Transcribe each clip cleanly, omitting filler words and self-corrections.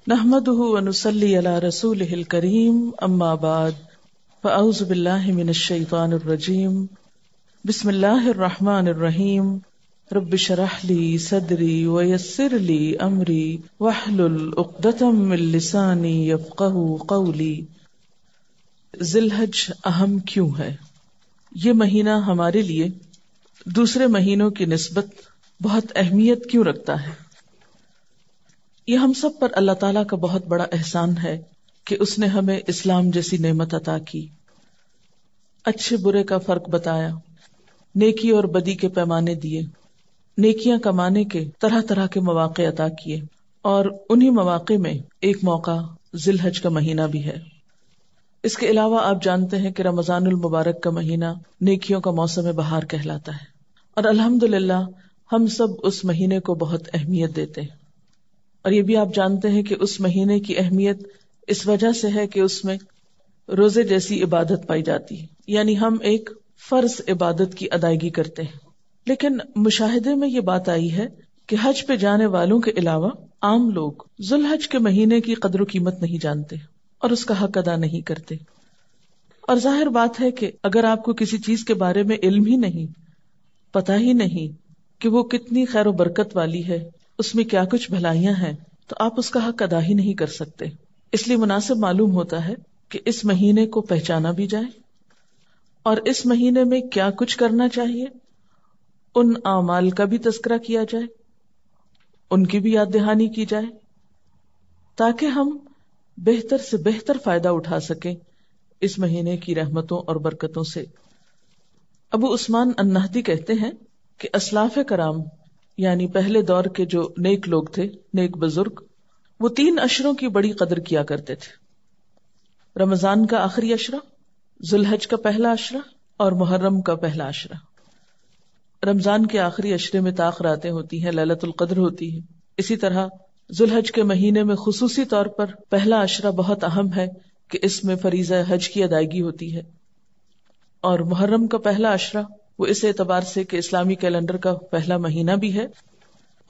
نحمده ونصلي على رسوله الكريم اما بعد فاعوذ بالله من الشيطان الرجيم بسم الله الرحمن الرحيم رب اشرح لي صدري ويسر لي امري واحلل عقدة من لساني يفقهوا قولي۔ ذی الحج اہم کیوں ہے؟ یہ مہینہ ہمارے لیے دوسرے مہینوں کی نسبت بہت اہمیت کیوں رکھتا ہے؟ یہ ہم سب پر اللہ تعالیٰ کا بہت بڑا احسان ہے کہ اس نے ہمیں اسلام جیسی نعمت عطا کی، اچھے برے کا فرق بتایا، نیکی اور بدی کے پیمانے دیے، نیکیاں کمانے کے طرح طرح کے مواقع عطا کیے، اور انہی مواقع میں ایک موقع ذی الحج کا مہینہ بھی ہے۔ اس کے علاوہ آپ جانتے ہیں کہ رمضان المبارک کا مہینہ نیکیوں کا موسم بہار کہلاتا ہے، اور الحمدللہ ہم سب اس مہینے کو بہت اہمیت دیتے ہیں۔ اور یہ بھی آپ جانتے ہیں کہ اس مہینے کی اہمیت اس وجہ سے ہے کہ اس میں روزے جیسی عبادت پائی جاتی ہے، یعنی ہم ایک فرض عبادت کی ادائیگی کرتے ہیں۔ لیکن مشاہدے میں یہ بات آئی ہے کہ حج پہ جانے والوں کے علاوہ عام لوگ ذی الحج کے مہینے کی قدر و قیمت نہیں جانتے اور اس کا حق ادا نہیں کرتے۔ اور ظاہر بات ہے کہ اگر آپ کو کسی چیز کے بارے میں علم ہی نہیں، پتہ ہی نہیں کہ وہ کتنی خیر و برکت والی ہے، اس میں کیا کچھ بھلائیاں ہیں، تو آپ اس کا حق ادا ہی نہیں کر سکتے۔ اس لیے مناسب معلوم ہوتا ہے کہ اس مہینے کو پہچانا بھی جائے، اور اس مہینے میں کیا کچھ کرنا چاہیے، ان اعمال کا بھی تذکرہ کیا جائے، ان کی بھی یاد دہانی کی جائے، تاکہ ہم بہتر سے بہتر فائدہ اٹھا سکیں اس مہینے کی رحمتوں اور برکتوں سے۔ ابو عثمان النہدی کہتے ہیں کہ اسلاف کرام یعنی پہلے دور کے جو نیک لوگ تھے، نیک بزرگ، وہ 3 اشروں کی بڑی قدر کیا کرتے تھے: رمضان کا آخری اشرہ، ذی الحج کا پہلا اشرہ، اور محرم کا پہلا اشرہ۔ رمضان کے آخری اشرے میں طاق راتیں ہوتی ہیں، لیلۃ القدر ہوتی ہے۔ اسی طرح ذی الحج کے مہینے میں خصوصی طور پر پہلا اشرہ بہت اہم ہے کہ اس میں فریضہ حج کی ادائیگی ہوتی ہے، اور محرم کا پہلا اشرہ وہ اس اعتبار سے کہ اسلامی کیلنڈر کا پہلا مہینہ بھی ہے،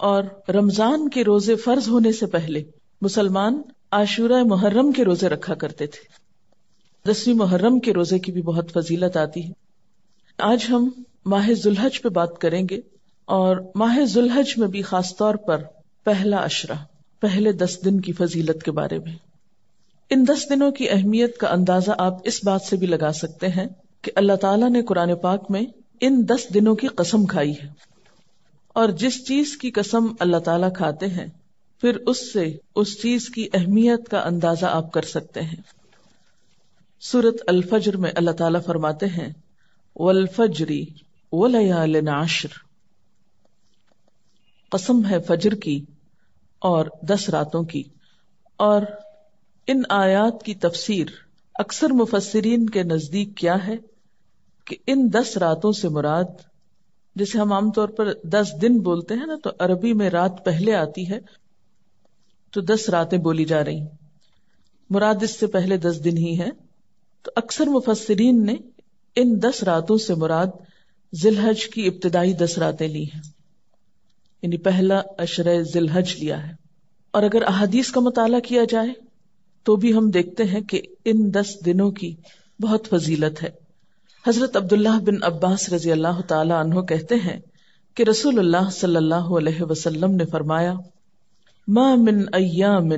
اور رمضان کے روزے فرض ہونے سے پہلے مسلمان عاشورہ محرم کے روزے رکھا کرتے تھے۔ 10ویں محرم کے روزے کی بھی بہت فضیلت آتی ہے۔ آج ہم ماہ ذی الحج پہ بات کریں گے، اور ماہ ذی الحج میں بھی خاص طور پر پہلا اشرہ، پہلے 10 دن کی فضیلت کے بارے میں۔ ان 10 دنوں کی اہمیت کا اندازہ آپ اس بات سے بھی لگا سکتے ہیں کہ اللہ تعالیٰ نے قرآن پاک میں ان 10 دنوں کی قسم کھائی ہے، اور جس چیز کی قسم اللہ تعالیٰ کھاتے ہیں پھر اس سے اس چیز کی اہمیت کا اندازہ آپ کر سکتے ہیں۔ سورۃ الفجر میں اللہ تعالیٰ فرماتے ہیں والفجر ولیال عشر، قسم ہے فجر کی اور 10 راتوں کی۔ اور ان آیات کی تفسیر اکثر مفسرین کے نزدیک کیا ہے کہ ان 10 راتوں سے مراد، جسے ہم عام طور پر 10 دن بولتے ہیں نا، تو عربی میں رات پہلے آتی ہے تو 10 راتیں بولی جا رہی، مراد اس سے پہلے 10 دن ہی ہیں۔ تو اکثر مفسرین نے ان 10 راتوں سے مراد ذی الحج کی ابتدائی 10 راتیں لی ہیں، یعنی پہلا عشرہ ذی الحج لیا ہے۔ اور اگر احادیث کا مطالعہ کیا جائے تو بھی ہم دیکھتے ہیں کہ ان 10 دنوں کی بہت فضیلت ہے۔ حضرت عبداللہ بن عباس رضی اللہ تعالی عنہ کہتے ہیں کہ رسول اللہ صلی اللہ علیہ وسلم نے فرمایا ما من ایام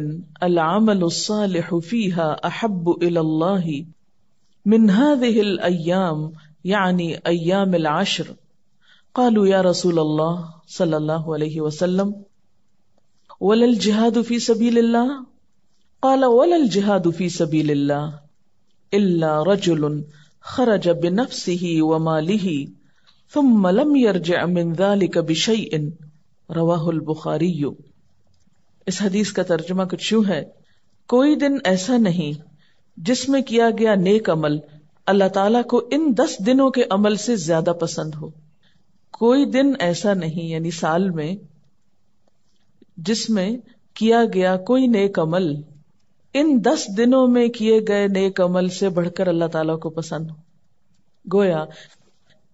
العمل الصالح فیہا احب الی اللہ من هذه الایام یعنی ایام العشر۔ قالوا یا رسول اللہ صلی اللہ علیہ وسلم ولا الجہاد فی سبیل اللہ؟ قال ولا الجہاد فی سبیل اللہ الا رجل خرج بنفسه وماله ثم لم يرجع من ذلك بشيء رواہ البخاری۔ اس حدیث کا ترجمہ کچھ یوں ہے: کوئی دن ایسا نہیں جس میں کیا گیا نیک عمل اللہ تعالیٰ کو ان 10 دنوں کے عمل سے زیادہ پسند ہو۔ کوئی دن ایسا نہیں، یعنی سال میں، جس میں کیا گیا کوئی نیک عمل ان 10 دنوں میں کیے گئے نیک عمل سے بڑھ کر اللہ تعالیٰ کو پسند ہو۔ گویا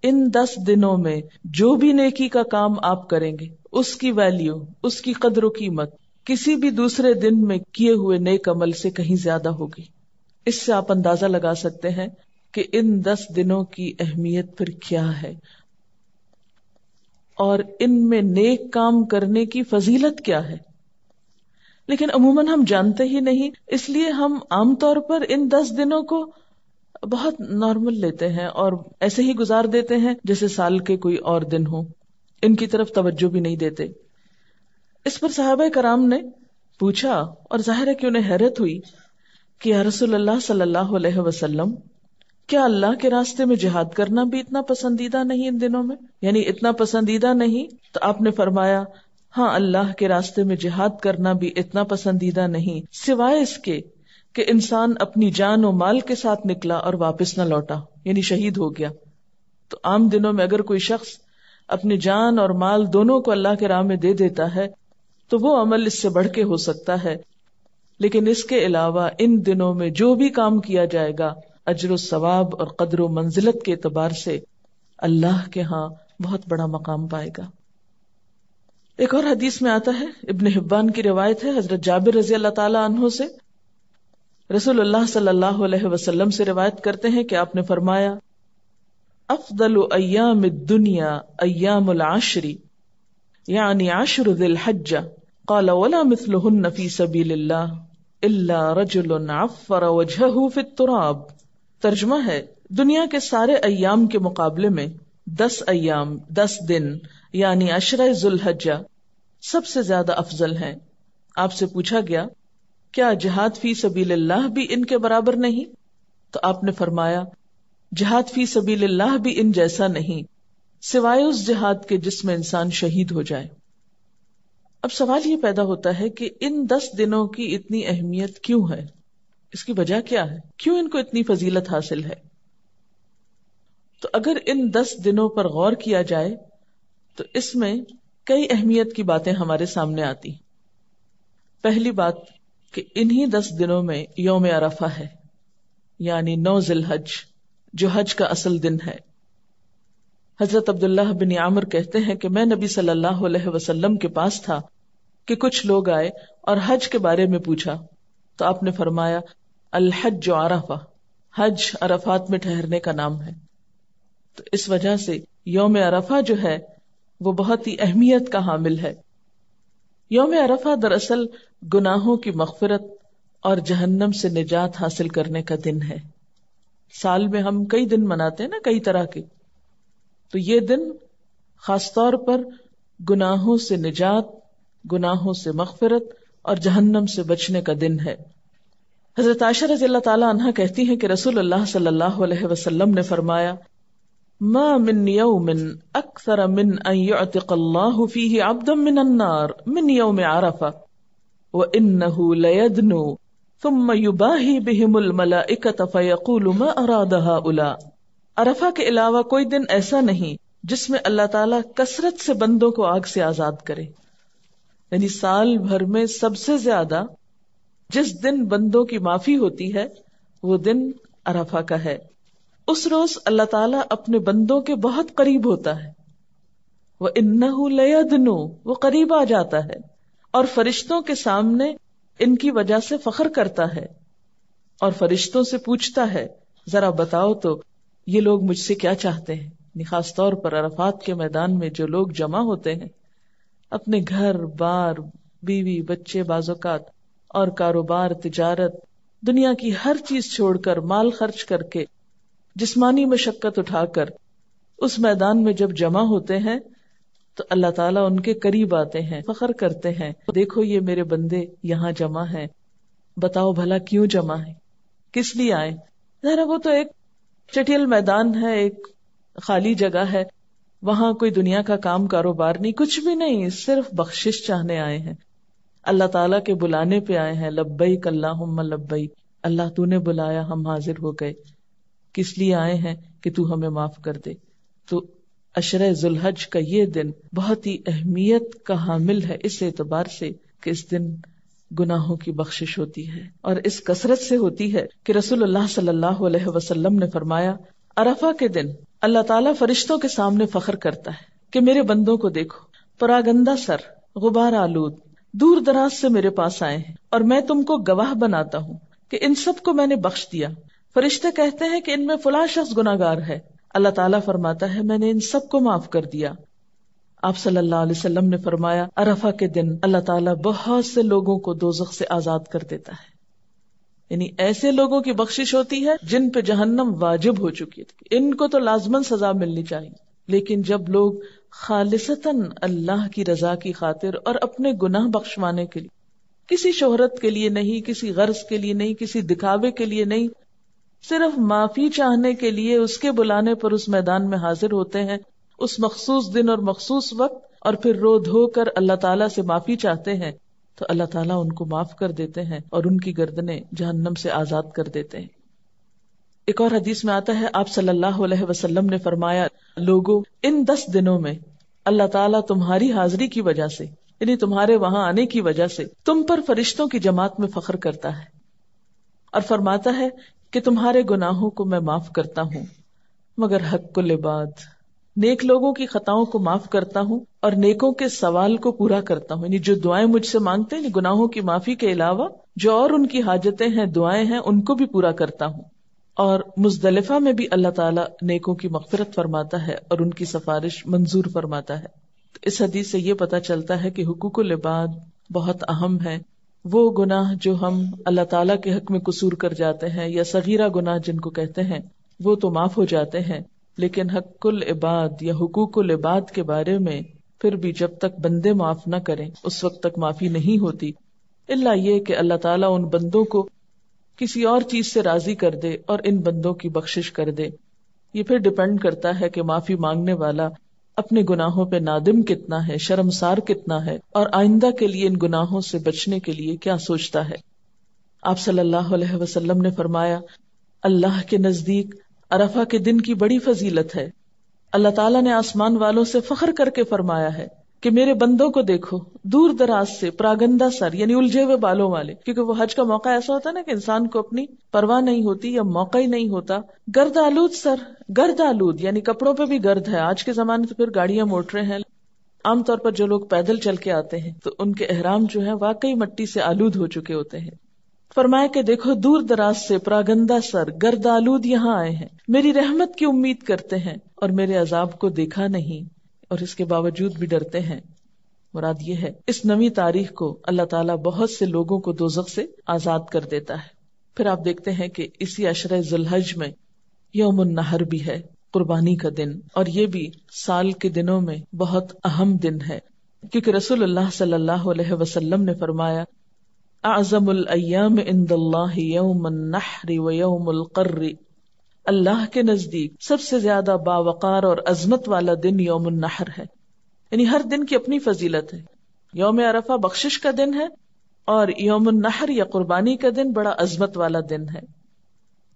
ان 10 دنوں میں جو بھی نیکی کا کام آپ کریں گے اس کی ویلیو، اس کی قدر و قیمت کسی بھی دوسرے دن میں کیے ہوئے نیک عمل سے کہیں زیادہ ہوگی۔ اس سے آپ اندازہ لگا سکتے ہیں کہ ان 10 دنوں کی اہمیت پھر کیا ہے، اور ان میں نیک کام کرنے کی فضیلت کیا ہے۔ لیکن عموماً ہم جانتے ہی نہیں، اس لیے ہم عام طور پر ان 10 دنوں کو بہت نارمل لیتے ہیں اور ایسے ہی گزار دیتے ہیں جیسے سال کے کوئی اور دن ہو، ان کی طرف توجہ بھی نہیں دیتے۔ اس پر صحابہ کرام نے پوچھا، اور ظاہر ہے کہ انہیں حیرت ہوئی کہ یا رسول اللہ صلی اللہ علیہ وسلم، کیا اللہ کے راستے میں جہاد کرنا بھی اتنا پسندیدہ نہیں ان دنوں میں؟ یعنی اتنا پسندیدہ نہیں؟ تو آپ نے فرمایا، ہاں، اللہ کے راستے میں جہاد کرنا بھی اتنا پسندیدہ نہیں، سوائے اس کے کہ انسان اپنی جان و مال کے ساتھ نکلا اور واپس نہ لوٹا، یعنی شہید ہو گیا۔ تو عام دنوں میں اگر کوئی شخص اپنی جان اور مال دونوں کو اللہ کے راہ میں دے دیتا ہے تو وہ عمل اس سے بڑھ کے ہو سکتا ہے، لیکن اس کے علاوہ ان دنوں میں جو بھی کام کیا جائے گا اجر و ثواب اور قدر و منزلت کے اعتبار سے اللہ کے ہاں بہت بڑا مقام پائے گا۔ ایک اور حدیث میں آتا ہے، ابن حبان کی روایت ہے، حضرت جابر رضی اللہ تعالی عنہ سے رسول اللہ صلی اللہ علیہ وسلم سے روایت کرتے ہیں کہ آپ نے فرمایا، افضل ایام الدنیا ایام العشر، یعنی عشر ذی الحجہ، قال ولا مثلہن فی سبیل اللہ الا رجل عفر وجہہ فی التراب۔ ترجمہ ہے، دنیا کے سارے ایام کے مقابلے میں 10 ایام، 10 دن یعنی عشرہ ذی الحجہ سب سے زیادہ افضل ہیں۔ آپ سے پوچھا گیا، کیا جہاد فی سبیل اللہ بھی ان کے برابر نہیں؟ تو آپ نے فرمایا، جہاد فی سبیل اللہ بھی ان جیسا نہیں، سوائے اس جہاد کے جس میں انسان شہید ہو جائے۔ اب سوال یہ پیدا ہوتا ہے کہ ان 10 دنوں کی اتنی اہمیت کیوں ہے؟ اس کی وجہ کیا ہے؟ کیوں ان کو اتنی فضیلت حاصل ہے؟ تو اگر ان 10 دنوں پر غور کیا جائے تو اس میں کئی اہمیت کی باتیں ہمارے سامنے آتی۔ پہلی بات کہ انہی 10 دنوں میں یوم عرفہ ہے، یعنی 9 ذی الحج، جو حج کا اصل دن ہے۔ حضرت عبداللہ بن عامر کہتے ہیں کہ میں نبی صلی اللہ علیہ وسلم کے پاس تھا کہ کچھ لوگ آئے اور حج کے بارے میں پوچھا، تو آپ نے فرمایا، الحج عرفہ، حج عرفات میں ٹھہرنے کا نام ہے۔ تو اس وجہ سے یوم عرفہ جو ہے وہ بہت ہی اہمیت کا حامل ہے۔ یوم عرفہ دراصل گناہوں کی مغفرت اور جہنم سے نجات حاصل کرنے کا دن ہے۔ سال میں ہم کئی دن مناتے ہیں نا، کئی طرح کے، تو یہ دن خاص طور پر گناہوں سے نجات، گناہوں سے مغفرت اور جہنم سے بچنے کا دن ہے۔ حضرت عائشہ رضی اللہ تعالی عنہا کہتی ہیں کہ رسول اللہ صلی اللہ علیہ وسلم نے فرمایا، ما من یوم اکثر من ان یعتق اللہ فیہ عبدا من النار من یوم عرفہ وانہ لیدنو ثم یباہی بہم الملائکۃ فیقول ما اراد ہؤلاء۔ عرفہ کے علاوہ کوئی دن ایسا نہیں جس میں اللہ تعالیٰ کثرت سے بندوں کو آگ سے آزاد کرے، یعنی سال بھر میں سب سے زیادہ جس دن بندوں کی معافی ہوتی ہے وہ دن عرفہ کا ہے۔ اس روز اللہ تعالیٰ اپنے بندوں کے بہت قریب ہوتا ہے، وَإِنَّهُ لَيَدْنُو، وہ قریب آ جاتا ہے اور فرشتوں کے سامنے ان کی وجہ سے فخر کرتا ہے اور فرشتوں سے پوچھتا ہے، ذرا بتاؤ تو یہ لوگ مجھ سے کیا چاہتے ہیں۔ خاص طور پر عرفات کے میدان میں جو لوگ جمع ہوتے ہیں، اپنے گھر بار، بیوی بچے، بعض اوقات اور کاروبار، تجارت، دنیا کی ہر چیز چھوڑ کر، مال خرچ کر کے، جسمانی مشقت اٹھا کر اس میدان میں جب جمع ہوتے ہیں تو اللہ تعالیٰ ان کے قریب آتے ہیں، فخر کرتے ہیں، دیکھو یہ میرے بندے یہاں جمع ہیں، بتاؤ بھلا کیوں جمع ہے، کس لیے آئے؟ ذرا وہ تو ایک چٹیل میدان ہے، ایک خالی جگہ ہے، وہاں کوئی دنیا کا کام کاروبار نہیں، کچھ بھی نہیں، صرف بخشش چاہنے آئے ہیں، اللہ تعالیٰ کے بلانے پہ آئے ہیں، لبیک اللہم لبیک، اللہ تو نے بلایا، ہم حاضر ہو گئے۔ کس لیے آئے ہیں؟ کہ تو ہمیں معاف کر دے۔ تو عشرہ ذی الحج کا یہ دن بہت ہی اہمیت کا حامل ہے، اس اعتبار سے کہ اس دن گناہوں کی بخشش ہوتی ہے، اور اس کثرت سے ہوتی ہے کہ رسول اللہ صلی اللہ علیہ وسلم نے فرمایا، عرفہ کے دن اللہ تعالیٰ فرشتوں کے سامنے فخر کرتا ہے کہ میرے بندوں کو دیکھو، پراگندہ سر، غبار آلود، دور دراز سے میرے پاس آئے ہیں اور میں تم کو گواہ بناتا ہوں کہ ان سب کو میں نے بخش دیا. فرشتے کہتے ہیں کہ ان میں فلاں شخص گناہگار ہے. اللہ تعالیٰ فرماتا ہے میں نے ان سب کو معاف کر دیا. آپ صلی اللہ علیہ وسلم نے فرمایا عرفہ کے دن اللہ تعالیٰ بہت سے لوگوں کو دوزخ سے آزاد کر دیتا ہے. یعنی ایسے لوگوں کی بخشش ہوتی ہے جن پہ جہنم واجب ہو چکی ہے، ان کو تو لازماً سزا ملنی چاہیے. لیکن جب لوگ خالصتاً اللہ کی رضا کی خاطر اور اپنے گناہ بخشوانے کے لیے، کسی شہرت کے لیے نہیں، کسی غرض کے لیے نہیں، کسی دکھاوے کے لیے نہیں، صرف معافی چاہنے کے لیے اس کے بلانے پر اس میدان میں حاضر ہوتے ہیں اس مخصوص دن اور مخصوص وقت، اور پھر رو دھو کر اللہ تعالیٰ سے معافی چاہتے ہیں، تو اللہ تعالیٰ ان کو معاف کر دیتے ہیں اور ان کی گردنیں جہنم سے آزاد کر دیتے ہیں. ایک اور حدیث میں آتا ہے آپ صلی اللہ علیہ وسلم نے فرمایا لوگو ان 10 دنوں میں اللہ تعالیٰ تمہاری حاضری کی وجہ سے، یعنی تمہارے وہاں آنے کی وجہ سے تم پر فرشتوں کی جماعت میں فخر کرتا ہے اور فرماتا ہے کہ تمہارے گناہوں کو میں معاف کرتا ہوں مگر حق العباد، نیک لوگوں کی خطاؤں کو معاف کرتا ہوں اور نیکوں کے سوال کو پورا کرتا ہوں. یعنی جو دعائیں مجھ سے مانگتے ہیں گناہوں کی معافی کے علاوہ جو اور ان کی حاجتیں ہیں، دعائیں ہیں، ان کو بھی پورا کرتا ہوں. اور مزدلفہ میں بھی اللہ تعالیٰ نیکوں کی مغفرت فرماتا ہے اور ان کی سفارش منظور فرماتا ہے. اس حدیث سے یہ پتہ چلتا ہے کہ حقوق العباد بہت اہم ہے. وہ گناہ جو ہم اللہ تعالیٰ کے حق میں قصور کر جاتے ہیں یا صغیرہ گناہ جن کو کہتے ہیں، وہ تو معاف ہو جاتے ہیں، لیکن حق العباد یا حقوق العباد کے بارے میں پھر بھی جب تک بندے معاف نہ کریں اس وقت تک معافی نہیں ہوتی، الا یہ کہ اللہ تعالیٰ ان بندوں کو کسی اور چیز سے راضی کر دے اور ان بندوں کی بخشش کر دے. یہ پھر ڈیپینڈ کرتا ہے کہ معافی مانگنے والا اپنے گناہوں پہ نادم کتنا ہے، شرمسار کتنا ہے، اور آئندہ کے لیے ان گناہوں سے بچنے کے لیے کیا سوچتا ہے. آپ صلی اللہ علیہ وسلم نے فرمایا اللہ کے نزدیک عرفہ کے دن کی بڑی فضیلت ہے. اللہ تعالیٰ نے آسمان والوں سے فخر کر کے فرمایا ہے کہ میرے بندوں کو دیکھو، دور دراز سے، پراگندہ سر یعنی الجھے ہوئے بالوں والے، کیونکہ وہ حج کا موقع ایسا ہوتا ہے نا کہ انسان کو اپنی پرواہ نہیں ہوتی یا موقع ہی نہیں ہوتا. گرد آلود سر، گرد آلود یعنی کپڑوں پہ بھی گرد ہے. آج کے زمانے تو پھر گاڑیاں موٹریں ہیں. عام طور پر جو لوگ پیدل چل کے آتے ہیں تو ان کے احرام جو ہیں واقعی مٹی سے آلود ہو چکے ہوتے ہیں. فرمایا کہ دیکھو دور دراز سے پراگندہ سر، گرد آلود یہاں آئے ہیں، میری رحمت کی امید کرتے ہیں اور میرے عذاب کو دیکھا نہیں اور اس کے باوجود بھی ڈرتے ہیں. مراد یہ ہے اس نویں تاریخ کو اللہ تعالیٰ بہت سے لوگوں کو دوزخ سے آزاد کر دیتا ہے. پھر آپ دیکھتے ہیں کہ اسی عشرہ ذی الحج میں یوم النحر بھی ہے، قربانی کا دن، اور یہ بھی سال کے دنوں میں بہت اہم دن ہے، کیونکہ رسول اللہ صلی اللہ علیہ وسلم نے فرمایا اعظم الایام عند اللہ یوم النحر و یوم القر. اللہ کے نزدیک سب سے زیادہ باوقار اور عظمت والا دن یوم النحر ہے. یعنی ہر دن کی اپنی فضیلت ہے. یوم عرفہ بخشش کا دن ہے اور یوم النحر یا قربانی کا دن بڑا عظمت والا دن ہے.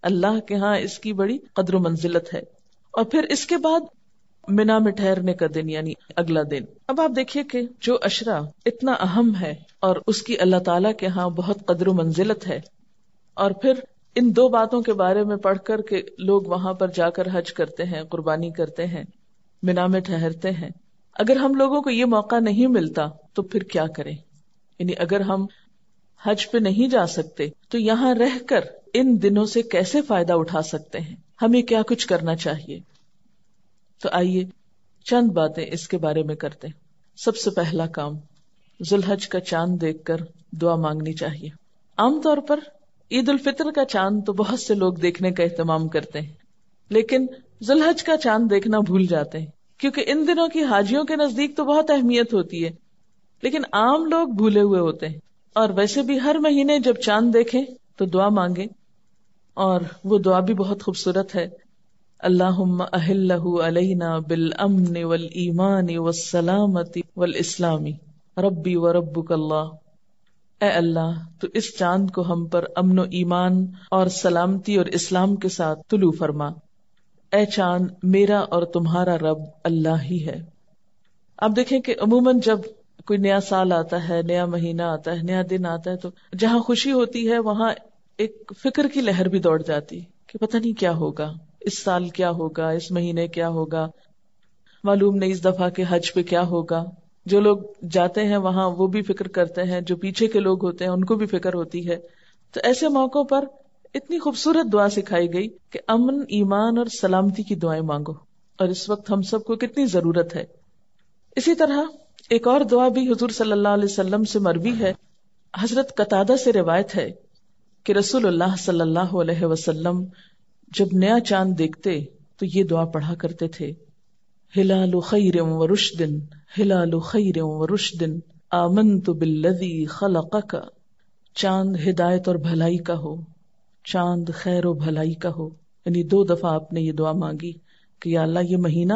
اللہ کے ہاں اس کی بڑی قدر و منزلت ہے. اور پھر اس کے بعد منا میں ٹھہرنے کا دن یعنی اگلا دن. اب آپ دیکھیے کہ جو عشرہ اتنا اہم ہے اور اس کی اللہ تعالیٰ کے ہاں بہت قدر و منزلت ہے، اور پھر ان دو باتوں کے بارے میں پڑھ کر کے لوگ وہاں پر جا کر حج کرتے ہیں، قربانی کرتے ہیں، منا میں ٹھہرتے ہیں. اگر ہم لوگوں کو یہ موقع نہیں ملتا تو پھر کیا کریں؟ یعنی اگر ہم حج پہ نہیں جا سکتے تو یہاں رہ کر ان دنوں سے کیسے فائدہ اٹھا سکتے ہیں؟ ہمیں کیا کچھ کرنا چاہیے؟ تو آئیے چند باتیں اس کے بارے میں کرتے ہیں. سب سے پہلا کام، ذی الحج کا چاند دیکھ کر دعا مانگنی چاہیے. عام طور پر عید الفطر کا چاند تو بہت سے لوگ دیکھنے کا اہتمام کرتے ہیں، لیکن ذی الحج کا چاند دیکھنا بھول جاتے ہیں، کیونکہ ان دنوں کی حاجیوں کے نزدیک تو بہت اہمیت ہوتی ہے، لیکن عام لوگ بھولے ہوئے ہوتے ہیں. اور ویسے بھی ہر مہینے جب چاند دیکھیں تو دعا مانگیں، اور وہ دعا بھی بہت خوبصورت ہے. اللہم اہلہ علینا بالامن والایمان والسلامت والاسلام ربی وربک اللہ. اے اللہ تو اس چاند کو ہم پر امن و ایمان اور سلامتی اور اسلام کے ساتھ طلوع فرما. اے چاند میرا اور تمہارا رب اللہ ہی ہے. آپ دیکھیں کہ عموماً جب کوئی نیا سال آتا ہے، نیا مہینہ آتا ہے، نیا دن آتا ہے، تو جہاں خوشی ہوتی ہے وہاں ایک فکر کی لہر بھی دوڑ جاتی کہ پتہ نہیں کیا ہوگا، اس سال کیا ہوگا، اس مہینے کیا ہوگا، معلوم نہیں اس دفعہ کے حج پہ کیا ہوگا. جو لوگ جاتے ہیں وہاں وہ بھی فکر کرتے ہیں، جو پیچھے کے لوگ ہوتے ہیں ان کو بھی فکر ہوتی ہے. تو ایسے موقعوں پر اتنی خوبصورت دعا سکھائی گئی کہ امن، ایمان اور سلامتی کی دعائیں مانگو، اور اس وقت ہم سب کو کتنی ضرورت ہے. اسی طرح ایک اور دعا بھی حضور صلی اللہ علیہ وسلم سے مروی ہے. حضرت قتادہ سے روایت ہے کہ رسول اللہ صلی اللہ علیہ وسلم جب نیا چاند دیکھتے تو یہ دعا پڑھا کرتے تھے: ہلال خیر و رشد، ہلال خیر و رشد، آمنت بالذی خلقک. چاند ہدایت اور بھلائی کا ہو، چاند خیر و بھلائی کا ہو. یعنی 2 دفعہ آپ نے یہ دعا مانگی کہ یا اللہ یہ مہینہ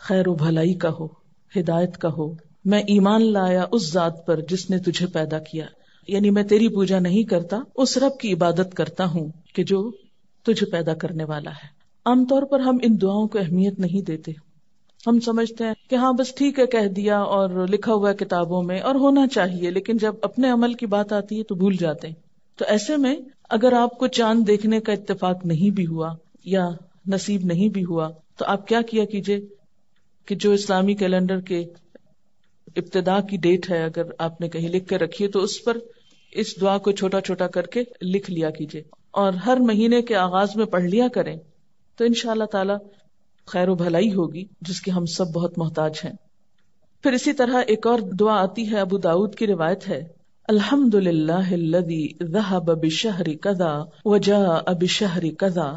خیر و بھلائی کا ہو، ہدایت کا ہو. میں ایمان لایا اس ذات پر جس نے تجھے پیدا کیا. یعنی میں تیری پوجا نہیں کرتا، اس رب کی عبادت کرتا ہوں کہ جو تجھے پیدا کرنے والا ہے. عام طور پر ہم ان دعاؤں کو اہمیت نہیں دیتے. ہم سمجھتے ہیں کہ ہاں بس ٹھیک ہے کہہ دیا اور لکھا ہوا ہے کتابوں میں اور ہونا چاہیے، لیکن جب اپنے عمل کی بات آتی ہے تو بھول جاتے ہیں. تو ایسے میں اگر آپ کو چاند دیکھنے کا اتفاق نہیں بھی ہوا یا نصیب نہیں بھی ہوا تو آپ کیا کیا کیجئے کہ جو اسلامی کیلنڈر کے ابتدا کی ڈیٹ ہے اگر آپ نے کہیں لکھ کے رکھی ہے تو اس پر اس دعا کو چھوٹا چھوٹا کر کے لکھ لیا کیجئے، اور ہر مہینے کے آغاز میں پڑھ لیا کریں. تو انشاءاللہ تعالی خیر و بھلائی ہوگی جس کی ہم سب بہت محتاج ہیں. پھر اسی طرح ایک اور دعا آتی ہے، ابو داؤد کی روایت ہے: الحمد للہ الذی ذہب بشہر کذا وجاء بشہر کذا.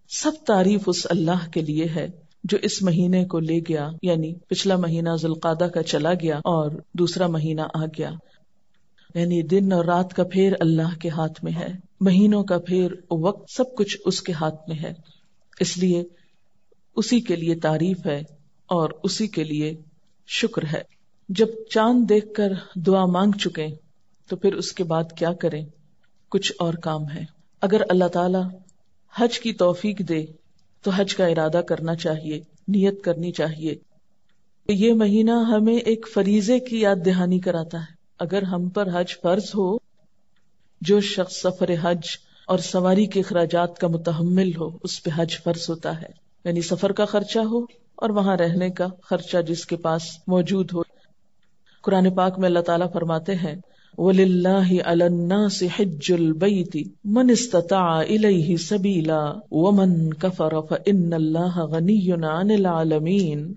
سب تعریف اس اللہ کے لیے ہے جو اس مہینے کو لے گیا، یعنی پچھلا مہینہ ذوالقعدہ کا چلا گیا اور دوسرا مہینہ آ گیا. یعنی دن اور رات کا پھیر اللہ کے ہاتھ میں ہے، مہینوں کا پھیر، وقت، سب کچھ اس کے ہاتھ میں ہے. اس لیے اسی کے لیے تعریف ہے اور اسی کے لیے شکر ہے. جب چاند دیکھ کر دعا مانگ چکے تو پھر اس کے بعد کیا کریں؟ کچھ اور کام ہے. اگر اللہ تعالی حج کی توفیق دے تو حج کا ارادہ کرنا چاہیے، نیت کرنی چاہیے. یہ مہینہ ہمیں ایک فریضے کی یاد دہانی کراتا ہے. اگر ہم پر حج فرض ہو، جو شخص سفر حج اور سواری کے اخراجات کا متحمل ہو اس پہ حج فرض ہوتا ہے. یعنی سفر کا خرچہ ہو اور وہاں رہنے کا خرچہ جس کے پاس موجود ہو. قرآن پاک میں اللہ تعالیٰ فرماتے ہیں: وَلِلَّهِ عَلَى النَّاسِ حِجُّ الْبَيْتِ مَنِ اسْتَطَاعَ إِلَيْهِ سَبِيلًا وَمَنْ كَفَرَ فَإِنَّ اللَّهَ غَنِيٌّ عَنِ الْعَالَمِينَ.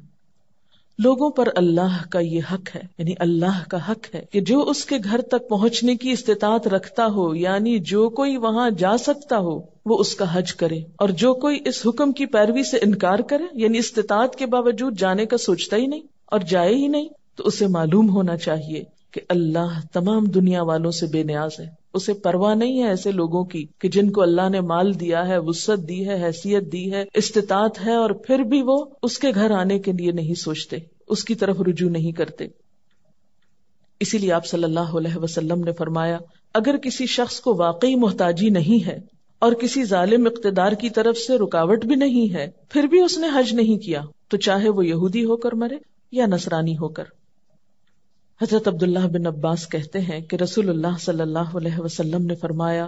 لوگوں پر اللہ کا یہ حق ہے، یعنی اللہ کا حق ہے کہ جو اس کے گھر تک پہنچنے کی استطاعت رکھتا ہو، یعنی جو کوئی وہاں جا سکتا ہو وہ اس کا حج کرے، اور جو کوئی اس حکم کی پیروی سے انکار کرے، یعنی استطاعت کے باوجود جانے کا سوچتا ہی نہیں اور جائے ہی نہیں، تو اسے معلوم ہونا چاہیے کہ اللہ تمام دنیا والوں سے بے نیاز ہے. اسے پرواہ نہیں ہے ایسے لوگوں کی کہ جن کو اللہ نے مال دیا ہے، وسعت دی ہے، حیثیت دی ہے، استطاعت ہے، اور پھر بھی وہ اس کے گھر آنے کے لیے نہیں سوچتے، اس کی طرف رجوع نہیں کرتے. اسی لیے آپ صلی اللہ علیہ وسلم نے فرمایا: اگر کسی شخص کو واقعی محتاجی نہیں ہے اور کسی ظالم اقتدار کی طرف سے رکاوٹ بھی نہیں ہے، پھر بھی اس نے حج نہیں کیا، تو چاہے وہ یہودی ہو کر مرے یا نصرانی ہو کر. حضرت عبداللہ بن عباس کہتے ہیں کہ رسول اللہ صلی اللہ علیہ وسلم نے فرمایا: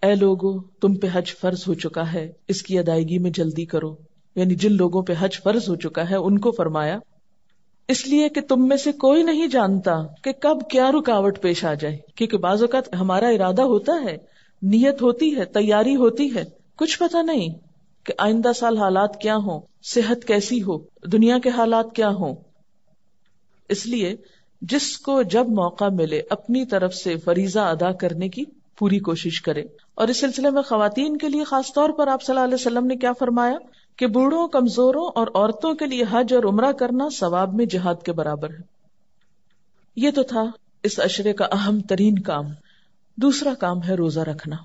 اے لوگو، تم پہ حج فرض ہو چکا ہے، اس کی ادائیگی میں جلدی کرو. یعنی جن لوگوں پہ حج فرض ہو چکا ہے ان کو فرمایا، اس لیے کہ تم میں سے کوئی نہیں جانتا کہ کب کیا رکاوٹ پیش آ جائے. کیونکہ بعض اوقات ہمارا ارادہ ہوتا ہے، نیت ہوتی ہے، تیاری ہوتی ہے، کچھ پتہ نہیں کہ آئندہ سال حالات کیا ہوں، صحت کیسی ہو، دنیا کے حالات کیا ہوں. اس لیے جس کو جب موقع ملے اپنی طرف سے فریضہ ادا کرنے کی پوری کوشش کرے. اور اس سلسلے میں خواتین کے لیے خاص طور پر آپ صلی اللہ علیہ وسلم نے کیا فرمایا کہ بوڑھوں، کمزوروں اور عورتوں کے لیے حج اور عمرہ کرنا ثواب میں جہاد کے برابر ہے. یہ تو تھا اس عشرے کا اہم ترین کام. دوسرا کام ہے روزہ رکھنا.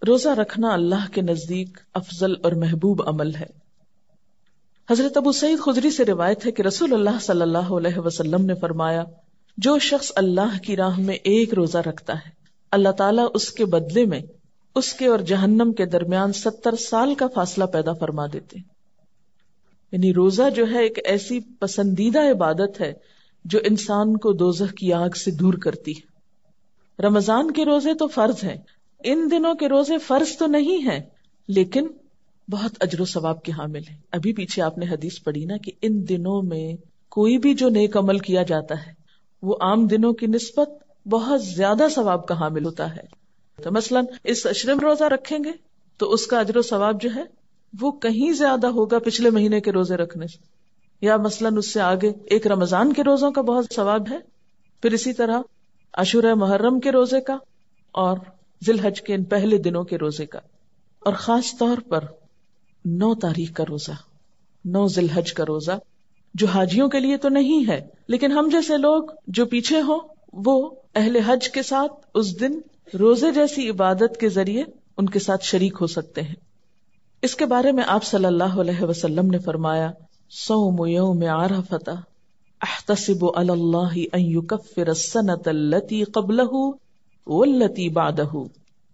روزہ رکھنا اللہ کے نزدیک افضل اور محبوب عمل ہے. حضرت ابو سعید خدری سے روایت ہے کہ رسول اللہ صلی اللہ علیہ وسلم نے فرمایا: جو شخص اللہ کی راہ میں ایک روزہ رکھتا ہے، اللہ تعالیٰ اس کے بدلے میں اس کے اور جہنم کے درمیان 70 سال کا فاصلہ پیدا فرما دیتے. یعنی روزہ جو ہے ایک ایسی پسندیدہ عبادت ہے جو انسان کو دوزخ کی آگ سے دور کرتی ہے. رمضان کے روزے تو فرض ہیں، ان دنوں کے روزے فرض تو نہیں ہیں لیکن بہت اجر و ثواب کے حامل ہیں. ابھی پیچھے آپ نے حدیث پڑھی نا کہ ان دنوں میں کوئی بھی جو نیک عمل کیا جاتا ہے وہ عام دنوں کی نسبت بہت زیادہ ثواب کا حامل ہوتا ہے. تو مثلا اس عشرے میں روزہ رکھیں گے تو اس کا اجر و ثواب جو ہے وہ کہیں زیادہ ہوگا پچھلے مہینے کے روزے رکھنے سے. یا مثلا اس سے آگے ایک رمضان کے روزوں کا بہت ثواب ہے، پھر اسی طرح عاشورہ محرم کے روزے کا اور ذی الحج کے ان پہلے دنوں کے روزے کا، اور خاص طور پر 9 تاریخ کا روزہ، 9 ذی الحج کا روزہ جو حاجیوں کے لیے تو نہیں ہے، لیکن ہم جیسے لوگ جو پیچھے ہوں وہ اہل حج کے ساتھ اس دن روزے جیسی عبادت کے ذریعے ان کے ساتھ شریک ہو سکتے ہیں. اس کے بارے میں آپ صلی اللہ علیہ وسلم نے فرمایا صوم یوم عرفہ احتسب علی اللہ ان یکفر السنۃ التي قبلہ والتي بعدہ.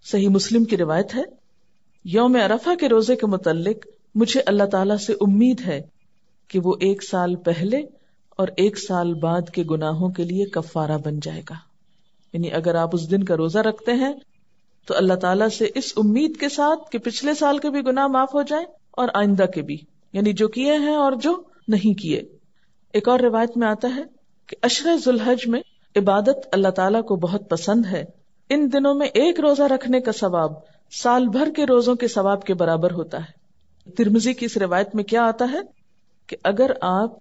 صحیح مسلم کی روایت ہے، یوم عرفہ کے روزے کے متعلق مجھے اللہ تعالیٰ سے امید ہے کہ وہ 1 سال پہلے اور 1 سال بعد کے گناہوں کے لیے کفارہ بن جائے گا. یعنی اگر آپ اس دن کا روزہ رکھتے ہیں تو اللہ تعالیٰ سے اس امید کے ساتھ کہ پچھلے سال کے بھی گناہ معاف ہو جائیں اور آئندہ کے بھی، یعنی جو کیے ہیں اور جو نہیں کیے. ایک اور روایت میں آتا ہے کہ عشرہ ذی الحج میں عبادت اللہ تعالیٰ کو بہت پسند ہے. ان دنوں میں ایک روزہ رکھنے کا ثواب سال بھر کے روزوں کے ثواب کے برابر ہوتا ہے. ترمذی کی اس روایت میں کیا آتا ہے کہ اگر آپ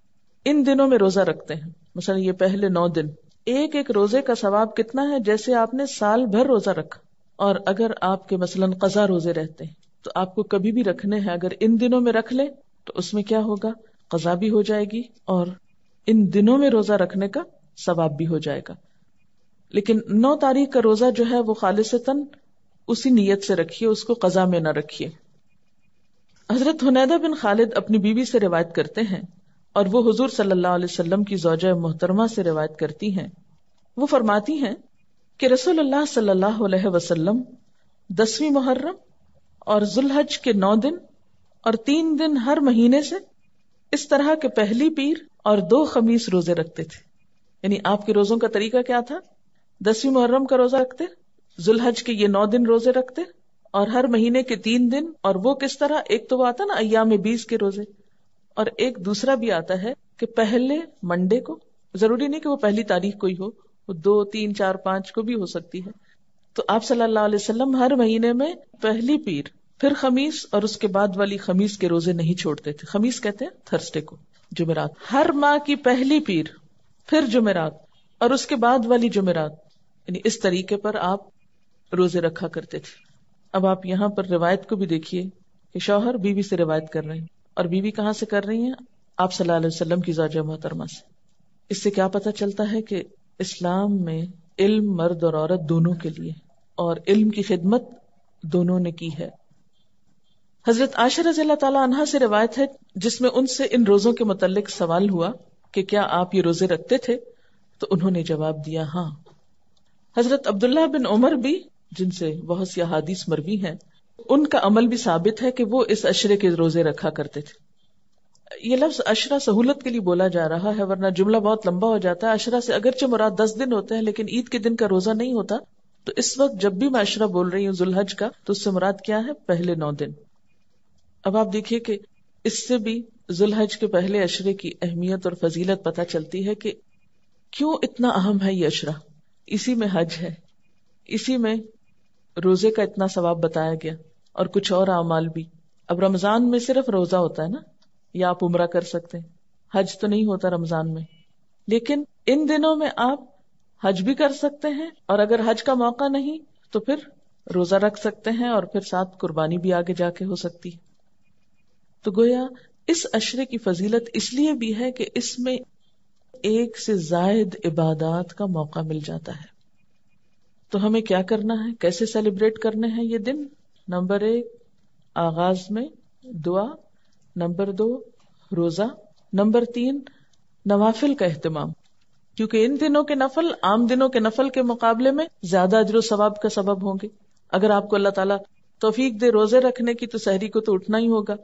ان دنوں میں روزہ رکھتے ہیں، مثلا یہ پہلے 9 دن، ایک ایک روزے کا ثواب کتنا ہے جیسے آپ نے سال بھر روزہ رکھا. اور اگر آپ کے مثلا قضا روزے رہتے ہیں تو آپ کو کبھی بھی رکھنے ہیں، اگر ان دنوں میں رکھ لیں تو اس میں کیا ہوگا، قضا بھی ہو جائے گی اور ان دنوں میں روزہ رکھنے کا ثواب بھی ہو جائے گا. لیکن 9 تاریخ کا روزہ جو ہے وہ خالصتاً اسی نیت سے رکھیے، اس کو قضا میں نہ رکھیے. حضرت حنیدہ بن خالد اپنی بیوی سے روایت کرتے ہیں اور وہ حضور صلی اللہ علیہ وسلم کی زوجہ محترمہ سے روایت کرتی ہیں. وہ فرماتی ہیں کہ رسول اللہ صلی اللہ علیہ وسلم 10ویں محرم اور ذی الحج کے 9 دن اور 3 دن ہر مہینے سے اس طرح کے پہلی پیر اور 2 خمیس روزے رکھتے تھے. یعنی آپ کے روزوں کا طریقہ کیا تھا، 10ویں محرم کا روزہ رکھتے، ذی الحج کے یہ 9 دن روزے رکھتے اور ہر مہینے کے 3 دن. اور وہ کس طرح، ایک تو وہ آتا نا ایام 20 کے روزے، اور ایک دوسرا بھی آتا ہے کہ پہلے منڈے کو، ضروری نہیں کہ وہ پہلی تاریخ کو ہی ہو، وہ 2 3 4 5 کو بھی ہو سکتی ہے. تو آپ صلی اللہ علیہ وسلم ہر مہینے میں پہلی پیر، پھر خمیس اور اس کے بعد والی خمیس کے روزے نہیں چھوڑتے تھے. خمیس کہتے ہیں تھرسڈے کو، جمعرات. ہر ماہ کی پہلی پیر، پھر جمعرات اور اس کے بعد والی جمعرات، یعنی اس طریقے پر آپ روزے رکھا کرتے تھے. اب آپ یہاں پر روایت کو بھی دیکھیے کہ شوہر بیوی سے روایت کر رہے ہیں، اور بیوی کہاں سے کر رہی ہیں، آپ صلی اللہ علیہ وسلم کی زوجہ محترمہ سے. اس سے کیا پتہ چلتا ہے کہ اسلام میں علم مرد اور عورت دونوں کے لیے، اور علم کی خدمت دونوں نے کی ہے. حضرت عائشہ رضی اللہ تعالیٰ عنہا سے روایت ہے جس میں ان سے ان روزوں کے متعلق سوال ہوا کہ کیا آپ یہ روزے رکھتے تھے، تو انہوں نے جواب دیا ہاں. حضرت عبداللہ بن عمر بھی، جن سے بہت سی احادیث مروی ہیں، ان کا عمل بھی ثابت ہے کہ وہ اس عشرے کے روزے رکھا کرتے تھے. یہ لفظ عشرہ سہولت کے لیے بولا جا رہا ہے، ورنہ جملہ بہت لمبا ہو جاتا ہے. عشرہ سے اگرچہ مراد 10 دن ہوتے ہیں لیکن عید کے دن کا روزہ نہیں ہوتا. تو اس وقت جب بھی میں عشرہ بول رہی ہوں ذی الحج کا، تو اس سے مراد کیا ہے، پہلے 9 دن. اب آپ دیکھیے کہ اس سے بھی ذی الحج کے پہلے عشرے کی اہمیت اور فضیلت پتہ چلتی ہے کہ کیوں اتنا اہم ہے یہ عشرہ. اسی میں حج ہے، اسی میں روزے کا اتنا ثواب بتایا گیا اور کچھ اور اعمال بھی. اب رمضان میں صرف روزہ ہوتا ہے نا، یا آپ عمرہ کر سکتے ہیں، حج تو نہیں ہوتا رمضان میں. لیکن ان دنوں میں آپ حج بھی کر سکتے ہیں، اور اگر حج کا موقع نہیں تو پھر روزہ رکھ سکتے ہیں، اور پھر ساتھ قربانی بھی آگے جا کے ہو سکتی. تو گویا اس عشرے کی فضیلت اس لیے بھی ہے کہ اس میں ایک سے زائد عبادات کا موقع مل جاتا ہے. تو ہمیں کیا کرنا ہے، کیسے سیلیبریٹ کرنے ہیں یہ دن؟ نمبر 1 آغاز میں دعا، نمبر 2 روزہ، نمبر 3 نوافل کا اہتمام، کیونکہ ان دنوں کے نفل عام دنوں کے نفل کے مقابلے میں زیادہ اجر و ثواب کا سبب ہوں گے. اگر آپ کو اللہ تعالیٰ توفیق دے روزے رکھنے کی تو سحری کو تو اٹھنا ہی ہوگا.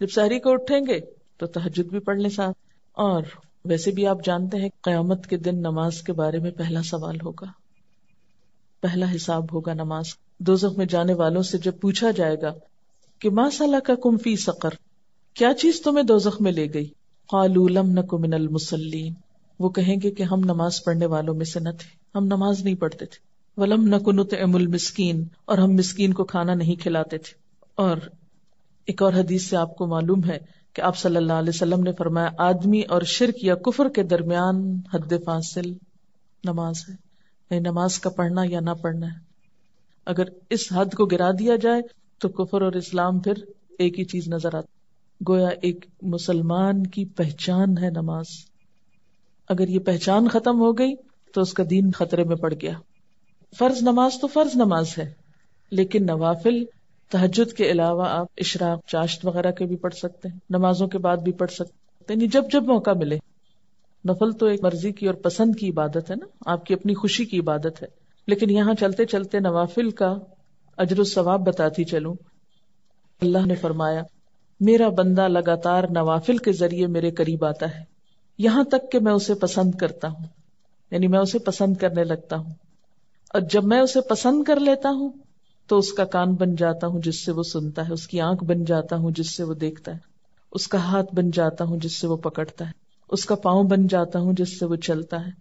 جب سحری کو اٹھیں گے تو تہجد بھی پڑھ لیں ساتھ. اور ویسے بھی آپ جانتے ہیں قیامت کے دن نماز کے بارے میں پہلا سوال ہوگا، پہلا حساب ہوگا نماز. دوزخ میں جانے والوں سے جب پوچھا جائے گا کہ ما سلککم فی سقر، کیا چیز تمہیں دوزخ میں لے گئی؟ قالوا لم نک من المصلین، وہ کہیں گے کہ ہم نماز پڑھنے والوں میں سے نہ تھے، ہم نماز نہیں پڑھتے تھے. ولم نک نطعم المسکین، اور ہم مسکین کو کھانا نہیں کھلاتے تھے. اور ایک اور حدیث سے آپ کو معلوم ہے کہ آپ صلی اللہ علیہ وسلم نے فرمایا آدمی اور شرک یا کفر کے درمیان حد فاصل نماز ہے، یعنی نماز کا پڑھنا یا نہ پڑھنا ہے. اگر اس حد کو گرا دیا جائے تو کفر اور اسلام پھر ایک ہی چیز نظر آتی. گویا ایک مسلمان کی پہچان ہے نماز. اگر یہ پہچان ختم ہو گئی تو اس کا دین خطرے میں پڑ گیا. فرض نماز تو فرض نماز ہے، لیکن نوافل تہجد کے علاوہ آپ اشراق، چاشت وغیرہ کے بھی پڑھ سکتے ہیں، نمازوں کے بعد بھی پڑھ سکتے ہیں، جب جب موقع ملے. نفل تو ایک مرضی کی اور پسند کی عبادت ہے نا، آپ کی اپنی خوشی کی عبادت ہے. لیکن یہاں چلتے چلتے نوافل کا اجر و ثواب بتاتی چلوں. اللہ نے فرمایا میرا بندہ لگاتار نوافل کے ذریعے میرے قریب آتا ہے یہاں تک کہ میں اسے پسند کرتا ہوں، یعنی میں اسے پسند کرنے لگتا ہوں. اور جب میں اسے پسند کر لیتا ہوں تو اس کا کان بن جاتا ہوں جس سے وہ سنتا ہے، اس کی آنکھ بن جاتا ہوں جس سے وہ دیکھتا ہے، اس کا ہاتھ بن جاتا ہوں جس سے وہ پکڑتا ہے، اس کا پاؤں بن جاتا ہوں جس سے وہ چلتا ہے.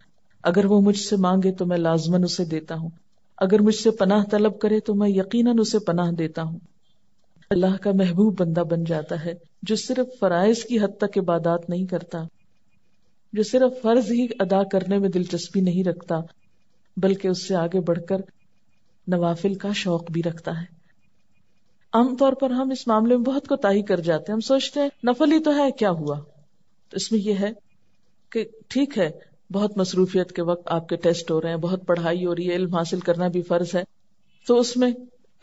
اگر وہ مجھ سے مانگے تو میں لازماً اسے دیتا ہوں، اگر مجھ سے پناہ طلب کرے تو میں یقیناً اسے پناہ دیتا ہوں. اللہ کا محبوب بندہ بن جاتا ہے جو صرف فرائض کی حد تک عبادات نہیں کرتا، جو صرف فرض ہی ادا کرنے میں دلچسپی نہیں رکھتا، بلکہ اس سے آگے بڑھ کر نوافل کا شوق بھی رکھتا ہے. عام طور پر ہم اس معاملے میں بہت کوتاہی کر جاتے ہیں. ہم سوچتے ہیں نفل ہی تو ہے، کیا ہوا. تو اس میں یہ ہے کہ ٹھیک ہے، بہت مصروفیت کے وقت آپ کے ٹیسٹ ہو رہے ہیں، بہت پڑھائی ہو رہی ہے، علم حاصل کرنا بھی فرض ہے، تو اس میں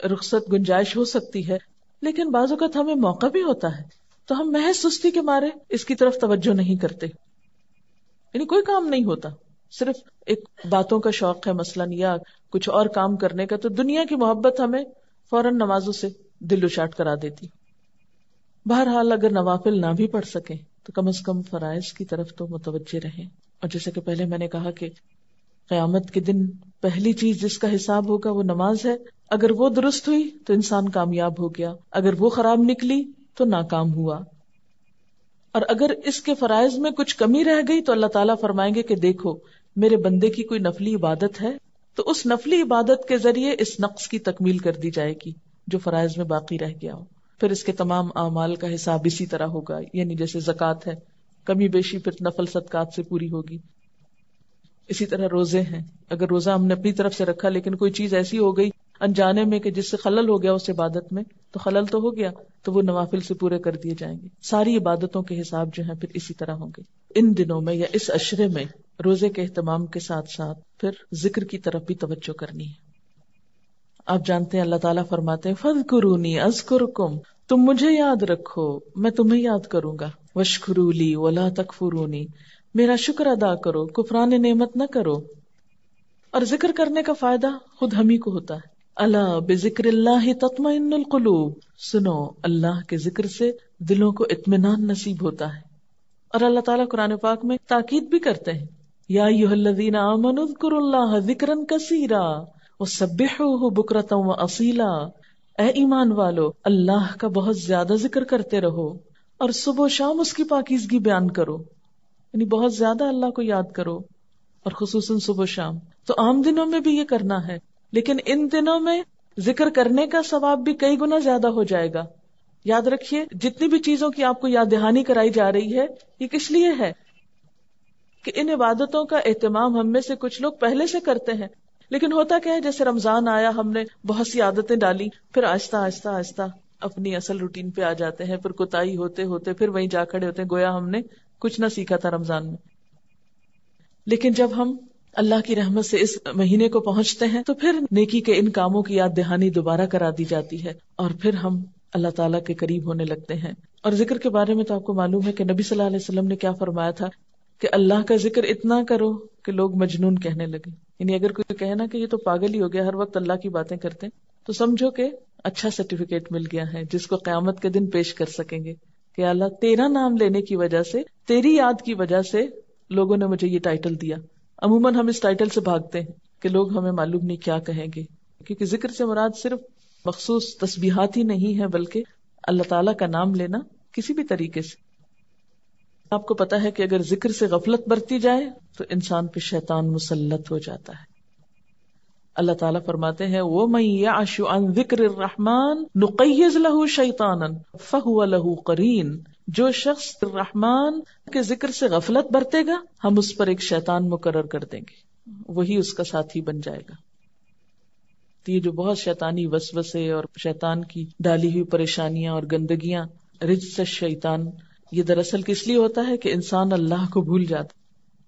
رخصت گنجائش ہو سکتی ہے. لیکن بعض اوقات ہمیں موقع بھی ہوتا ہے تو ہم محض سستی کے مارے اس کی طرف توجہ نہیں کرتے، یعنی کوئی کام نہیں ہوتا، صرف ایک باتوں کا شوق ہے مثلاً، یا کچھ اور کام کرنے کا، تو دنیا کی محبت ہمیں فوراً نمازوں سے دل اچاٹ کرا دیتی. بہرحال اگر نوافل نہ بھی پڑھ سکیں تو کم از کم فرائض کی طرف تو متوجہ رہیں. اور جیسے کہ پہلے میں نے کہا کہ قیامت کے دن پہلی چیز جس کا حساب ہوگا وہ نماز ہے. اگر وہ درست ہوئی تو انسان کامیاب ہو گیا، اگر وہ خراب نکلی تو ناکام ہوا. اور اگر اس کے فرائض میں کچھ کمی رہ گئی تو اللہ تعالیٰ فرمائیں گے کہ دیکھو میرے بندے کی کوئی نفلی عبادت ہے، تو اس نفلی عبادت کے ذریعے اس نقص کی تکمیل کر دی جائے گی جو فرائض میں باقی رہ گیا ہو. پھر اس کے تمام اعمال کا حساب اسی طرح ہوگا، یعنی جیسے زکوٰۃ ہے، کمی بیشی پھر نفل صدقات سے پوری ہوگی. اسی طرح روزے ہیں، اگر روزہ ہم نے اپنی طرف سے رکھا لیکن کوئی چیز ایسی ہو گئی انجانے میں کہ جس سے خلل ہو گیا اس عبادت میں، تو خلل تو ہو گیا، تو وہ نوافل سے پورے کر دیے جائیں گے. ساری عبادتوں کے حساب جو ہیں پھر اسی طرح ہوں گے. ان دنوں میں یا اس عشرے میں روزے کے اہتمام کے ساتھ ساتھ پھر ذکر کی طرف بھی توجہ کرنی ہے. آپ جانتے ہیں اللہ تعالیٰ فرماتے ہیں فَاذْكُرُونِي أَذْكُرْكُمْ، تم مجھے یاد رکھو میں تمہیں یاد کروں گا. وَاشْكُرُوا لِي وَلَا تَكْفُرُونِي، میرا شکر ادا کرو، کفران نعمت نہ کرو. اور ذکر کرنے کا فائدہ خود ہم ہی کو ہوتا ہے. الا بذکر اللہ تطمئن القلوب، سنو اللہ کے ذکر سے دلوں کو اطمینان نصیب ہوتا ہے. اور اللہ تعالیٰ قرآن پاک میں تاکید بھی کرتے ہیں یا ایھا الذین آمنوا اذکروا اللہ ذکرا کثیرا وسبحوہ بکرۃ واصیلا، اے ایمان والو اللہ کا بہت زیادہ ذکر کرتے رہو اور صبح و شام اس کی پاکیزگی بیان کرو، یعنی بہت زیادہ اللہ کو یاد کرو، اور خصوصاً صبح و شام. تو عام دنوں میں بھی یہ کرنا ہے، لیکن ان دنوں میں ذکر کرنے کا ثواب بھی کئی گنا زیادہ ہو جائے گا. یاد رکھیے جتنی بھی چیزوں کی آپ کو یاد دہانی کرائی جا رہی ہے یہ کس لیے ہے کہ ان عبادتوں کا اہتمام ہم میں سے کچھ لوگ پہلے سے کرتے ہیں، لیکن ہوتا کیا ہے جیسے رمضان آیا ہم نے بہت سی عادتیں ڈالی، پھر آہستہ آہستہ آہستہ اپنی اصل روٹین پہ آ جاتے ہیں، پھر کوتاہی ہوتے ہوتے پھر وہیں جا کھڑے ہوتے ہیں گویا ہم نے کچھ نہ سیکھا تھا رمضان میں. لیکن جب ہم اللہ کی رحمت سے اس مہینے کو پہنچتے ہیں تو پھر نیکی کے ان کاموں کی یاد دہانی دوبارہ کرا دی جاتی ہے اور پھر ہم اللہ تعالیٰ کے قریب ہونے لگتے ہیں. اور ذکر کے بارے میں تو آپ کو معلوم ہے کہ نبی صلی اللہ علیہ وسلم نے کیا فرمایا تھا کہ اللہ کا ذکر اتنا کرو کہ لوگ مجنون کہنے لگے. یعنی اگر کوئی کہنا کہ یہ تو پاگل ہی ہو گیا، ہر وقت اللہ کی باتیں کرتے ہیں، تو سمجھو کہ اچھا سرٹیفکیٹ مل گیا ہے جس کو قیامت کے دن پیش کر سکیں گے کہ اللہ تیرا نام لینے کی وجہ سے، تیری یاد کی وجہ سے لوگوں نے مجھے یہ ٹائٹل دیا. عموماً ہم اس ٹائٹل سے بھاگتے ہیں کہ لوگ ہمیں معلوم نہیں کیا کہیں گے، کیونکہ ذکر سے مراد صرف مخصوص تسبیحات ہی نہیں ہے بلکہ اللہ تعالیٰ کا نام لینا کسی بھی طریقے سے. آپ کو پتا ہے کہ اگر ذکر سے غفلت برتی جائے تو انسان پہ شیطان مسلط ہو جاتا ہے. اللہ تعالیٰ فرماتے ہیں وَمَن يَعْشُ عَن ذِكْرِ الرَّحْمَنِ نُقَيِّضْ لَهُ شَيْطَانًا فَهُوَ لَهُ قَرِينٌ. جو شخص الرحمن کے ذکر سے غفلت برتے گا ہم اس پر ایک شیطان مقرر کر دیں گے، وہی اس کا ساتھی بن جائے گا. تو یہ جو بہت شیطانی وسوسے اور شیطان کی ڈالی ہوئی پریشانیاں اور گندگیاں، رجس الشیطان، یہ دراصل کس لیے ہوتا ہے کہ انسان اللہ کو بھول جاتا.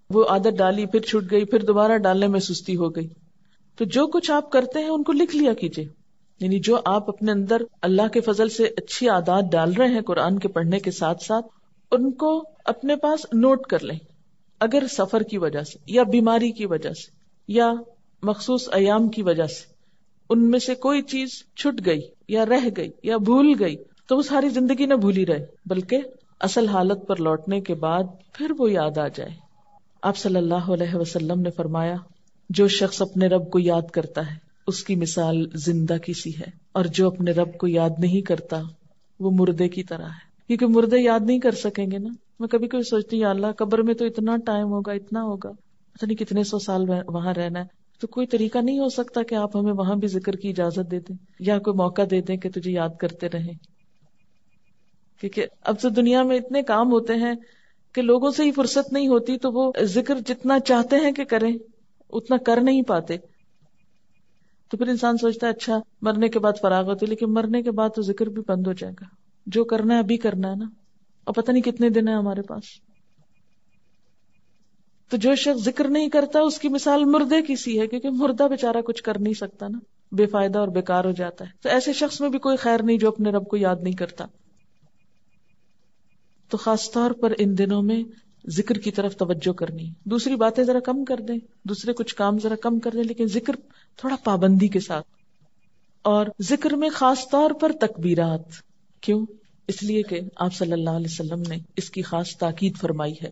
وہ عادت ڈالی، پھر چھوٹ گئی، پھر دوبارہ ڈالنے میں سستی ہو گئی. تو جو کچھ آپ کرتے ہیں ان کو لکھ لیا کیجیے. یعنی جو آپ اپنے اندر اللہ کے فضل سے اچھی عادات ڈال رہے ہیں قرآن کے پڑھنے کے ساتھ ساتھ، ان کو اپنے پاس نوٹ کر لیں. اگر سفر کی وجہ سے یا بیماری کی وجہ سے یا مخصوص ایام کی وجہ سے ان میں سے کوئی چیز چھٹ گئی یا رہ گئی یا بھول گئی تو وہ ساری زندگی نہ بھولی رہے، بلکہ اصل حالت پر لوٹنے کے بعد پھر وہ یاد آ جائے. آپ صلی اللہ علیہ وسلم نے فرمایا جو شخص اپنے رب کو یاد کرتا ہے اس کی مثال زندہ کسی ہے، اور جو اپنے رب کو یاد نہیں کرتا وہ مردے کی طرح ہے. کیونکہ مردے یاد نہیں کر سکیں گے نا. میں کبھی کبھی سوچتی ہوں یا اللہ قبر میں تو اتنا ٹائم ہوگا، اتنا ہوگا، پتہ نہیں کتنے 100 سال وہاں رہنا ہے، تو کوئی طریقہ نہیں ہو سکتا کہ آپ ہمیں وہاں بھی ذکر کی اجازت دے دیں یا کوئی موقع دے دیں کہ تجھے یاد کرتے رہیں. کیونکہ اب تو دنیا میں اتنے کام ہوتے ہیں کہ لوگوں سے ہی فرصت نہیں ہوتی، تو وہ ذکر جتنا چاہتے ہیں کہ کریں اتنا کر نہیں پاتے. تو پھر انسان سوچتا ہے اچھا مرنے کے بعد فراغ ہوتی، لیکن مرنے کے بعد تو ذکر بھی بند ہو جائے گا. جو کرنا ہے ابھی کرنا ہے نا، اور پتہ نہیں کتنے دن ہیں ہمارے پاس. تو جو شخص ذکر نہیں کرتا اس کی مثال مردے کی سی ہے، کیونکہ مردہ بیچارہ کچھ کر نہیں سکتا نا، بے فائدہ اور بیکار ہو جاتا ہے. تو ایسے شخص میں بھی کوئی خیر نہیں جو اپنے رب کو یاد نہیں کرتا. تو خاص طور پر ان دنوں میں ذکر کی طرف توجہ کرنی. دوسری باتیں ذرا کم کر دیں، دوسرے کچھ کام ذرا کم کر دیں، لیکن ذکر تھوڑا پابندی کے ساتھ. اور ذکر میں خاص طور پر تکبیرات. کیوں؟ اس لیے کہ آپ صلی اللہ علیہ وسلم نے اس کی خاص تاکید فرمائی ہے.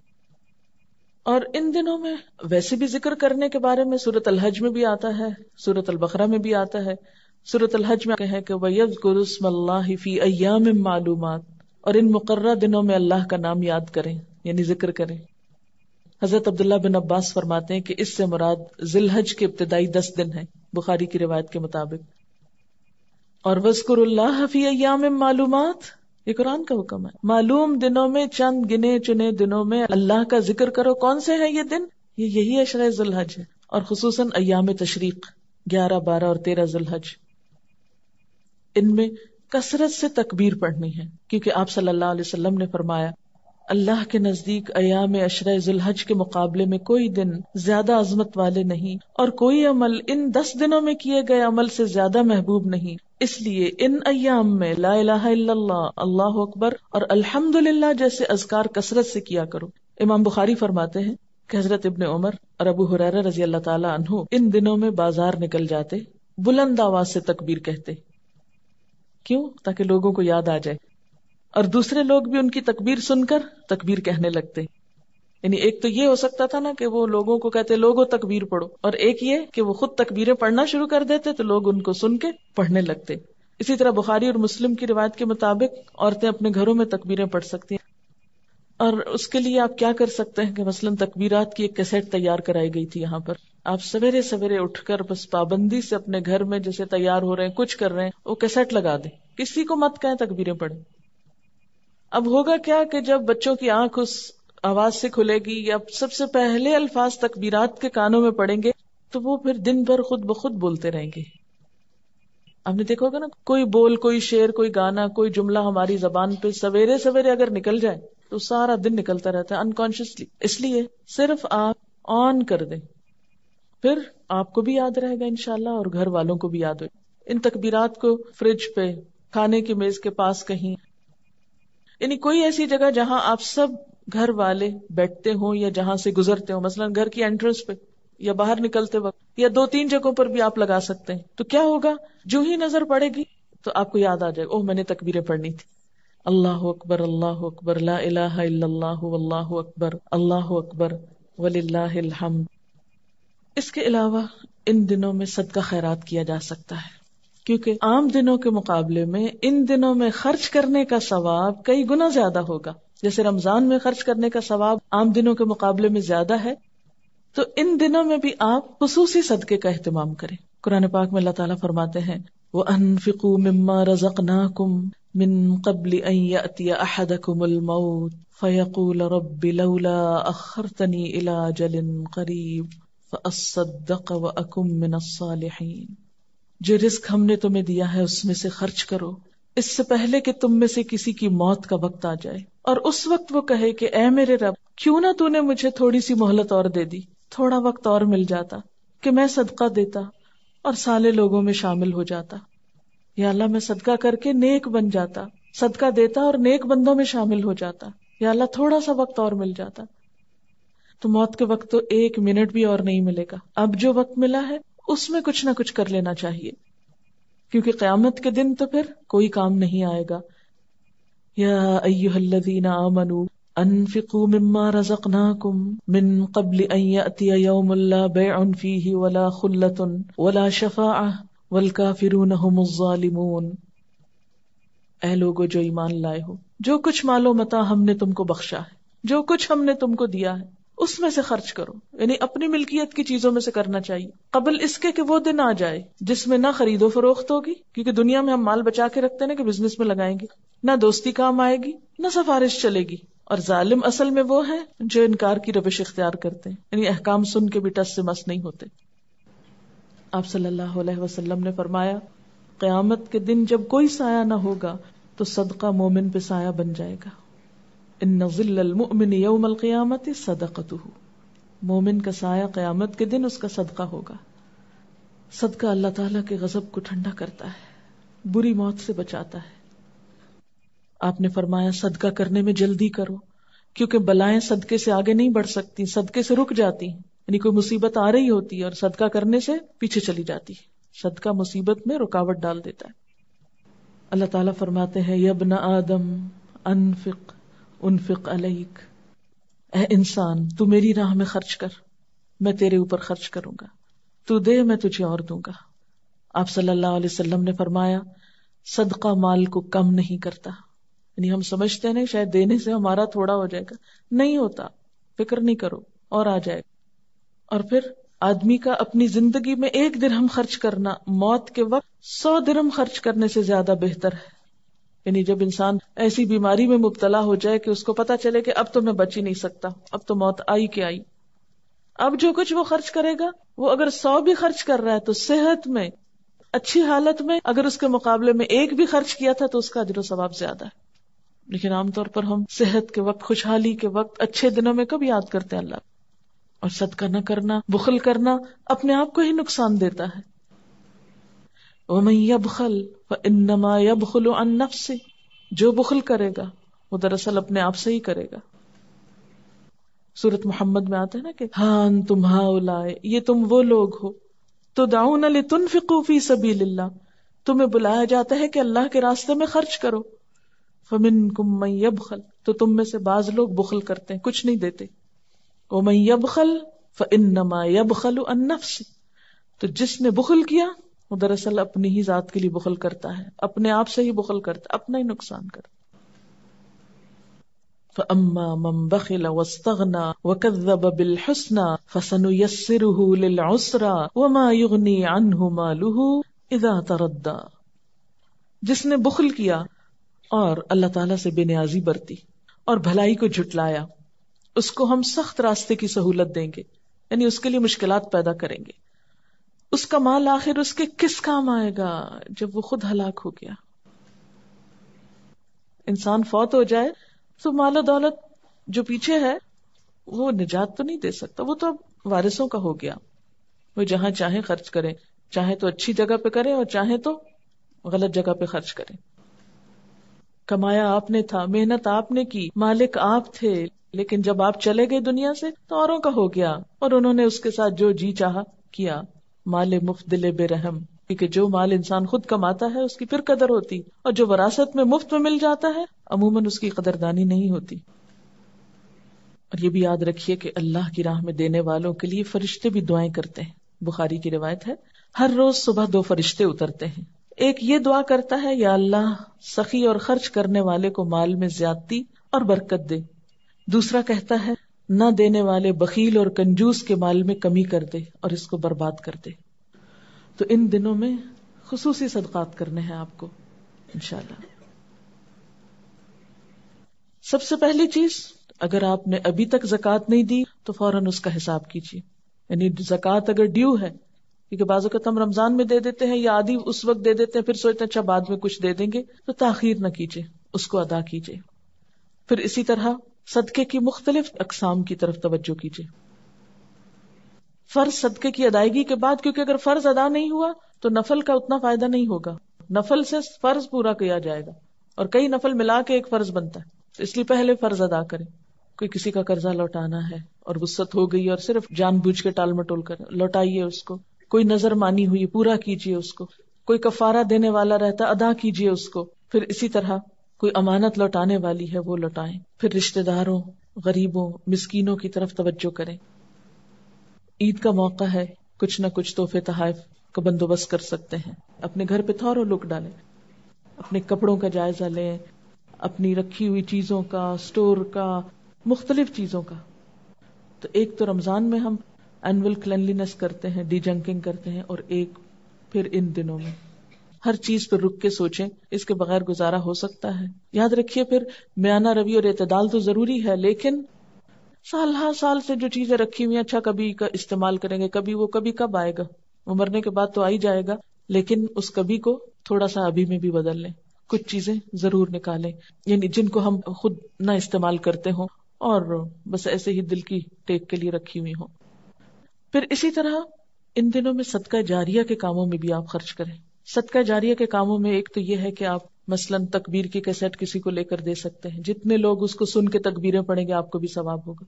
اور ان دنوں میں ویسے بھی ذکر کرنے کے بارے میں سورۃ الحج میں بھی آتا ہے، سورۃ البقرہ میں بھی آتا ہے. سورۃ الحج میں ہے کہ وَيَذْكُرُ اسْمَ اللَّهِ فِي أَيَّامٍ مَّعْلُومَاتٍ، اور ان مقررہ دنوں میں اللہ کا نام یاد کریں، یعنی ذکر کریں. حضرت عبداللہ بن عباس فرماتے ہیں کہ اس سے مراد ذی الحج کے ابتدائی 10 دن ہیں بخاری کی روایت کے مطابق. اور وَاذْكُرُوا اللَّهَ فِي أَيَّامٍ مَّعْلُومَاتٍ، یہ قرآن کا حکم ہے. معلوم دنوں میں، چند گنے چنے دنوں میں اللہ کا ذکر کرو. کون سے ہیں یہ دن؟ یہی عشرہ ذی الحج ہے، اور خصوصاً ایام تشریق 11، 12 اور 13 ذی الحج. ان میں کثرت سے تکبیر پڑھنی ہے، کیونکہ آپ صلی اللہ علیہ وسلم نے فرمایا اللہ کے نزدیک ایام عشرہ ذی الحج کے مقابلے میں کوئی دن زیادہ عظمت والے نہیں، اور کوئی عمل ان 10 دنوں میں کیے گئے عمل سے زیادہ محبوب نہیں. اس لیے ان ایام میں لا الہ الا اللہ، اللہ اکبر اور الحمدللہ جیسے اذکار کثرت سے کیا کرو. امام بخاری فرماتے ہیں کہ حضرت ابن عمر اور ابو ہریرہ رضی اللہ تعالی عنہ ان دنوں میں بازار نکل جاتے، بلند آواز سے تکبیر کہتے. کیوں؟ تاکہ لوگوں کو یاد آ جائے، اور دوسرے لوگ بھی ان کی تکبیر سن کر تکبیر کہنے لگتے. یعنی ایک تو یہ ہو سکتا تھا نا کہ وہ لوگوں کو کہتے لوگوں تکبیر پڑھو، اور ایک یہ کہ وہ خود تکبیریں پڑھنا شروع کر دیتے تو لوگ ان کو سن کے پڑھنے لگتے. اسی طرح بخاری اور مسلم کی روایت کے مطابق عورتیں اپنے گھروں میں تکبیریں پڑھ سکتی ہیں. اور اس کے لیے آپ کیا کر سکتے ہیں کہ مثلاً تکبیرات کی ایک کیسٹ تیار کرائی گئی تھی. یہاں پر آپ سویرے سویرے اٹھ کر بس پابندی سے اپنے گھر میں جیسے تیار ہو رہے ہیں، کچھ کر رہے ہیں، وہ کیسٹ لگا دیں، کسی کو مت کہیں تکبیریں پڑھیں. اب ہوگا کیا کہ جب بچوں کی آنکھ اس آواز سے کھلے گی یا سب سے پہلے الفاظ تکبیرات کے کانوں میں پڑیں گے تو وہ پھر دن بھر خود بخود بولتے رہیں گے. آپ نے دیکھا ہوگا نا، کوئی بول، کوئی شعر، کوئی گانا، کوئی جملہ ہماری زبان پہ سویرے سویرے اگر نکل جائے تو سارا دن نکلتا رہتا ہے انکانشیسلی. اس لیے صرف آپ آن کر دیں، پھر آپ کو بھی یاد رہے گا انشاءاللہ اور گھر والوں کو بھی یاد ہوگا. ان تکبیرات کو فریج پہ، کھانے کی میز کے پاس کہیں، یعنی کوئی ایسی جگہ جہاں آپ سب گھر والے بیٹھتے ہوں یا جہاں سے گزرتے ہوں، مثلا گھر کی انٹرنس پہ یا باہر نکلتے وقت، یا 2-3 جگہوں پر بھی آپ لگا سکتے ہیں. تو کیا ہوگا، جو ہی نظر پڑے گی تو آپ کو یاد آ جائے گا، اوہ میں نے تکبیریں پڑھنی تھی. اللہ اکبر، اللہ اکبر، لا الہ الا اللہ، واللہ اکبر، اللہ اکبر وللہ الحمد. اس کے علاوہ ان دنوں میں صدقہ خیرات کیا جا سکتا ہے، کیونکہ عام دنوں کے مقابلے میں ان دنوں میں خرچ کرنے کا ثواب کئی گنا زیادہ ہوگا. جیسے رمضان میں خرچ کرنے کا ثواب عام دنوں کے مقابلے میں زیادہ ہے، تو ان دنوں میں بھی آپ خصوصی صدقے کا اہتمام کریں. قرآن پاک میں اللہ تعالیٰ فرماتے ہیں وَأَنفِقُوا مِمَّا رَزَقْنَاكُمْ مِن قَبْلِ أَن يَأْتِيَ أَحَدَكُمُ الْمَوْتُ فَيَقُولَ رَبِّ لَوْلَا أَخَّرْتَنِي إِلَى أَجَلٍ قَرِيبٍ فَأَصَّدَّقَ وَأَكُن مِّنَ الصَّالِحِينَ. جو رزق ہم نے تمہیں دیا ہے اس میں سے خرچ کرو اس سے پہلے کہ تم میں سے کسی کی موت کا وقت آ جائے، اور اس وقت وہ کہے کہ اے میرے رب کیوں نہ تو نے مجھے تھوڑی سی مہلت اور دے دی، تھوڑا وقت اور مل جاتا کہ میں صدقہ دیتا اور صالح لوگوں میں شامل ہو جاتا. یا اللہ میں صدقہ کر کے نیک بن جاتا، صدقہ دیتا اور نیک بندوں میں شامل ہو جاتا. یا اللہ تھوڑا سا وقت اور مل جاتا. تو موت کے وقت تو 1 منٹ بھی اور نہیں ملے گا. اب جو وقت ملا ہے اس میں کچھ نہ کچھ کر لینا چاہیے، کیونکہ قیامت کے دن تو پھر کوئی کام نہیں آئے گا. یا ایھا الذین آمنوا انفقوا مما رزقناکم من قبل ان یأتی یوم لا بیع فیہ ولا خلۃ ولا شفاعۃ والکافرون هم الظالمون. اے لوگو جو ایمان لائے ہو، جو کچھ مال و متاع ہم نے تم کو بخشا ہے، جو کچھ ہم نے تم کو دیا ہے اس میں سے خرچ کرو، یعنی اپنی ملکیت کی چیزوں میں سے کرنا چاہیے قبل اس کے کہ وہ دن آ جائے جس میں نہ خرید و فروخت ہوگی، کیونکہ دنیا میں ہم مال بچا کے رکھتے ہیں کہ بزنس میں لگائیں گے، نہ دوستی کام آئے گی نہ سفارش چلے گی. اور ظالم اصل میں وہ ہیں جو انکار کی روش اختیار کرتے ہیں، یعنی احکام سن کے بھی ٹس سے مس نہیں ہوتے. آپ صلی اللہ علیہ وسلم نے فرمایا قیامت کے دن جب کوئی سایہ نہ ہوگا تو صدقہ مومن پہ سایہ بن جائے گا. ان ظل المؤمن یوم القیامت صدقتہ، مومن کا سایہ قیامت کے دن اس کا صدقہ ہوگا. صدقہ اللہ تعالیٰ کے غضب کو ٹھنڈا کرتا ہے، بری موت سے بچاتا ہے. آپ نے فرمایا صدقہ کرنے میں جلدی کرو، کیونکہ بلائیں صدقے سے آگے نہیں بڑھ سکتی، صدقے سے رک جاتی ہیں. یعنی کوئی مصیبت آ رہی ہوتی ہے اور صدقہ کرنے سے پیچھے چلی جاتی ہے. صدقہ مصیبت میں رکاوٹ ڈال دیتا ہے. اللہ تعالیٰ فرماتے ہیں یا ابن آدم انفق علیک، اے انسان تو میری راہ میں خرچ کر، میں تیرے اوپر خرچ کروں گا، تو دے میں تجھے اور دوں گا. آپ صلی اللہ علیہ وسلم نے فرمایا صدقہ مال کو کم نہیں کرتا. یعنی ہم سمجھتے ہیں شاید دینے سے ہمارا تھوڑا ہو جائے گا، نہیں ہوتا، فکر نہیں کرو اور آ جائے گا. اور پھر آدمی کا اپنی زندگی میں 1 درہم خرچ کرنا موت کے وقت 100 درہم خرچ کرنے سے زیادہ بہتر ہے. یعنی جب انسان ایسی بیماری میں مبتلا ہو جائے کہ اس کو پتا چلے کہ اب تو میں بچ ہی نہیں سکتا، اب تو موت آئی کہ آئی، اب جو کچھ وہ خرچ کرے گا وہ اگر 100 بھی خرچ کر رہا ہے تو صحت میں اچھی حالت میں اگر اس کے مقابلے میں 1 بھی خرچ کیا تھا تو اس کا اجر و ثواب زیادہ ہے. لیکن عام طور پر ہم صحت کے وقت، خوشحالی کے وقت، اچھے دنوں میں کب یاد کرتے ہیں اللہ؟ اور صدقہ نہ کرنا، بخل کرنا اپنے آپ کو ہی نقصان دیتا ہے. وَمَن يَبْخَلْ فَإِنَّمَا يَبْخُلُ عَن نَفْسِهِ، جو بخل کرے گا وہ دراصل اپنے آپ سے ہی کرے گا. سورۃ محمد میں آتا ہے نا کہ ہاں انتم ہؤلاء، یہ تم وہ لوگ ہو تدعون لتنفقوا فی سبیل اللہ، تمہیں بلایا جاتا ہے کہ اللہ کے راستے میں خرچ کرو. فمنکم من یبخل، تو تم میں سے بعض لوگ بخل کرتے ہیں، کچھ نہیں دیتے. ومن یبخل فانما یبخل عن نفسہ، تو جس نے بخل کیا وہ دراصل اپنی ہی ذات کے لیے بخل کرتا ہے، اپنے آپ سے ہی بخل کرتا ہے، اپنا ہی نقصان کرتا. فَأَمَّا مَن بَخِلَ وَاسْتَغْنَى وَكَذَّبَ بِالْحُسْنَى فَسَنُيَسِّرُهُ لِلْعُسْرَى وَمَا يُغْنِي عَنْهُ مَالُهُ إِذَا تَرَدَّى، جس نے بخل کیا اور اللہ تعالیٰ سے بے نیازی برتی اور بھلائی کو جھٹلایا، اس کو ہم سخت راستے کی سہولت دیں گے، یعنی اس کے لیے مشکلات پیدا کریں گے. اس کا مال آخر اس کے کس کام آئے گا جب وہ خود ہلاک ہو گیا؟ انسان فوت ہو جائے تو مال و دولت جو پیچھے ہے وہ نجات تو نہیں دے سکتا، وہ تو اب وارثوں کا ہو گیا. وہ جہاں چاہیں خرچ کریں، چاہے تو اچھی جگہ پہ کریں اور چاہے تو غلط جگہ پہ خرچ کریں. کمایا آپ نے تھا، محنت آپ نے کی، مالک آپ تھے، لیکن جب آپ چلے گئے دنیا سے تو اوروں کا ہو گیا اور انہوں نے اس کے ساتھ جو جی چاہا کیا. مال مفت دل بے رحم، کیونکہ جو مال انسان خود کماتا ہے اس کی پھر قدر ہوتی، اور جو وراثت میں مفت میں مل جاتا ہے عموماً اس کی قدردانی نہیں ہوتی. اور یہ بھی یاد رکھیے کہ اللہ کی راہ میں دینے والوں کے لیے فرشتے بھی دعائیں کرتے ہیں. بخاری کی روایت ہے ہر روز صبح 2 فرشتے اترتے ہیں. ایک یہ دعا کرتا ہے یا اللہ سخی اور خرچ کرنے والے کو مال میں زیادتی اور برکت دے. دوسرا کہتا ہے نہ دینے والے بخیل اور کنجوس کے مال میں کمی کر دے اور اس کو برباد کر دے. تو ان دنوں میں خصوصی صدقات کرنے ہیں آپ کو انشاءاللہ. سب سے پہلی چیز، اگر آپ نے ابھی تک زکوٰۃ نہیں دی تو فوراً اس کا حساب کیجیے. یعنی زکوٰۃ اگر ڈیو ہے، کیونکہ بعض اوقات ہم رمضان میں دے دیتے ہیں یا آدھی اس وقت دے دیتے ہیں، پھر سوچتے ہیں اچھا بعد میں کچھ دے دیں گے، تو تاخیر نہ کیجیے، اس کو ادا کیجیے. پھر اسی طرح صدقے کی مختلف اقسام کی طرف توجہ کیجیے. فرض صدقے کی ادائیگی کے بعد، کیونکہ اگر فرض ادا نہیں ہوا تو نفل کا اتنا فائدہ نہیں ہوگا. نفل سے فرض پورا کیا جائے گا اور کئی نفل ملا کے ایک فرض بنتا ہے، تو اس لیے پہلے فرض ادا کریں. کوئی کسی کا قرضہ لوٹانا ہے اور وسعت ہو گئی اور صرف جان بوجھ کے ٹال مٹول کر لوٹائیے اس کو. کوئی نظر مانی ہوئی پورا کیجیے اس کو. کوئی کفارہ دینے والا رہتا ادا کیجیے اس کو. پھر اسی طرح کوئی امانت لوٹانے والی ہے وہ لوٹائیں. پھر رشتہ داروں، غریبوں، مسکینوں کی طرف توجہ کریں. عید کا موقع ہے، کچھ نہ کچھ تحفے تحائف کا بندوبست کر سکتے ہیں. اپنے گھر پہ تھوڑا لک ڈالیں، اپنے کپڑوں کا جائزہ لیں، اپنی رکھی ہوئی چیزوں کا، سٹور کا، مختلف چیزوں کا. تو ایک تو رمضان میں ہم اینول کلینلینس کرتے ہیں، ڈی جنکنگ کرتے ہیں، اور ایک پھر ان دنوں میں ہر چیز پر رک کے سوچیں اس کے بغیر گزارا ہو سکتا ہے. یاد رکھیے پھر میانہ روی اور اعتدال تو ضروری ہے، لیکن سال ہر سال سے جو چیزیں رکھی ہوئی ہیں، اچھا کبھی کا استعمال کریں گے، کبھی کب آئے گا، وہ مرنے کے بعد تو آ ہی جائے گا، لیکن اس کبھی کو تھوڑا سا ابھی میں بھی بدل لیں. کچھ چیزیں ضرور نکالیں، یعنی جن کو ہم خود نہ استعمال کرتے ہوں اور بس ایسے ہی دل کی ٹیک کے لیے رکھی ہوئی ہوں. پھر اسی طرح ان دنوں میں صدقہ جاریہ کے کاموں میں بھی آپ خرچ کریں. صدقہ جاریہ کے کاموں میں ایک تو یہ ہے کہ آپ مثلاً تکبیر کی کیسٹ کسی کو لے کر دے سکتے ہیں. جتنے لوگ اس کو سن کے تکبیریں پڑھیں گے آپ کو بھی ثواب ہوگا.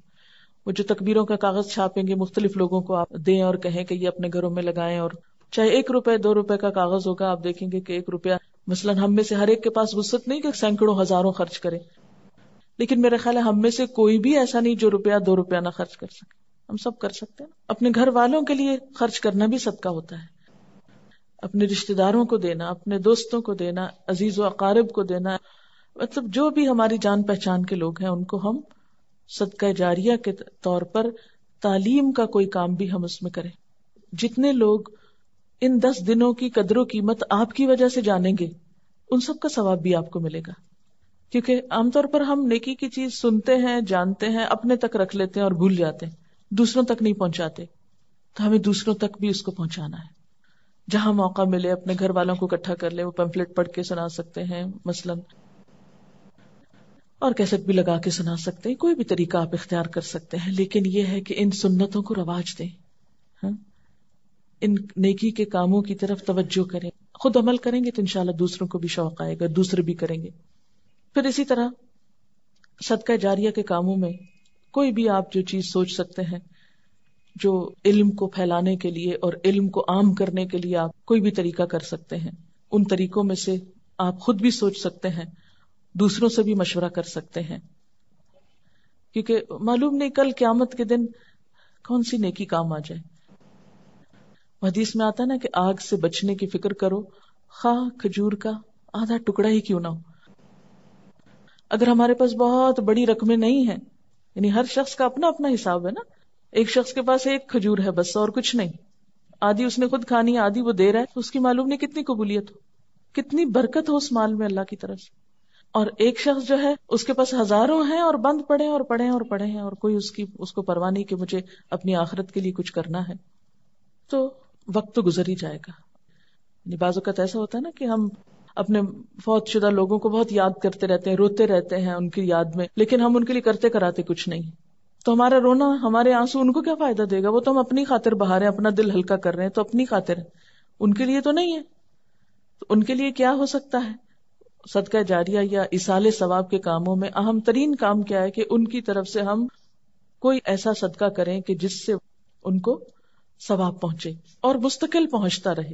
وہ جو تکبیروں کا کاغذ چھاپیں گے مختلف لوگوں کو آپ دیں اور کہیں کہ یہ اپنے گھروں میں لگائیں. اور چاہے 1 روپے 2 روپے کا کاغذ ہوگا، آپ دیکھیں گے کہ 1 روپیہ مثلاً ہم میں سے ہر ایک کے پاس وسعت نہیں کہ سینکڑوں ہزاروں خرچ کرے، لیکن میرا خیال ہے ہم میں سے کوئی بھی ایسا نہیں جو 1 2 روپیہ نہ خرچ کر سکے. ہم سب کر سکتے ہیں. اپنے گھر والوں کے لیے خرچ کرنا بھی صدقہ ہوتا ہے. اپنے رشتہ داروں کو دینا، اپنے دوستوں کو دینا، عزیز و اقارب کو دینا، مطلب جو بھی ہماری جان پہچان کے لوگ ہیں ان کو ہم صدقہ جاریہ کے طور پر تعلیم کا کوئی کام بھی ہم اس میں کریں. جتنے لوگ ان 10 دنوں کی قدر و قیمت آپ کی وجہ سے جانیں گے، ان سب کا ثواب بھی آپ کو ملے گا. کیونکہ عام طور پر ہم نیکی کی چیز سنتے ہیں، جانتے ہیں، اپنے تک رکھ لیتے ہیں اور بھول جاتے ہیں، دوسروں تک نہیں پہنچاتے. تو ہمیں دوسروں تک بھی اس کو پہنچانا ہے. جہاں موقع ملے اپنے گھر والوں کو اکٹھا کر لیں، وہ پمفلٹ پڑھ کے سنا سکتے ہیں مثلاً، اور کیسٹ بھی لگا کے سنا سکتے ہیں. کوئی بھی طریقہ آپ اختیار کر سکتے ہیں، لیکن یہ ہے کہ ان سنتوں کو رواج دیں. ان نیکی کے کاموں کی طرف توجہ کریں. خود عمل کریں گے تو انشاءاللہ دوسروں کو بھی شوق آئے گا، دوسرے بھی کریں گے. پھر اسی طرح صدقہ جاریہ کے کاموں میں کوئی بھی آپ جو چیز سوچ سکتے ہیں جو علم کو پھیلانے کے لیے اور علم کو عام کرنے کے لیے آپ کوئی بھی طریقہ کر سکتے ہیں. ان طریقوں میں سے آپ خود بھی سوچ سکتے ہیں، دوسروں سے بھی مشورہ کر سکتے ہیں، کیونکہ معلوم نہیں کل قیامت کے دن کون سی نیکی کام آ جائے. حدیث میں آتا ہے نا کہ آگ سے بچنے کی فکر کرو، خواہ کھجور کا آدھا ٹکڑا ہی کیوں نہ ہو. اگر ہمارے پاس بہت بڑی رقمیں نہیں ہیں، یعنی ہر شخص کا اپنا اپنا حساب ہے نا، ایک شخص کے پاس 1 کھجور ہے بس اور کچھ نہیں، آدھی اس نے خود کھانی، آدھی وہ دے رہا ہے، اس کی معلوم نہیں کتنی قبولیت ہو، کتنی برکت ہو اس مال میں اللہ کی طرف سے. اور ایک شخص جو ہے اس کے پاس ہزاروں ہیں اور بند پڑے اور پڑے اور پڑے ہیں اور کوئی اس کو پرواہ نہیں کہ مجھے اپنی آخرت کے لیے کچھ کرنا ہے. تو وقت تو گزر ہی جائے گا. یعنی بعض اوقات ایسا ہوتا ہے نا کہ ہم اپنے فوت شدہ لوگوں کو بہت یاد کرتے رہتے ہیں، روتے رہتے ہیں ان کی یاد میں، لیکن ہم ان کے لیے کرتے کراتے کچھ نہیں. تو ہمارا رونا، ہمارے آنسو ان کو کیا فائدہ دے گا؟ وہ تو ہم اپنی خاطر بہا رہے ہیں، اپنا دل ہلکا کر رہے ہیں، تو اپنی خاطر ہے، ان کے لیے تو نہیں ہے. تو ان کے لیے کیا ہو سکتا ہے؟ صدقہ جاریہ یا ایصال ثواب کے کاموں میں اہم ترین کام کیا ہے کہ ان کی طرف سے ہم کوئی ایسا صدقہ کریں کہ جس سے ان کو ثواب پہنچے اور مستقل پہنچتا رہے.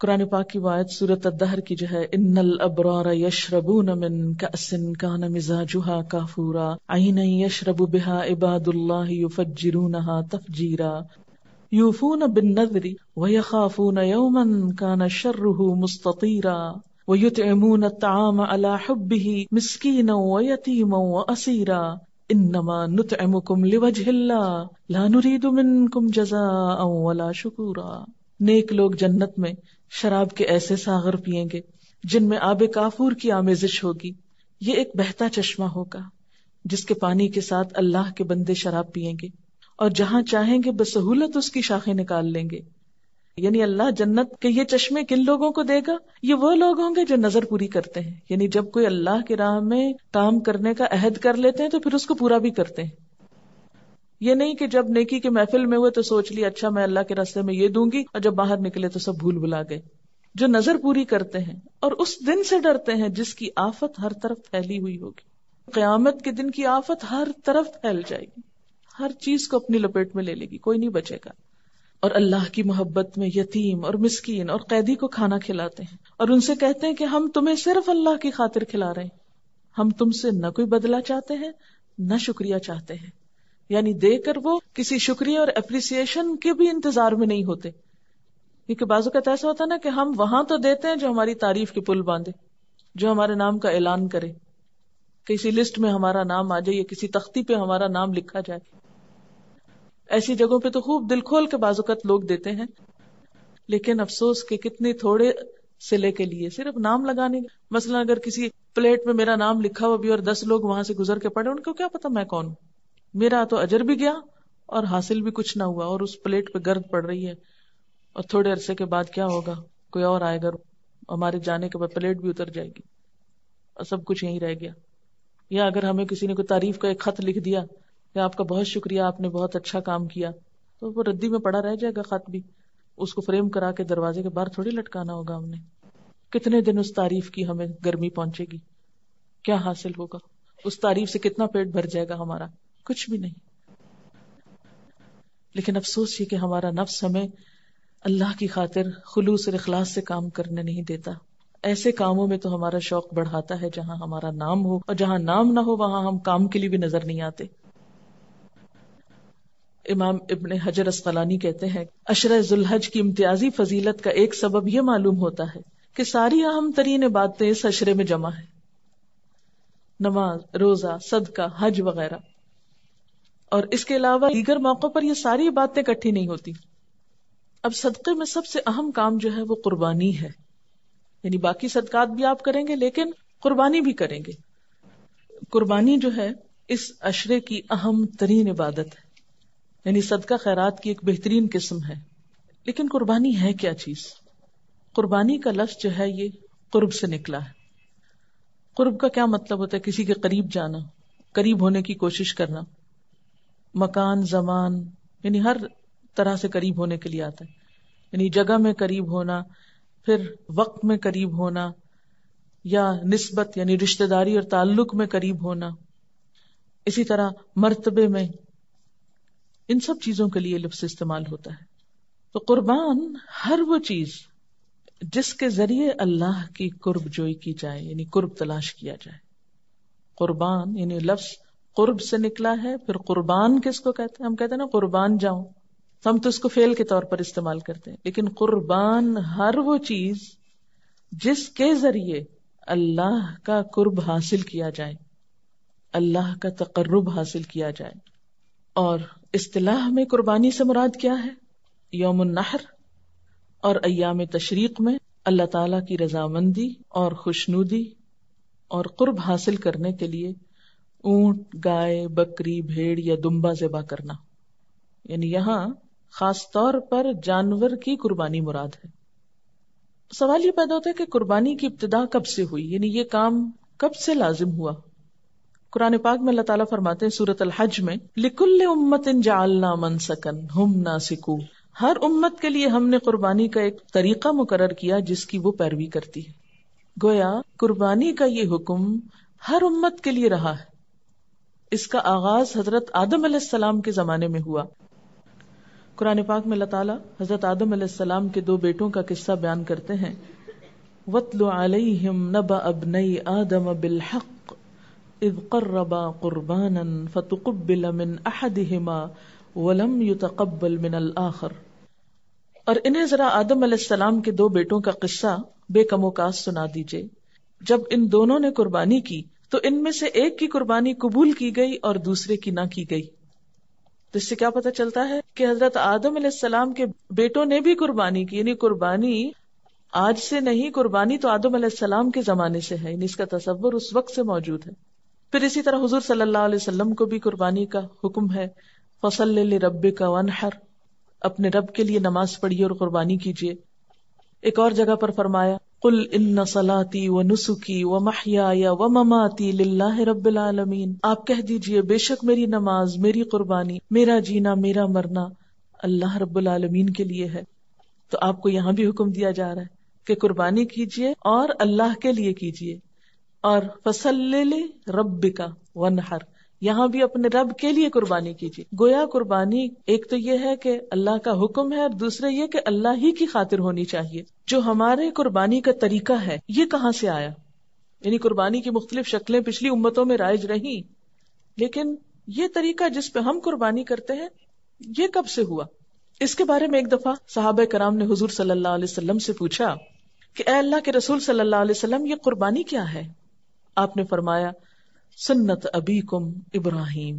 قرآن پاک کی آیت سورۃ الدہر کی جو ہے، ان الابرار یشربون من کأس کان مزاجها کافورا عینا یشرب بها عباد اللہ یفجرونها تفجیرا یوفون بالنذر ویخافون یوما کان شرہ مستطیرا وَيُطْعِمُونَ الطَّعَامَ عَلَى حُبِّهِ مِسْكِينًا وَيَتِيمًا وَأَسِيرًا إِنَّمَا نُطْعِمُكُمْ لِوَجْهِ اللَّهِ لَا نُرِيدُ مِنْكُمْ جَزَاءً وَلَا شُكُورًا. نیک لوگ جنت میں شراب کے ایسے ساغر پیئیں گے جن میں آب کافور کی آمیزش ہوگی. یہ ایک بہتا چشمہ ہوگا جس کے پانی کے ساتھ اللہ کے بندے شراب پیئیں گے اور جہاں چاہیں گے بسہولت اس کی شاخیں نکال لیں گے. یعنی اللہ جنت کے یہ چشمے کن لوگوں کو دے گا؟ یہ وہ لوگ ہوں گے جو نظر پوری کرتے ہیں. یعنی جب کوئی اللہ کی راہ میں کام کرنے کا عہد کر لیتے ہیں تو پھر اس کو پورا بھی کرتے ہیں. یہ نہیں کہ جب نیکی کے محفل میں ہوئے تو سوچ لیا اچھا میں اللہ کے راستے میں یہ دوں گی اور جب باہر نکلے تو سب بھول بھلا گئے. جو نظر پوری کرتے ہیں اور اس دن سے ڈرتے ہیں جس کی آفت ہر طرف پھیلی ہوئی ہوگی. قیامت کے دن کی آفت ہر طرف پھیل جائے گی, ہر چیز کو اپنی لپیٹ میں لے لے گی, کوئی نہیں بچے گا. اور اللہ کی محبت میں یتیم اور مسکین اور قیدی کو کھانا کھلاتے ہیں اور ان سے کہتے ہیں کہ ہم تمہیں صرف اللہ کی خاطر کھلا رہے ہیں, ہم تم سے نہ کوئی بدلہ چاہتے ہیں نہ شکریہ چاہتے ہیں. یعنی دے کر وہ کسی شکریہ اور اپریسیشن کے بھی انتظار میں نہیں ہوتے, کیونکہ بعض اوقات ایسا ہوتا ہے نا کہ ہم وہاں تو دیتے ہیں جو ہماری تعریف کے پل باندھے, جو ہمارے نام کا اعلان کرے, کسی لسٹ میں ہمارا نام آ جائے یا کسی تختی پہ ہمارا نام لکھا جائے. ایسی جگہوں پہ تو خوب دل کھول کے بعض اوقات لوگ دیتے ہیں, لیکن افسوس کہ کتنے تھوڑے صلے کے لیے صرف نام لگانے. مثلا اگر کسی پلیٹ میں میرا نام لکھا ہوا بھی اور 10 لوگ وہاں سے گزر کے پڑے, ان کو کیا پتا میں کون ہوں, میرا تو اجر بھی گیا اور حاصل بھی کچھ نہ ہوا, اور اس پلیٹ پہ گرد پڑ رہی ہے, اور تھوڑے عرصے کے بعد کیا ہوگا, کوئی اور آئے گا, ہمارے جانے کے بعد پلیٹ بھی اتر جائے گی اور سب کچھ یہیں رہ گیا. یا اگر ہمیں کسی نے کوئی تعریف کا ایک خط لکھ دیا کہ آپ کا بہت شکریہ, آپ نے بہت اچھا کام کیا, تو وہ ردی میں پڑا رہ جائے گا خط بھی, اس کو فریم کرا کے دروازے کے باہر تھوڑی لٹکانا ہوگا ہم نے. کتنے دن اس تعریف کی ہمیں گرمی پہنچے گی, کیا حاصل ہوگا, اس تعریف سے کتنا پیٹ بھر جائے گا ہمارا, کچھ بھی نہیں. لیکن افسوس یہ کہ ہمارا نفس ہمیں اللہ کی خاطر خلوص اور اخلاص سے کام کرنے نہیں دیتا. ایسے کاموں میں تو ہمارا شوق بڑھاتا ہے جہاں ہمارا نام ہو, اور جہاں نام نہ ہو وہاں ہم کام کے لیے بھی نظر نہیں آتے. امام ابن حجر اسقلانی کہتے ہیں عشرہ ذوالحج کی امتیازی فضیلت کا ایک سبب یہ معلوم ہوتا ہے کہ ساری اہم ترین باتیں اس عشرے میں جمع ہیں, نماز, روزہ, صدقہ, حج وغیرہ. اور اس کے علاوہ دیگر موقعوں پر یہ ساری باتیں اکٹھی نہیں ہوتی. اب صدقے میں سب سے اہم کام جو ہے وہ قربانی ہے, یعنی باقی صدقات بھی آپ کریں گے لیکن قربانی بھی کریں گے. قربانی جو ہے اس عشرے کی اہم ترین عبادت ہے, یعنی صدقہ خیرات کی ایک بہترین قسم ہے. لیکن قربانی ہے کیا چیز؟ قربانی کا لفظ جو ہے یہ قرب سے نکلا ہے. قرب کا کیا مطلب ہوتا ہے؟ کسی کے قریب جانا, قریب ہونے کی کوشش کرنا. مکان, زمان, یعنی ہر طرح سے قریب ہونے کے لیے آتا ہے. یعنی جگہ میں قریب ہونا, پھر وقت میں قریب ہونا, یا نسبت یعنی رشتہ داری اور تعلق میں قریب ہونا, اسی طرح مرتبے میں, ان سب چیزوں کے لیے لفظ استعمال ہوتا ہے. تو قربان ہر وہ چیز جس کے ذریعے اللہ کی قرب جوئی کی جائے, یعنی قرب تلاش کیا جائے. قربان یعنی لفظ قرب سے نکلا ہے. پھر قربان کس کو کہتے ہیں؟ ہم کہتے ہیں نا قربان جاؤں, تو ہم تو اس کو فعل کے طور پر استعمال کرتے ہیں, لیکن قربان ہر وہ چیز جس کے ذریعے اللہ کا قرب حاصل کیا جائے, اللہ کا تقرب حاصل کیا جائے. اور اصطلاح میں قربانی سے مراد کیا ہے؟ یوم النحر اور ایام تشریق میں اللہ تعالی کی رضامندی اور خوشنودی اور قرب حاصل کرنے کے لیے اونٹ, گائے, بکری, بھیڑ یا دمبا ذبح کرنا. یعنی یہاں خاص طور پر جانور کی قربانی مراد ہے. سوال یہ پیدا ہوتا ہے کہ قربانی کی ابتدا کب سے ہوئی, یعنی یہ کام کب سے لازم ہوا؟ قرآن پاک میں اللہ تعالیٰ فرماتے ہیں سورۃ الحج میں لِكُلِّ أُمَّةٍ جَعَلْنَا مَنْسَكًا هُمْ نَاسِكُوهُ, ہر امت کے لیے ہم نے قربانی کا ایک طریقہ مقرر کیا جس کی وہ پیروی کرتی ہے. گویا قربانی کا یہ حکم ہر امت کے لیے رہا ہے. اس کا آغاز حضرت آدم علیہ السلام کے زمانے میں ہوا. قرآن پاک میں اللہ تعالیٰ حضرت آدم علیہ السلام کے 2 بیٹوں کا قصہ بیان کرتے ہیں. وَاتْلُ عَلَيْهِمْ نَبَأَ ابْنَيْ آدَمَ بِالْحَقِّ اذ قربا قربانا فتقبل من احدهما ولم يتقبل من الاخر. اور انہیں ذرا آدم علیہ السلام کے 2 بیٹوں کا قصہ بے کم و کاس سنا دیجئے. جب ان دونوں نے قربانی کی تو ان میں سے ایک کی قربانی قبول کی گئی اور دوسرے کی نہ کی گئی. تو اس سے کیا پتہ چلتا ہے کہ حضرت آدم علیہ السلام کے بیٹوں نے بھی قربانی کی. یعنی قربانی آج سے نہیں، قربانی تو آدم علیہ السلام کے زمانے سے ہے، یعنی اس کا تصور اس وقت سے موجود ہے. پھر اسی طرح حضور صلی اللہ علیہ وسلم کو بھی قربانی کا حکم ہے. فَصَلِّ لِرَبِّكَ وَانْحَرْ، اپنے رب کے لیے نماز پڑھیے اور قربانی کیجیے. ایک اور جگہ پر فرمایا قُلْ إِنَّ صَلَاتِي وَنُسُكِي وَمَحْيَايَ وَمَمَاتِي لِلَّهِ رَبِّ الْعَالَمِينَ، آپ کہہ دیجئے بے شک میری نماز، میری قربانی، میرا جینا، میرا مرنا اللہ رب العالمین کے لیے ہے. تو آپ کو یہاں بھی حکم دیا جا رہا ہے کہ قربانی کیجیے اور اللہ کے لیے کیجیے. اور فَصَلِّ لِرَبِّكَ وَانْحَرْ، یہاں بھی اپنے رب کے لیے قربانی کیجیے. گویا قربانی ایک تو یہ ہے کہ اللہ کا حکم ہے، اور دوسرے یہ کہ اللہ ہی کی خاطر ہونی چاہیے. جو ہمارے قربانی کا طریقہ ہے یہ کہاں سے آیا؟ یعنی قربانی کی مختلف شکلیں پچھلی امتوں میں رائج رہیں، لیکن یہ طریقہ جس پہ ہم قربانی کرتے ہیں یہ کب سے ہوا؟ اس کے بارے میں ایک دفعہ صحابہ کرام نے حضور صلی اللہ علیہ وسلم سے پوچھا کہ اے اللہ کے رسول صلی اللہ علیہ وسلم، یہ قربانی کیا ہے؟ آپ نے فرمایا سنت ابیکم ابراہیم،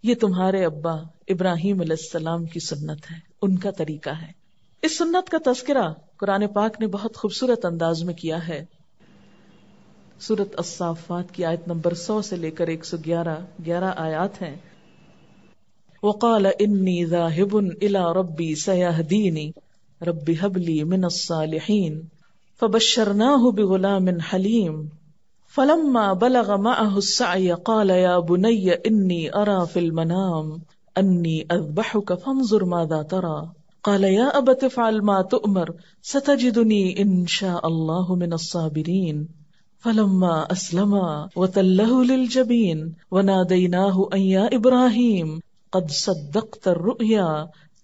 یہ تمہارے ابا ابراہیم علیہ السلام کی سنت ہے، ان کا طریقہ ہے. اس سنت کا تذکرہ قرآن پاک نے بہت خوبصورت انداز میں کیا ہے. سورۃ الصافات کی آیت نمبر 100 سے لے کر 111 آیات ہیں. وقال انی ذاہب الی ربی سیہدینی رب ہب لی من الصالحین فبشرناہ بغلام حلیم فلما بلغ معه السعی قال یا بنی انی ارى فی المنام انی اذبحک فانظر ماذا ترى قال یا ابت افعل ما تؤمر ستجدنی ان شاء اللہ من الصابرین فلما اسلما وتلہ للجبین ونادیناہ ان یا ابراہیم قد صدقت الرؤیا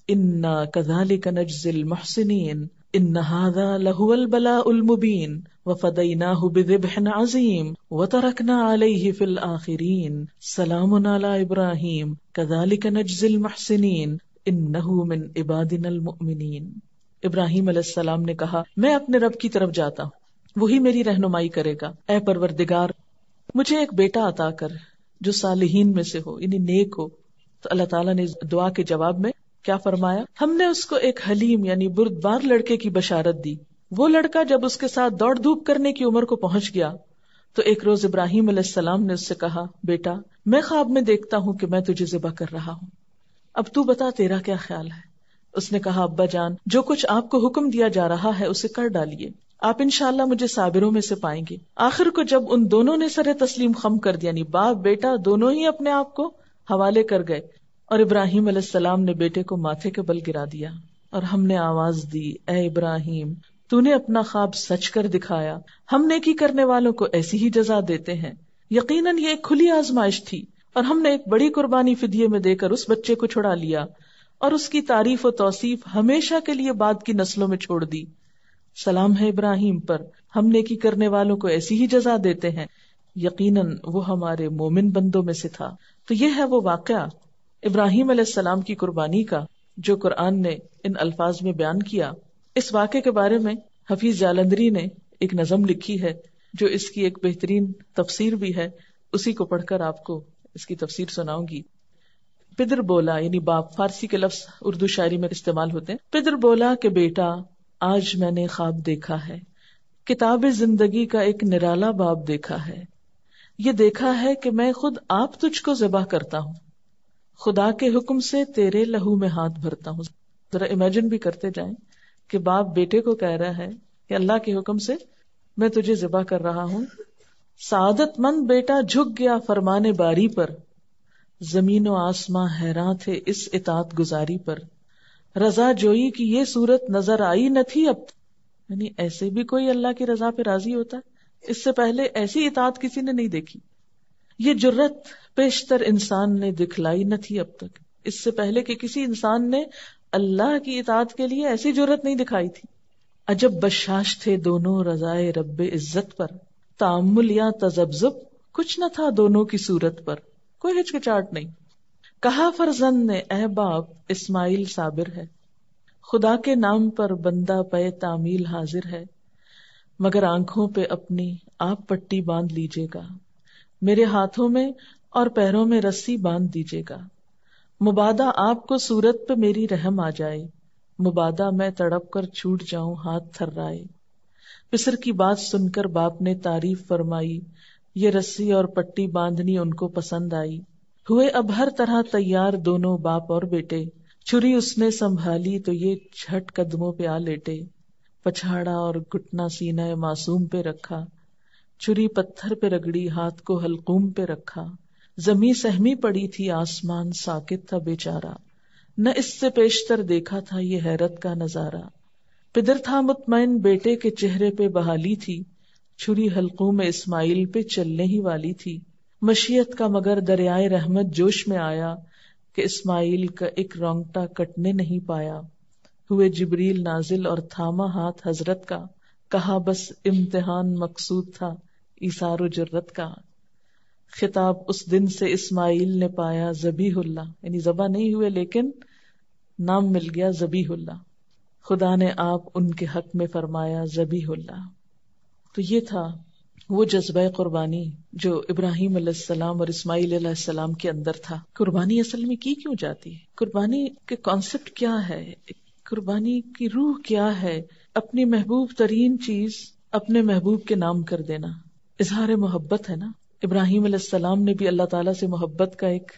انا كذلك نجزی المحسنین ان هذا لهو البلاء المبین وفدیناہ بذبح عظیم وترکنا علیہ فی الآخرین سلام علی ابراہیم كذلك نجزی المحسنین انہ من عبادنا المؤمنین. ابراہیم علیہ السلام نے کہا میں اپنے رب کی طرف جاتا ہوں، وہی میری رہنمائی کرے گا. اے پروردگار، مجھے ایک بیٹا عطا کر جو صالحین میں سے ہو، یعنی نیک ہو. تو اللہ تعالیٰ نے دعا کے جواب میں کیا فرمایا؟ ہم نے اس کو ایک حلیم یعنی بردبار لڑکے کی بشارت دی. وہ لڑکا جب اس کے ساتھ دوڑ دھوپ کرنے کی عمر کو پہنچ گیا تو ایک روز ابراہیم علیہ السلام نے اس سے کہا بیٹا، میں خواب میں دیکھتا ہوں کہ میں تجھے ذبح کر رہا ہوں، اب تو بتا تیرا کیا خیال ہے؟ اس نے کہا ابا جان، جو کچھ آپ کو حکم دیا جا رہا ہے اسے کر ڈالیے، آپ انشاءاللہ مجھے صابروں میں سے پائیں گے. آخر کو جب ان دونوں نے سر تسلیم خم کر دیا، یعنی باپ بیٹا دونوں ہی اپنے آپ کو حوالے کر گئے، اور ابراہیم علیہ السلام نے بیٹے کو ماتھے کے بل گرا دیا اور ہم نے آواز دی اے ابراہیم، تو نے اپنا خواب سچ کر دکھایا، ہم نیکی کرنے والوں کو ایسی ہی جزا دیتے ہیں. یقیناً یہ ایک کھلی آزمائش تھی اور ہم نے ایک بڑی قربانی فدیے میں دے کر اس بچے کو چھڑا لیا اور اس کی تعریف و توصیف ہمیشہ کے لیے بعد کی نسلوں میں چھوڑ دی. سلام ہے ابراہیم پر، ہم نیکی کرنے والوں کو ایسی ہی جزا دیتے ہیں، یقیناً وہ ہمارے مومن بندوں میں سے تھا. تو یہ ہے وہ واقعہ ابراہیم علیہ السلام کی قربانی کا جو قرآن نے ان الفاظ میں بیان کیا. اس واقعے کے بارے میں حفیظ جالندری نے ایک نظم لکھی ہے جو اس کی ایک بہترین تفسیر بھی ہے، اسی کو پڑھ کر آپ کو اس کی تفسیر سناؤں گی. پدر بولا یعنی باپ، فارسی کے لفظ اردو شاعری میں استعمال ہوتے ہیں. پدر بولا کہ بیٹا آج میں نے خواب دیکھا ہے، کتاب زندگی کا ایک نرالا باب دیکھا ہے. یہ دیکھا ہے کہ میں خود آپ تجھ کو ذبح کرتا ہوں، خدا کے حکم سے تیرے لہو میں ہاتھ بھرتا ہوں. ذرا امیجن بھی کرتے جائیں کہ باپ بیٹے کو کہہ رہا ہے کہ اللہ کے حکم سے میں تجھے ذبح کر رہا ہوں. سعادت مند بیٹا جھک گیا فرمانے باری پر، زمین و آسماں حیراں تھے اس اطاعت گزاری پر. رضا جوئی کی یہ صورت نظر آئی نہ تھی اب، یعنی ایسے بھی کوئی اللہ کی رضا پہ راضی ہوتا ہے؟ اس سے پہلے ایسی اطاعت کسی نے نہیں دیکھی. یہ جرت پیشتر انسان نے دکھلائی نہ تھی اب تک، اس سے پہلے کہ کسی انسان نے اللہ کی اطاعت کے لیے ایسی جرت نہیں دکھائی تھی. عجب بشاش تھے دونوں رضائے رب عزت پر، تأمل یا تذبذب کچھ نہ تھا دونوں کی صورت پر، کوئی ہچکچاہٹ نہیں. کہا فرزند نے اے باپ اسماعیل صابر ہے، خدا کے نام پر بندہ پے تعمیل حاضر ہے. مگر آنکھوں پہ اپنی آپ پٹی باندھ لیجیے گا، میرے ہاتھوں میں اور پیروں میں رسی باندھ دیجیے گا، مبادا آپ کو صورت پہ میری رحم آ جائے، مبادا میں تڑپ کر چھوٹ جاؤں ہاتھ تھرائے۔ پسر کی بات سن کر باپ نے تعریف فرمائی، یہ رسی اور پٹی باندھنی ان کو پسند آئی۔ ہوئے اب ہر طرح تیار دونوں باپ اور بیٹے، چھری اس نے سنبھالی تو یہ جھٹ قدموں پہ آ لیٹے، پچھاڑا اور گھٹنا سینہ معصوم پہ رکھا، چھری پتھر پہ رگڑی ہاتھ کو حلقوم پہ رکھا، زمیں سہمی پڑی تھی آسمان ساکت تھا بیچارہ، نہ اس سے پیشتر دیکھا تھا یہ حیرت کا نظارہ، پدر تھا مطمئن بیٹے کے چہرے پہ بحالی تھی، چھری حلقوم اسماعیل پہ چلنے ہی والی تھی، مشیت کا مگر دریائے رحمت جوش میں آیا کہ اسماعیل کا ایک رونگٹا کٹنے نہیں پایا، ہوئے جبریل نازل اور تھاما ہاتھ حضرت کا، کہا بس امتحان مقصود تھا ایثار و جرت کا، خطاب اس دن سے اسماعیل نے پایا ذبیح اللہ، یعنی ذبح نہیں ہوئے لیکن نام مل گیا ذبیح اللہ، خدا نے آپ ان کے حق میں فرمایا ذبیح اللہ۔ تو یہ تھا وہ جذبہ قربانی جو ابراہیم علیہ السلام اور اسماعیل علیہ السلام کے اندر تھا۔ قربانی اصل میں کی کیوں جاتی ہے؟ قربانی کے کانسیپٹ کیا ہے؟ قربانی کی روح کیا ہے؟ اپنی محبوب ترین چیز اپنے محبوب کے نام کر دینا، اظہار محبت ہے نا۔ ابراہیم علیہ السلام نے بھی اللہ تعالیٰ سے محبت کا ایک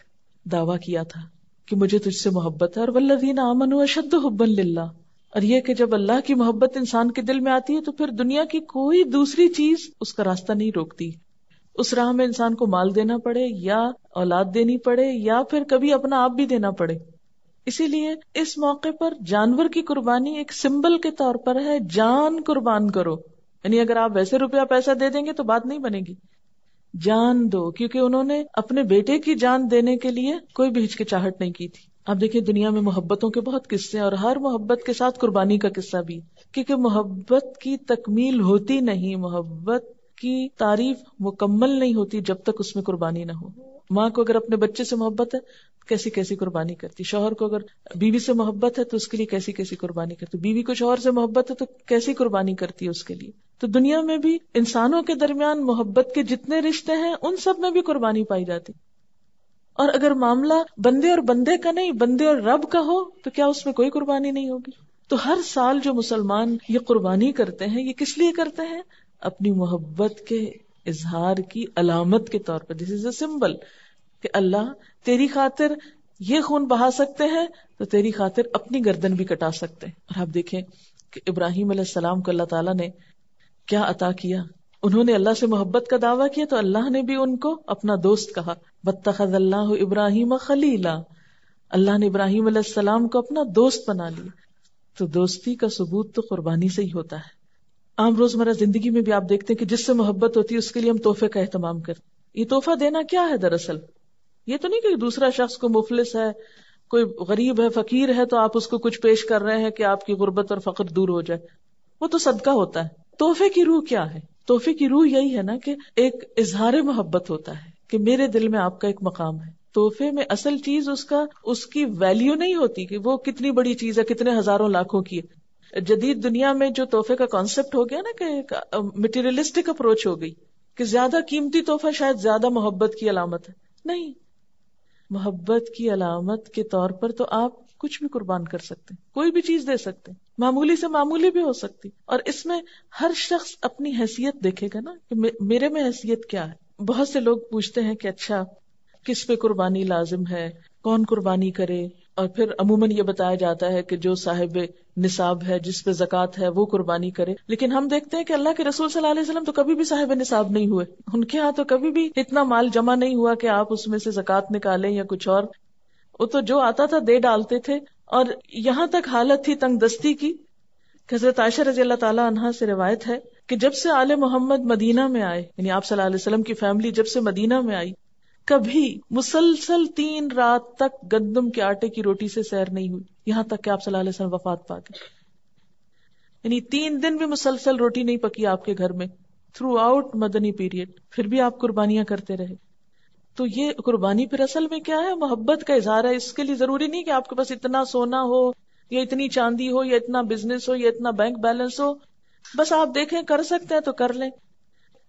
دعویٰ کیا تھا کہ مجھے تجھ سے محبت ہے، اور والذین آمنوا اشد حبا للہ، اور یہ کہ جب اللہ کی محبت انسان کے دل میں آتی ہے تو پھر دنیا کی کوئی دوسری چیز اس کا راستہ نہیں روکتی۔ اس راہ میں انسان کو مال دینا پڑے یا اولاد دینی پڑے یا پھر کبھی اپنا آپ بھی دینا پڑے۔ اسی لیے اس موقع پر جانور کی قربانی ایک سمبل کے طور پر ہے، جان قربان کرو، یعنی اگر آپ ویسے روپیہ پیسہ دے دیں گے تو بات نہیں بنے گی، جان دو، کیونکہ انہوں نے اپنے بیٹے کی جان دینے کے لیے کوئی بھی ہچکچاہٹ نہیں کی تھی۔ آپ دیکھیں دنیا میں محبتوں کے بہت قصے ہیں، اور ہر محبت کے ساتھ قربانی کا قصہ بھی، کیونکہ محبت کی تکمیل ہوتی نہیں، محبت کی تعریف مکمل نہیں ہوتی جب تک اس میں قربانی نہ ہو۔ ماں کو اگر اپنے بچے سے محبت ہے کیسی کیسی قربانی کرتی، شوہر کو اگر بیوی سے محبت ہے تو اس کے لیے کیسی کیسی قربانی کرتی، بیوی کو شوہر سے محبت ہے تو کیسی قربانی کرتی ہے اس کے لیے۔ تو دنیا میں بھی انسانوں کے درمیان محبت کے جتنے رشتے ہیں ان سب میں بھی قربانی پائی جاتی، اور اگر معاملہ بندے اور بندے کا نہیں، بندے اور رب کا ہو تو کیا اس میں کوئی قربانی نہیں ہوگی؟ تو ہر سال جو مسلمان یہ قربانی کرتے ہیں یہ کس لیے کرتے ہیں؟ اپنی محبت کے اظہار کی علامت کے طور پر، دس از اے سمبل کہ اللہ تیری خاطر یہ خون بہا سکتے ہیں تو تیری خاطر اپنی گردن بھی کٹا سکتے ہیں۔ اور آپ دیکھیں کہ ابراہیم علیہ السلام کو اللہ تعالیٰ نے کیا عطا کیا، انہوں نے اللہ سے محبت کا دعویٰ کیا تو اللہ نے بھی ان کو اپنا دوست کہا، واتخذ اللہ ابراہیم خلیلا، اللہ نے ابراہیم علیہ السلام کو اپنا دوست بنا لیا۔ تو دوستی کا ثبوت تو قربانی سے ہی ہوتا ہے۔ عام روزمرہ زندگی میں بھی آپ دیکھتے ہیں کہ جس سے محبت ہوتی ہے اس کے لیے ہم تحفے کا اہتمام کرتے۔ یہ تحفہ دینا کیا ہے دراصل؟ یہ تو نہیں کہ دوسرا شخص کو مفلس ہے، کوئی غریب ہے، فقیر ہے تو آپ اس کو کچھ پیش کر رہے ہیں کہ آپ کی غربت اور فقر دور ہو جائے، وہ تو صدقہ ہوتا ہے۔ تحفے کی روح کیا ہے؟ تحفے کی روح یہی ہے نا کہ ایک اظہار محبت ہوتا ہے کہ میرے دل میں آپ کا ایک مقام ہے۔ تحفے میں اصل چیز اس کی ویلیو نہیں ہوتی کہ وہ کتنی بڑی چیز ہے، کتنے ہزاروں لاکھوں کی ہے۔ جدید دنیا میں جو تحفے کا کانسیپٹ ہو گیا نا کہ ایک مٹیریلسٹک اپروچ ہو گئی کہ زیادہ قیمتی تحفہ شاید زیادہ محبت کی علامت ہے، نہیں، محبت کی علامت کے طور پر تو آپ کچھ بھی قربان کر سکتے ہیں، کوئی بھی چیز دے سکتے ہیں، معمولی سے معمولی بھی ہو سکتی، اور اس میں ہر شخص اپنی حیثیت دیکھے گا نا کہ میرے میں حیثیت کیا ہے۔ بہت سے لوگ پوچھتے ہیں کہ اچھا کس پہ قربانی لازم ہے، کون قربانی کرے، اور پھر عموماً یہ بتایا جاتا ہے کہ جو صاحب نصاب ہے، جس پہ زکوٰۃ ہے، وہ قربانی کرے، لیکن ہم دیکھتے ہیں کہ اللہ کے رسول صلی اللہ علیہ وسلم تو کبھی بھی صاحب نصاب نہیں ہوئے، ان کے ہاں تو کبھی بھی اتنا مال جمع نہیں ہوا کہ آپ اس میں سے زکوٰۃ نکالیں یا کچھ اور، وہ تو جو آتا تھا دے ڈالتے تھے۔ اور یہاں تک حالت تھی تنگ دستی کی کہ حضرت عائشہ رضی اللہ تعالیٰ عنہا سے روایت ہے کہ جب سے آل محمد مدینہ میں آئے، یعنی آپ صلی اللہ علیہ وسلم کی فیملی جب سے مدینہ میں آئی، کبھی مسلسل 3 رات تک گندم کے آٹے کی روٹی سے سیر نہیں ہوئی، یہاں تک کہ آپ صلی اللہ علیہ وسلم وفات پا گئے، یعنی 3 دن بھی مسلسل روٹی نہیں پکی آپ کے گھر میں تھرو آؤٹ مدنی پیریڈ، پھر بھی آپ قربانیاں کرتے رہے۔ تو یہ قربانی پھر اصل میں کیا ہے؟ محبت کا اظہار ہے۔ اس کے لیے ضروری نہیں کہ آپ کے پاس اتنا سونا ہو یا اتنی چاندی ہو یا اتنا بزنس ہو یا اتنا بینک بیلنس ہو، بس آپ دیکھیں کر سکتے ہیں تو کر لیں،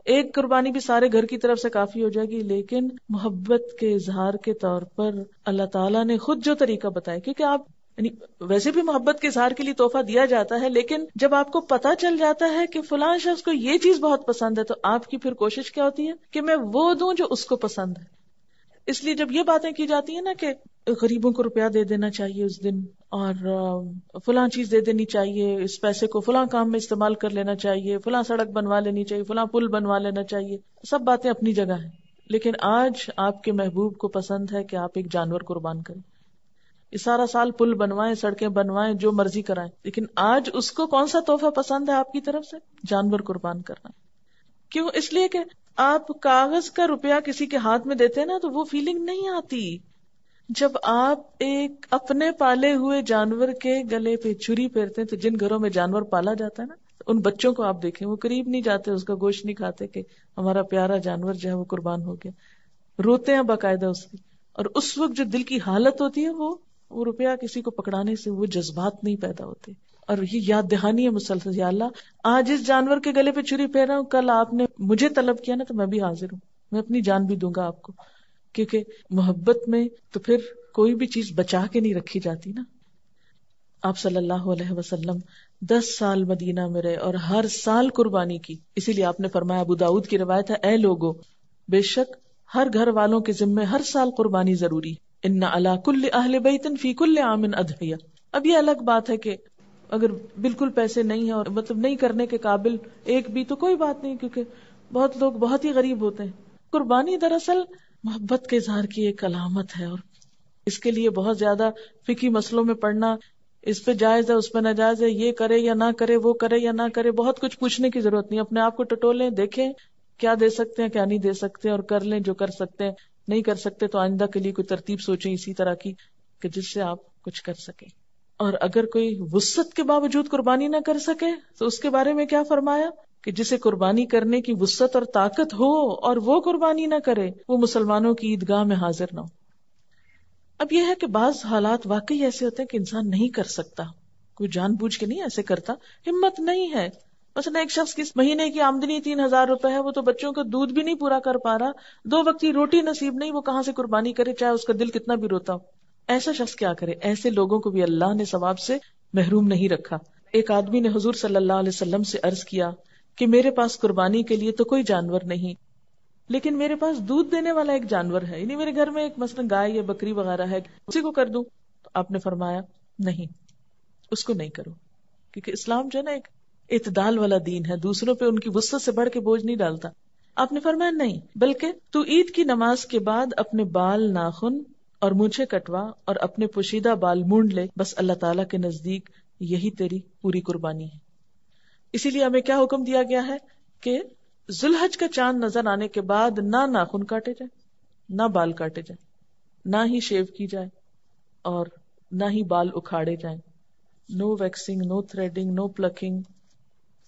ایک قربانی بھی سارے گھر کی طرف سے کافی ہو جائے گی، لیکن محبت کے اظہار کے طور پر اللہ تعالیٰ نے خود جو طریقہ بتایا، کیونکہ آپ یعنی ویسے بھی محبت کے اظہار کے لیے تحفہ دیا جاتا ہے، لیکن جب آپ کو پتا چل جاتا ہے کہ فلاں شخص کو یہ چیز بہت پسند ہے تو آپ کی پھر کوشش کیا ہوتی ہے کہ میں وہ دوں جو اس کو پسند ہے. اس لیے جب یہ باتیں کی جاتی ہیں نا کہ غریبوں کو روپیہ دے دینا چاہیے اس دن، اور فلاں چیز دے دینی چاہیے، اس پیسے کو فلاں کام میں استعمال کر لینا چاہیے، فلاں سڑک بنوا لینی چاہیے، فلاں پل بنوا لینا چاہیے، سب باتیں اپنی جگہ ہیں. لیکن آج آپ کے محبوب کو پسند ہے کہ آپ ایک جانور قربان کریں. یہ سارا سال پل بنوائیں، سڑکیں بنوائیں، جو مرضی کرائیں، لیکن آج اس کو کون سا تحفہ پسند ہے آپ کی طرف سے؟ جانور قربان کرنا. کیوں؟ اس لیے کہ آپ کاغذ کا روپیہ کسی کے ہاتھ میں دیتے ہیں نا تو وہ فیلنگ نہیں آتی. جب آپ ایک اپنے پالے ہوئے جانور کے گلے پہ چھری پھیرتے ہیں، تو جن گھروں میں جانور پالا جاتا ہے نا، ان بچوں کو آپ دیکھیں وہ قریب نہیں جاتے، اس کا گوشت نہیں کھاتے کہ ہمارا پیارا جانور جو ہے وہ قربان ہو گیا، روتے ہیں باقاعدہ اس کی. اور اس وقت جو دل کی حالت ہوتی ہے وہ روپیہ کسی کو پکڑانے سے وہ جذبات نہیں پیدا ہوتے. اور یہ یاد دہانی ہے مسلسل، یا اللہ آج اس جانور کے گلے پہ چھری پھیر رہا ہوں، کل آپ نے مجھے طلب کیا نا تو میں بھی حاضر ہوں، میں اپنی جان بھی دوں گا آپ کو. کیونکہ محبت میں تو پھر کوئی بھی چیز بچا کے نہیں رکھی جاتی نا. آپ صلی اللہ علیہ وسلم 10 سال مدینہ میں رہے اور ہر سال قربانی کی. اسی لیے آپ نے فرمایا، ابو داؤد کی روایت ہے، اے لوگو، بے شک ہر گھر والوں کے ذمے ہر سال قربانی ضروری، ان علی کل اہل بیت فی کل عام اضحیہ. اب یہ الگ بات ہے کہ اگر بالکل پیسے نہیں ہیں اور مطلب نہیں کرنے کے قابل ایک بھی، تو کوئی بات نہیں، کیونکہ بہت لوگ بہت ہی غریب ہوتے ہیں. قربانی دراصل محبت کے اظہار کی ایک علامت ہے، اور اس کے لیے بہت زیادہ فقہی مسئلوں میں پڑھنا، اس پہ جائز ہے اس پہ ناجائز ہے، یہ کرے یا نہ کرے، وہ کرے یا نہ کرے، بہت کچھ پوچھنے کی ضرورت نہیں. اپنے آپ کو ٹٹولیں، دیکھیں کیا دے سکتے ہیں کیا نہیں دے سکتے، اور کر لیں جو کر سکتے ہیں. نہیں کر سکتے تو آئندہ کے لیے کوئی ترتیب سوچیں اسی طرح کی کہ جس سے آپ کچھ کر سکیں. اور اگر کوئی وسعت کے باوجود قربانی نہ کر سکے تو اس کے بارے میں کیا فرمایا کہ جسے قربانی کرنے کی وسعت اور طاقت ہو اور وہ قربانی نہ کرے، وہ مسلمانوں کی عیدگاہ میں حاضر نہ ہو. اب یہ ہے کہ بعض حالات واقعی ایسے ہوتے ہیں کہ انسان نہیں کر سکتا، کوئی جان بوجھ کے نہیں ایسے کرتا، ہمت نہیں ہے. مثلا ایک شخص کی مہینے کی آمدنی 3,000 روپے ہے، وہ تو بچوں کا دودھ بھی نہیں پورا کر پا رہا، 2 وقت کی روٹی نصیب نہیں، وہ کہاں سے قربانی کرے چاہے اس کا دل کتنا بھی روتا ہو. ایسا شخص کیا کرے؟ ایسے لوگوں کو بھی اللہ نے ثواب سے محروم نہیں رکھا. ایک آدمی نے حضور صلی اللہ علیہ وسلم سے عرض کیا کہ میرے پاس قربانی کے لیے تو کوئی جانور نہیں، لیکن میرے پاس دودھ دینے والا ایک جانور ہے، یعنی میرے گھر میں ایک مثلا گائے یا بکری وغیرہ ہے، اسی کو کر دوں؟ تو آپ نے فرمایا نہیں، اس کو نہیں کرو، کیونکہ اسلام جو ہے نا ایک اعتدال والا دین ہے، دوسروں پہ ان کی وسعت سے بڑھ کے بوجھ نہیں ڈالتا. آپ نے فرمایا نہیں، بلکہ تو عید کی نماز کے بعد اپنے بال، ناخن اور مونچھیں کٹوا اور اپنے پوشیدہ بال مونڈ لے، بس اللہ تعالیٰ کے نزدیک یہی تیری پوری قربانی ہے. اسی لیے ہمیں کیا حکم دیا گیا ہے کہ ذوالحج کا چاند نظر آنے کے بعد نہ ناخن کاٹے جائیں، نہ بال کاٹے جائیں، نہ ہی شیو کی جائے، اور نہ ہی بال اکھاڑے جائیں. نو ویکسنگ، نو تھریڈنگ، نو پلکنگ.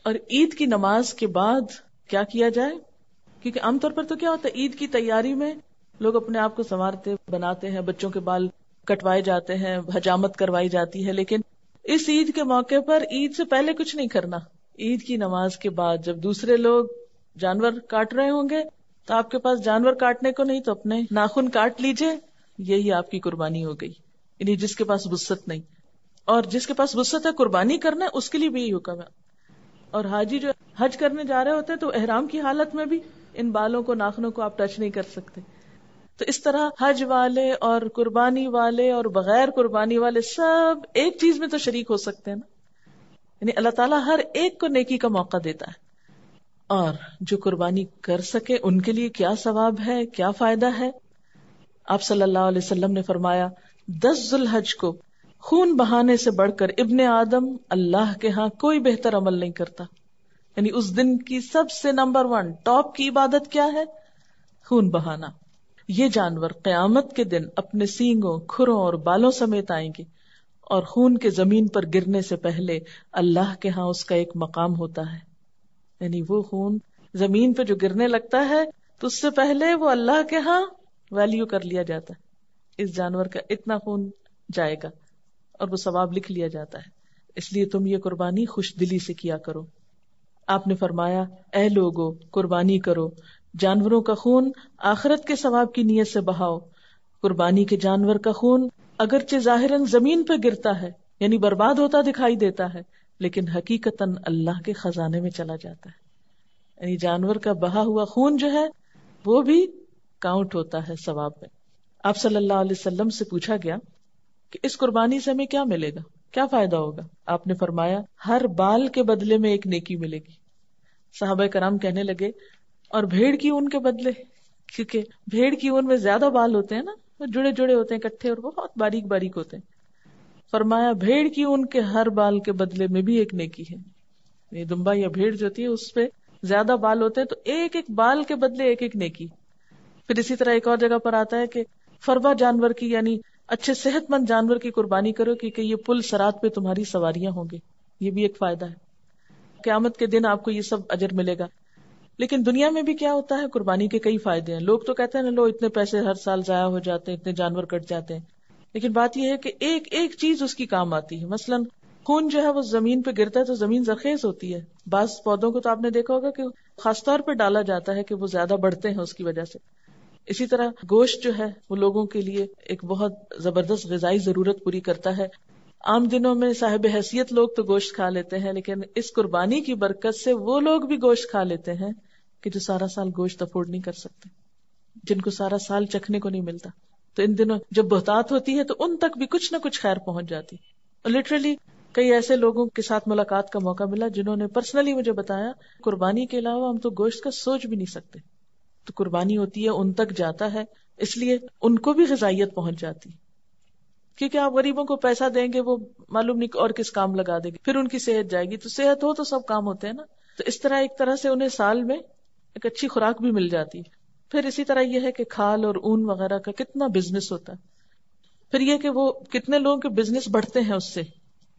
اور عید کی نماز کے بعد کیا کیا جائے؟ کیونکہ عام طور پر تو کیا ہوتا ہے، عید کی تیاری میں لوگ اپنے آپ کو سنوارتے بناتے ہیں، بچوں کے بال کٹوائے جاتے ہیں، حجامت کروائی جاتی ہے. لیکن اس عید کے موقع پر عید سے پہلے کچھ نہیں کرنا. عید کی نماز کے بعد جب دوسرے لوگ جانور کاٹ رہے ہوں گے تو آپ کے پاس جانور کاٹنے کو نہیں، تو اپنے ناخن کاٹ لیجئے، یہی آپ کی قربانی ہو گئی. یعنی جس کے پاس وسعت نہیں، اور جس کے پاس وسعت ہے قربانی کرنا ہے، اس کے لیے بھی یہی حکم ہے. اور حاجی جو حج کرنے جا رہے ہوتے ہیں تو احرام کی حالت میں بھی ان بالوں کو، ناخنوں کو آپ ٹچ نہیں کر سکتے. تو اس طرح حج والے اور قربانی والے اور بغیر قربانی والے سب ایک چیز میں تو شریک ہو سکتے ہیں نا. یعنی اللہ تعالیٰ ہر ایک کو نیکی کا موقع دیتا ہے. اور جو قربانی کر سکے ان کے لیے کیا ثواب ہے، کیا فائدہ ہے. آپ صلی اللہ علیہ وسلم نے فرمایا 10 ذوالحج کو خون بہانے سے بڑھ کر ابن آدم اللہ کے ہاں کوئی بہتر عمل نہیں کرتا. یعنی اس دن کی سب سے نمبر 1 ٹاپ کی عبادت کیا ہے؟ خون بہانا. یہ جانور قیامت کے دن اپنے سینگوں، کھروں اور بالوں سمیت آئیں گے، اور خون کے زمین پر گرنے سے پہلے اللہ کے ہاں اس کا ایک مقام ہوتا ہے. یعنی وہ خون زمین پہ جو گرنے لگتا ہے تو اس سے پہلے وہ اللہ کے ہاں ویلیو کر لیا جاتا ہے. اس جانور کا اتنا خون جائے گا اور وہ ثواب لکھ لیا جاتا ہے. اس لیے تم یہ قربانی خوش دلی سے کیا کرو. آپ نے فرمایا اے لوگو قربانی کرو، جانوروں کا خون آخرت کے ثواب کی نیت سے بہاؤ. قربانی کے جانور کا خون اگرچہ ظاہراً زمین پہ گرتا ہے یعنی برباد ہوتا دکھائی دیتا ہے، لیکن حقیقتاً اللہ کے خزانے میں چلا جاتا ہے. یعنی جانور کا بہا ہوا خون جو ہے وہ بھی کاؤنٹ ہوتا ہے ثواب میں. آپ صلی اللہ علیہ وسلم سے پوچھا گیا کہ اس قربانی سے ہمیں کیا ملے گا، کیا فائدہ ہوگا؟ آپ نے فرمایا ہر بال کے بدلے میں ایک نیکی ملے گی. صحابہ کرام کہنے لگے اور بھیڑ کی اون کے بدلے؟ کیونکہ بھیڑ کی اون میں زیادہ بال ہوتے ہیں نا، وہ جڑے جڑے ہوتے ہیں اکٹھے اور بہت باریک باریک ہوتے ہیں. فرمایا بھیڑ کی اون کے ہر بال کے بدلے میں بھی ایک نیکی ہے. یہ دمبا یا بھیڑ جو ہوتی ہے اس پہ زیادہ بال ہوتے ہیں تو ایک ایک بال کے بدلے ایک ایک نیکی. پھر اسی طرح ایک اور جگہ پر آتا ہے کہ فربا جانور کی یعنی اچھے صحت مند جانور کی قربانی کرو کیونکہ یہ پل صراط پہ تمہاری سواریاں ہوں گے. یہ بھی ایک فائدہ ہے، قیامت کے دن آپ کو یہ سب اجر ملے گا. لیکن دنیا میں بھی کیا ہوتا ہے، قربانی کے کئی فائدے ہیں. لوگ تو کہتے ہیں نا لو اتنے پیسے ہر سال ضائع ہو جاتے ہیں، اتنے جانور کٹ جاتے ہیں، لیکن بات یہ ہے کہ ایک ایک چیز اس کی کام آتی ہے. مثلاً خون جو ہے وہ زمین پہ گرتا ہے تو زمین زرخیز ہوتی ہے. بعض پودوں کو تو آپ نے دیکھا ہوگا کہ خاص طور پہ ڈالا جاتا ہے کہ وہ زیادہ بڑھتے ہیں اس کی وجہ سے. اسی طرح گوشت جو ہے وہ لوگوں کے لیے ایک بہت زبردست غذائی ضرورت پوری کرتا ہے. عام دنوں میں صاحب حیثیت لوگ تو گوشت کھا لیتے ہیں، لیکن اس قربانی کی برکت سے وہ لوگ بھی گوشت کھا لیتے ہیں کہ جو سارا سال گوشت افورڈ نہیں کر سکتے، جن کو سارا سال چکھنے کو نہیں ملتا. تو ان دنوں جب بہتات ہوتی ہے تو ان تک بھی کچھ نہ کچھ خیر پہنچ جاتی. اور لٹرلی کئی ایسے لوگوں کے ساتھ ملاقات کا موقع ملا جنہوں نے پرسنلی مجھے بتایا قربانی کے علاوہ ہم تو گوشت کا سوچ بھی نہیں سکتے. تو قربانی ہوتی ہے ان تک جاتا ہے، اس لیے ان کو بھی غذائیت پہنچ جاتی. کیونکہ آپ غریبوں کو پیسہ دیں گے وہ معلوم نہیں اور کس کام لگا دیں گے، پھر ان کی صحت جائے گی. تو صحت ہو تو سب کام ہوتے ہیں نا. تو اس طرح ایک طرح سے انہیں سال میں ایک اچھی خوراک بھی مل جاتی. پھر اسی طرح یہ ہے کہ کھال اور اون وغیرہ کا کتنا بزنس ہوتا ہے. پھر یہ کہ وہ کتنے لوگوں کے بزنس بڑھتے ہیں اس سے،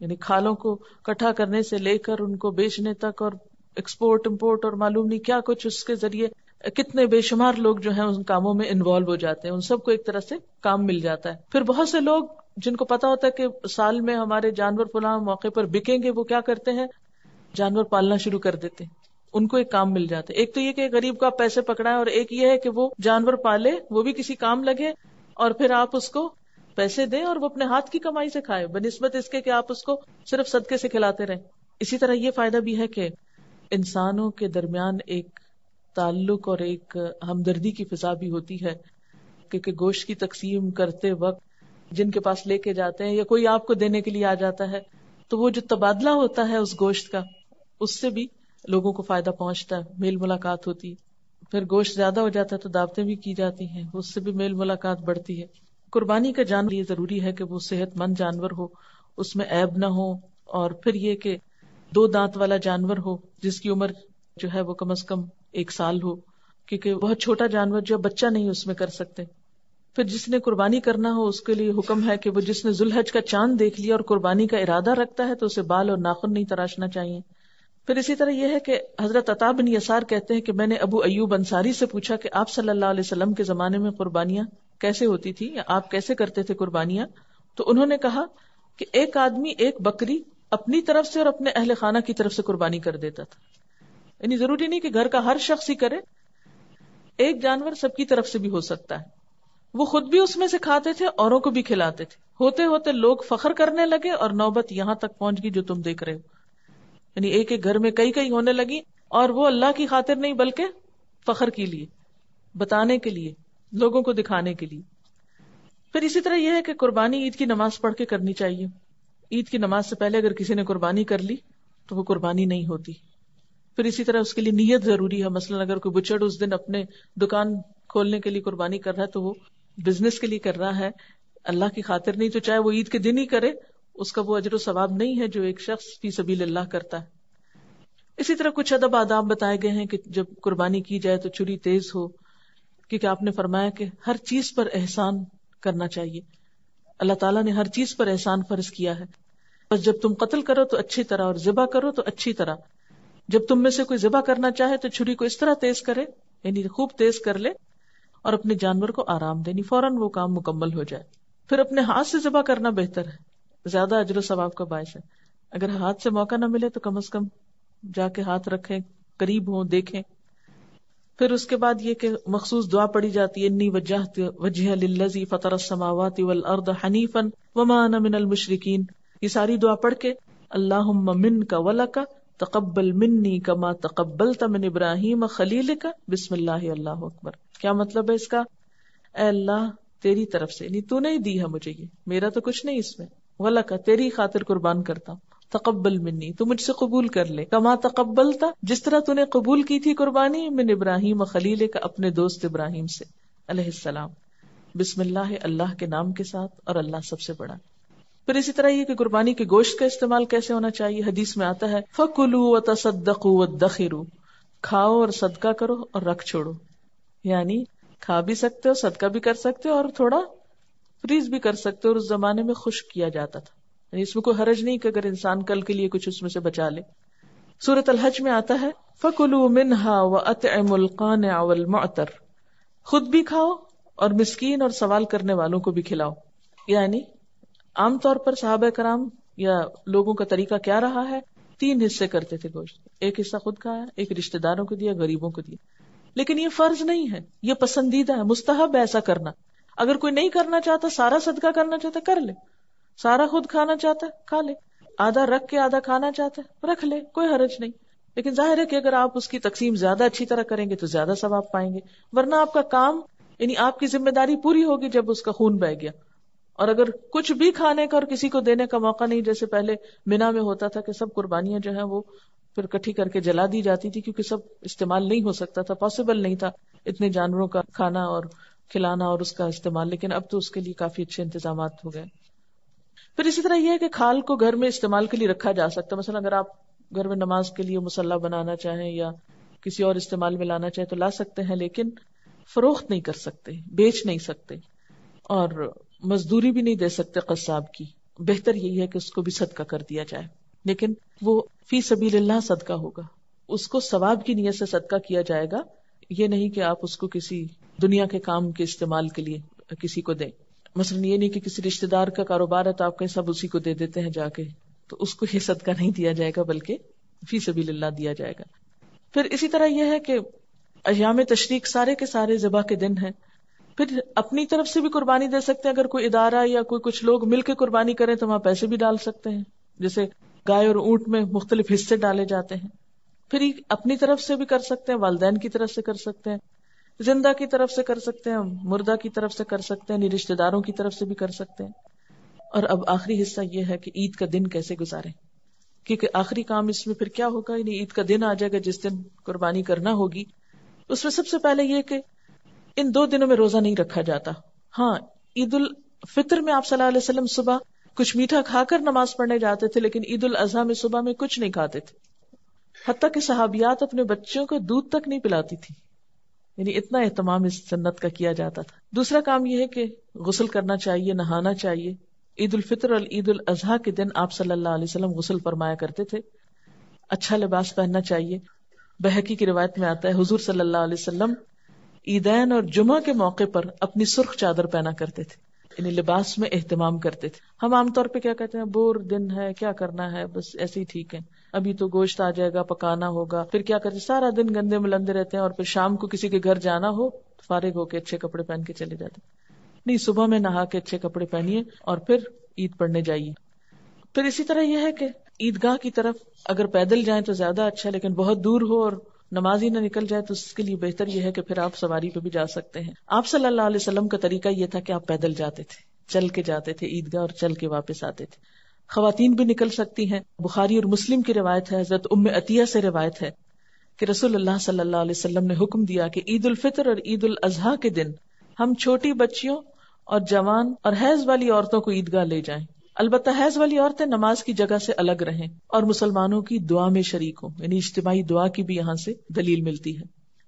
یعنی کھالوں کو اکٹھا کرنے سے لے کر ان کو بیچنے تک اور ایکسپورٹ امپورٹ اور معلوم نہیں کیا کچھ اس کے ذریعے کتنے بے شمار لوگ جو ہیں ان کاموں میں انوالو ہو جاتے ہیں. ان سب کو ایک طرح سے کام مل جاتا ہے. پھر بہت سے لوگ جن کو پتا ہوتا ہے کہ سال میں ہمارے جانور فلاں موقع پر بکیں گے، وہ کیا کرتے ہیں، جانور پالنا شروع کر دیتے ہیں. ان کو ایک کام مل جاتا ہے. ایک تو یہ کہ غریب کو آپ پیسے پکڑائیں، اور ایک یہ ہے کہ وہ جانور پالے، وہ بھی کسی کام لگے، اور پھر آپ اس کو پیسے دیں اور وہ اپنے ہاتھ کی کمائی سے کھائے، بنسبت اس کے کہ آپ اس کو صرف صدقے سے کھلاتے رہیں. اسی طرح یہ فائدہ بھی ہے کہ انسانوں کے درمیان ایک تعلق اور ایک ہمدردی کی فضا بھی ہوتی ہے، کیونکہ گوشت کی تقسیم کرتے وقت جن کے پاس لے کے جاتے ہیں یا کوئی آپ کو دینے کے لیے آ جاتا ہے تو وہ جو تبادلہ ہوتا ہے اس گوشت کا، اس سے بھی لوگوں کو فائدہ پہنچتا ہے، میل ملاقات ہوتی. پھر گوشت زیادہ ہو جاتا ہے تو دعوتیں بھی کی جاتی ہیں، اس سے بھی میل ملاقات بڑھتی ہے. قربانی کا جانور یہ ضروری ہے کہ وہ صحت مند جانور ہو، اس میں عیب نہ ہو، اور پھر یہ کہ 2 دانت والا جانور ہو جس کی عمر جو ہے وہ کم از کم 1 سال ہو، کیونکہ بہت چھوٹا جانور جو بچہ نہیں اس میں کر سکتے. پھر جس نے قربانی کرنا ہو اس کے لیے حکم ہے کہ وہ جس نے ذوالحج کا چاند دیکھ لیا اور قربانی کا ارادہ رکھتا ہے تو اسے بال اور ناخن نہیں تراشنا چاہیے. پھر اسی طرح یہ ہے کہ حضرت عطا بن یسار کہتے ہیں کہ میں نے ابو ایوب انصاری سے پوچھا کہ آپ صلی اللہ علیہ وسلم کے زمانے میں قربانیاں کیسے ہوتی تھی، یا آپ کیسے کرتے تھے قربانیاں؟ تو انہوں نے کہا کہ ایک آدمی ایک بکری اپنی طرف سے اور اپنے اہل خانہ کی طرف سے قربانی کر دیتا تھا. یعنی ضروری نہیں کہ گھر کا ہر شخص ہی کرے، ایک جانور سب کی طرف سے بھی ہو سکتا ہے. وہ خود بھی اس میں سے کھاتے تھے، اوروں کو بھی کھلاتے تھے. ہوتے ہوتے لوگ فخر کرنے لگے اور نوبت یہاں تک پہنچ گئی جو تم دیکھ رہے ہو. یعنی ایک ایک گھر میں کئی کئی ہونے لگی، اور وہ اللہ کی خاطر نہیں بلکہ فخر کے لیے، بتانے کے لیے، لوگوں کو دکھانے کے لیے. پھر اسی طرح یہ ہے کہ قربانی عید کی نماز پڑھ کے کرنی چاہیے. عید کی نماز سے پہلے اگر کسی نے قربانی کر لی تو وہ قربانی نہیں ہوتی. پھر اسی طرح اس کے لیے نیت ضروری ہے. مثلا اگر کوئی بچڑ اس دن اپنے دکان کھولنے کے لیے قربانی کر رہا ہے تو وہ بزنس کے لیے کر رہا ہے، اللہ کی خاطر نہیں. تو چاہے وہ عید کے دن ہی کرے، اس کا وہ اجر و ثواب نہیں ہے جو ایک شخص فی سبیل اللہ کرتا ہے. اسی طرح کچھ ادب آداب بتائے گئے ہیں کہ جب قربانی کی جائے تو چھری تیز ہو، کیونکہ آپ نے فرمایا کہ ہر چیز پر احسان کرنا چاہیے. اللہ تعالیٰ نے ہر چیز پر احسان فرض کیا ہے. بس جب تم قتل کرو تو اچھی طرح، اور ذبح کرو تو اچھی طرح. جب تم میں سے کوئی ذبح کرنا چاہے تو چھری کو اس طرح تیز کرے، یعنی خوب تیز کر لے، اور اپنے جانور کو آرام دینی فوراً وہ کام مکمل ہو جائے. پھر اپنے ہاتھ سے ذبح کرنا بہتر ہے، زیادہ اجر و ثواب کا باعث ہے. اگر ہاتھ سے موقع نہ ملے تو کم از کم جا کے ہاتھ رکھیں، قریب ہوں، دیکھیں. پھر اس کے بعد یہ کہ مخصوص دعا پڑھی جاتی ہے، انی وجہت وجہ للذی فطر السماوات والارض حنیفا وما انا من المشرکین. یہ ساری دعا پڑھ کے اللہم منک ولک تقبل منی کما تقبلت من ابراہیم خلیلک بسم اللہ اللہ اکبر. کیا مطلب ہے اس کا؟ اے اللہ تیری طرف سے، یعنی تو نے دی ہے مجھے، یہ میرا تو کچھ نہیں اس میں، ولک تیری خاطر قربان کرتا ہوں، تقبل منی تو مجھ سے قبول کر لے، کما تقبلتا جس طرح تو نے قبول کی تھی قربانی، من ابراہیم خلیلک اپنے دوست ابراہیم سے علیہ السلام. بسم اللہ اللہ کے نام کے ساتھ، اور اللہ سب سے بڑا. پھر اسی طرح یہ کہ قربانی کے گوشت کا استعمال کیسے ہونا چاہیے. حدیث میں آتا ہے فَكُلُوا وَتَصَدَّقُوا وَادَّخِرُوا، کھاؤ اور صدقہ کرو اور رکھ چھوڑو. یعنی کھا بھی سکتے ہو، صدقہ بھی کر سکتے ہو، اور تھوڑا فریز بھی کر سکتے ہو. اور اس زمانے میں خشک کیا جاتا تھا، یعنی اس میں کوئی حرج نہیں کہ اگر انسان کل کے لیے کچھ اس میں سے بچا لے. سورۃ الحج میں آتا ہے فَكُلُوا مِنْهَا وَأَطْعِمُوا الْقَانِعَ وَالْمُعْتَرَ، خود بھی کھاؤ اور مسکین اور سوال کرنے والوں کو بھی کھلاؤ. یعنی عام طور پر صحابہ کرام یا لوگوں کا طریقہ کیا رہا ہے، 3 حصے کرتے تھے گوشت. ایک حصہ خود کھایا، ایک رشتہ داروں کو دیا، غریبوں کو دیا. لیکن یہ فرض نہیں ہے، یہ پسندیدہ ہے، مستحب ہے ایسا کرنا. اگر کوئی نہیں کرنا چاہتا، سارا صدقہ کرنا چاہتا کر لے، سارا خود کھانا چاہتا ہے کھا لے، آدھا رکھ کے آدھا کھانا چاہتا ہے رکھ لے، کوئی حرج نہیں. لیکن ظاہر ہے کہ اگر آپ اس کی تقسیم زیادہ اچھی طرح کریں گے تو زیادہ ثواب پائیں گے، ورنہ آپ کا کام یعنی آپ کی ذمہ داری پوری ہوگی جب اس کا خون بہہ گیا. اور اگر کچھ بھی کھانے کا اور کسی کو دینے کا موقع نہیں، جیسے پہلے مینا میں ہوتا تھا کہ سب قربانیاں جو ہیں وہ پھر اکٹھی کر کے جلا دی جاتی تھی، کیونکہ سب استعمال نہیں ہو سکتا تھا، پاسبل نہیں تھا اتنے جانوروں کا کھانا اور کھلانا اور اس کا استعمال. لیکن اب تو اس کے لیے کافی اچھے انتظامات ہو گئے. پھر اسی طرح یہ ہے کہ کھال کو گھر میں استعمال کے لیے رکھا جا سکتا ہے. مثلا اگر آپ گھر میں نماز کے لیے مصلی بنانا چاہیں یا کسی اور استعمال میں لانا چاہیں تو لا سکتے ہیں، لیکن فروخت نہیں کر سکتے، بیچ نہیں سکتے، اور مزدوری بھی نہیں دے سکتے قصاب کی. بہتر یہی ہے کہ اس کو بھی صدقہ کر دیا جائے، لیکن وہ فی سبیل اللہ صدقہ ہوگا، اس کو ثواب کی نیت سے صدقہ کیا جائے گا. یہ نہیں کہ آپ اس کو کسی دنیا کے کام کے استعمال کے لیے کسی کو دیں. مثلا یہ نہیں کہ کسی رشتہ دار کا کاروبار ہے تو آپ کہیں سب اسی کو دے دیتے ہیں جا کے، تو اس کو یہ صدقہ نہیں دیا جائے گا بلکہ فی سبیل اللہ دیا جائے گا. پھر اسی طرح یہ ہے کہ ایام تشریق سارے کے سارے ذبح کے دن ہیں. پھر اپنی طرف سے بھی قربانی دے سکتے ہیں، اگر کوئی ادارہ یا کوئی کچھ لوگ مل کے قربانی کریں تو وہاں پیسے بھی ڈال سکتے ہیں، جیسے گائے اور اونٹ میں مختلف حصے ڈالے جاتے ہیں. پھر اپنی طرف سے بھی کر سکتے ہیں، والدین کی طرف سے کر سکتے ہیں، زندہ کی طرف سے کر سکتے ہیں، مردہ کی طرف سے کر سکتے ہیں، رشتہ داروں کی طرف سے بھی کر سکتے ہیں. اور اب آخری حصہ یہ ہے کہ عید کا دن کیسے گزاریں، کیونکہ آخری کام اس میں پھر کیا ہوگا، یعنی عید کا دن آ جائے گا جس دن قربانی کرنا ہوگی. اس میں سب سے پہلے یہ کہ ان 2 دنوں میں روزہ نہیں رکھا جاتا. ہاں، عید الفطر میں آپ صلی اللہ علیہ وسلم صبح کچھ میٹھا کھا کر نماز پڑھنے جاتے تھے، لیکن عید الاضحیٰ میں صبح میں کچھ نہیں کھاتے تھے، حتیٰ کہ صحابیات اپنے بچوں کو دودھ تک نہیں پلاتی تھی، یعنی اتنا اہتمام اس سنت کا کیا جاتا تھا. دوسرا کام یہ ہے کہ غسل کرنا چاہیے، نہانا چاہیے. عید الفطر اور عید الاضحیٰ کے دن آپ صلی اللہ علیہ وسلم غسل فرمایا کرتے تھے. اچھا لباس پہننا چاہیے. بہقی کی روایت میں آتا ہے حضور صلی اللہ علیہ وسلم عیدین اور جمعہ کے موقع پر اپنی سرخ چادر پہنا کرتے تھے، یعنی لباس میں اہتمام کرتے تھے. ہم عام طور پہ کیا کہتے ہیں، بور دن ہے، کیا کرنا ہے، بس ایسے ہی ٹھیک ہے، ابھی تو گوشت آ جائے گا، پکانا ہوگا، پھر کیا کرتے سارا دن گندے ملندے رہتے ہیں، اور پھر شام کو کسی کے گھر جانا ہو فارغ ہو کے اچھے کپڑے پہن کے چلے جاتے. نہیں، صبح میں نہا کے اچھے کپڑے پہنیے اور پھر عید پڑھنے جائیے. پھر اسی طرح یہ ہے کہ عیدگاہ کی طرف اگر پیدل جائیں تو زیادہ اچھا، لیکن بہت دور ہو اور نماز ہی نہ نکل جائے تو اس کے لیے بہتر یہ ہے کہ پھر آپ سواری پہ بھی جا سکتے ہیں. آپ صلی اللہ علیہ وسلم کا طریقہ یہ تھا کہ آپ پیدل جاتے تھے، چل کے جاتے تھے عیدگاہ اور چل کے واپس آتے تھے. خواتین بھی نکل سکتی ہیں. بخاری اور مسلم کی روایت ہے، حضرت ام عطیہ سے روایت ہے کہ رسول اللہ صلی اللہ علیہ وسلم نے حکم دیا کہ عید الفطر اور عید الاضحیٰ کے دن ہم چھوٹی بچیوں اور جوان اور حیض والی عورتوں کو عیدگاہ لے جائیں. البتہ حیض والی عورتیں نماز کی جگہ سے الگ رہیں اور مسلمانوں کی دعا میں شریک ہوں، یعنی اجتماعی دعا کی بھی یہاں سے دلیل ملتی ہے.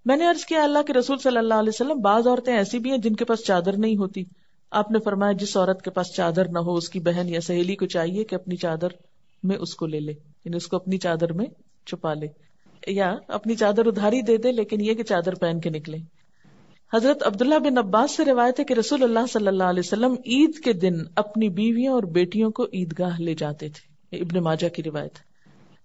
میں نے عرض کیا اللہ کے رسول صلی اللہ علیہ وسلم بعض عورتیں ایسی بھی ہیں جن کے پاس چادر نہیں ہوتی. آپ نے فرمایا جس عورت کے پاس چادر نہ ہو اس کی بہن یا سہیلی کو چاہیے کہ اپنی چادر میں اس کو لے لے، یعنی اس کو اپنی چادر میں چھپا لے، یا اپنی چادر ادھاری دے دے لیکن یہ کہ چادر پہن کے نکلے. حضرت عبداللہ بن عباس سے روایت ہے کہ رسول اللہ صلی اللہ علیہ وسلم عید کے دن اپنی بیویوں اور بیٹیوں کو عیدگاہ لے جاتے تھے. ابن ماجہ کی روایت.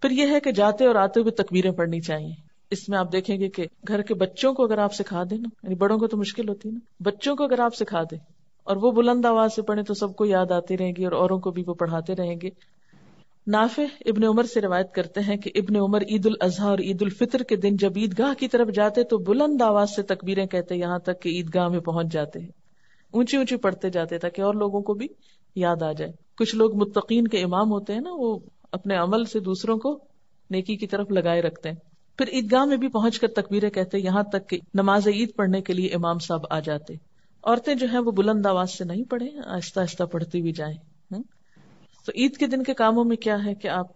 پھر یہ ہے کہ جاتے اور آتے ہوئے تکبیریں پڑھنی چاہیے. اس میں آپ دیکھیں گے کہ گھر کے بچوں کو اگر آپ سکھا دیں نا، یعنی بڑوں کو تو مشکل ہوتی ہے نا، بچوں کو اگر آپ سکھا دیں اور وہ بلند آواز سے پڑھیں تو سب کو یاد آتی رہیں گی اور اوروں کو بھی وہ پڑھاتے رہیں گے. نافع ابن عمر سے روایت کرتے ہیں کہ ابن عمر عید الاضحیٰ اور عید الفطر کے دن جب عیدگاہ کی طرف جاتے تو بلند آواز سے تکبیریں کہتے یہاں تک کہ عیدگاہ میں پہنچ جاتے ہیں. اونچی اونچی پڑھتے جاتے تاکہ اور لوگوں کو بھی یاد آ جائے. کچھ لوگ متقین کے امام ہوتے ہیں نا، وہ اپنے عمل سے دوسروں کو نیکی کی طرف لگائے رکھتے ہیں. پھر عیدگاہ میں بھی پہنچ کر تکبیریں کہتے یہاں تک کہ نماز عید پڑھنے کے لیے امام صاحب آ جاتے. عورتیں جو ہیں وہ بلند آواز سے نہیں پڑھیں، آہستہ آہستہ پڑھتی بھی جائیں. تو عید کے دن کے کاموں میں کیا ہے کہ آپ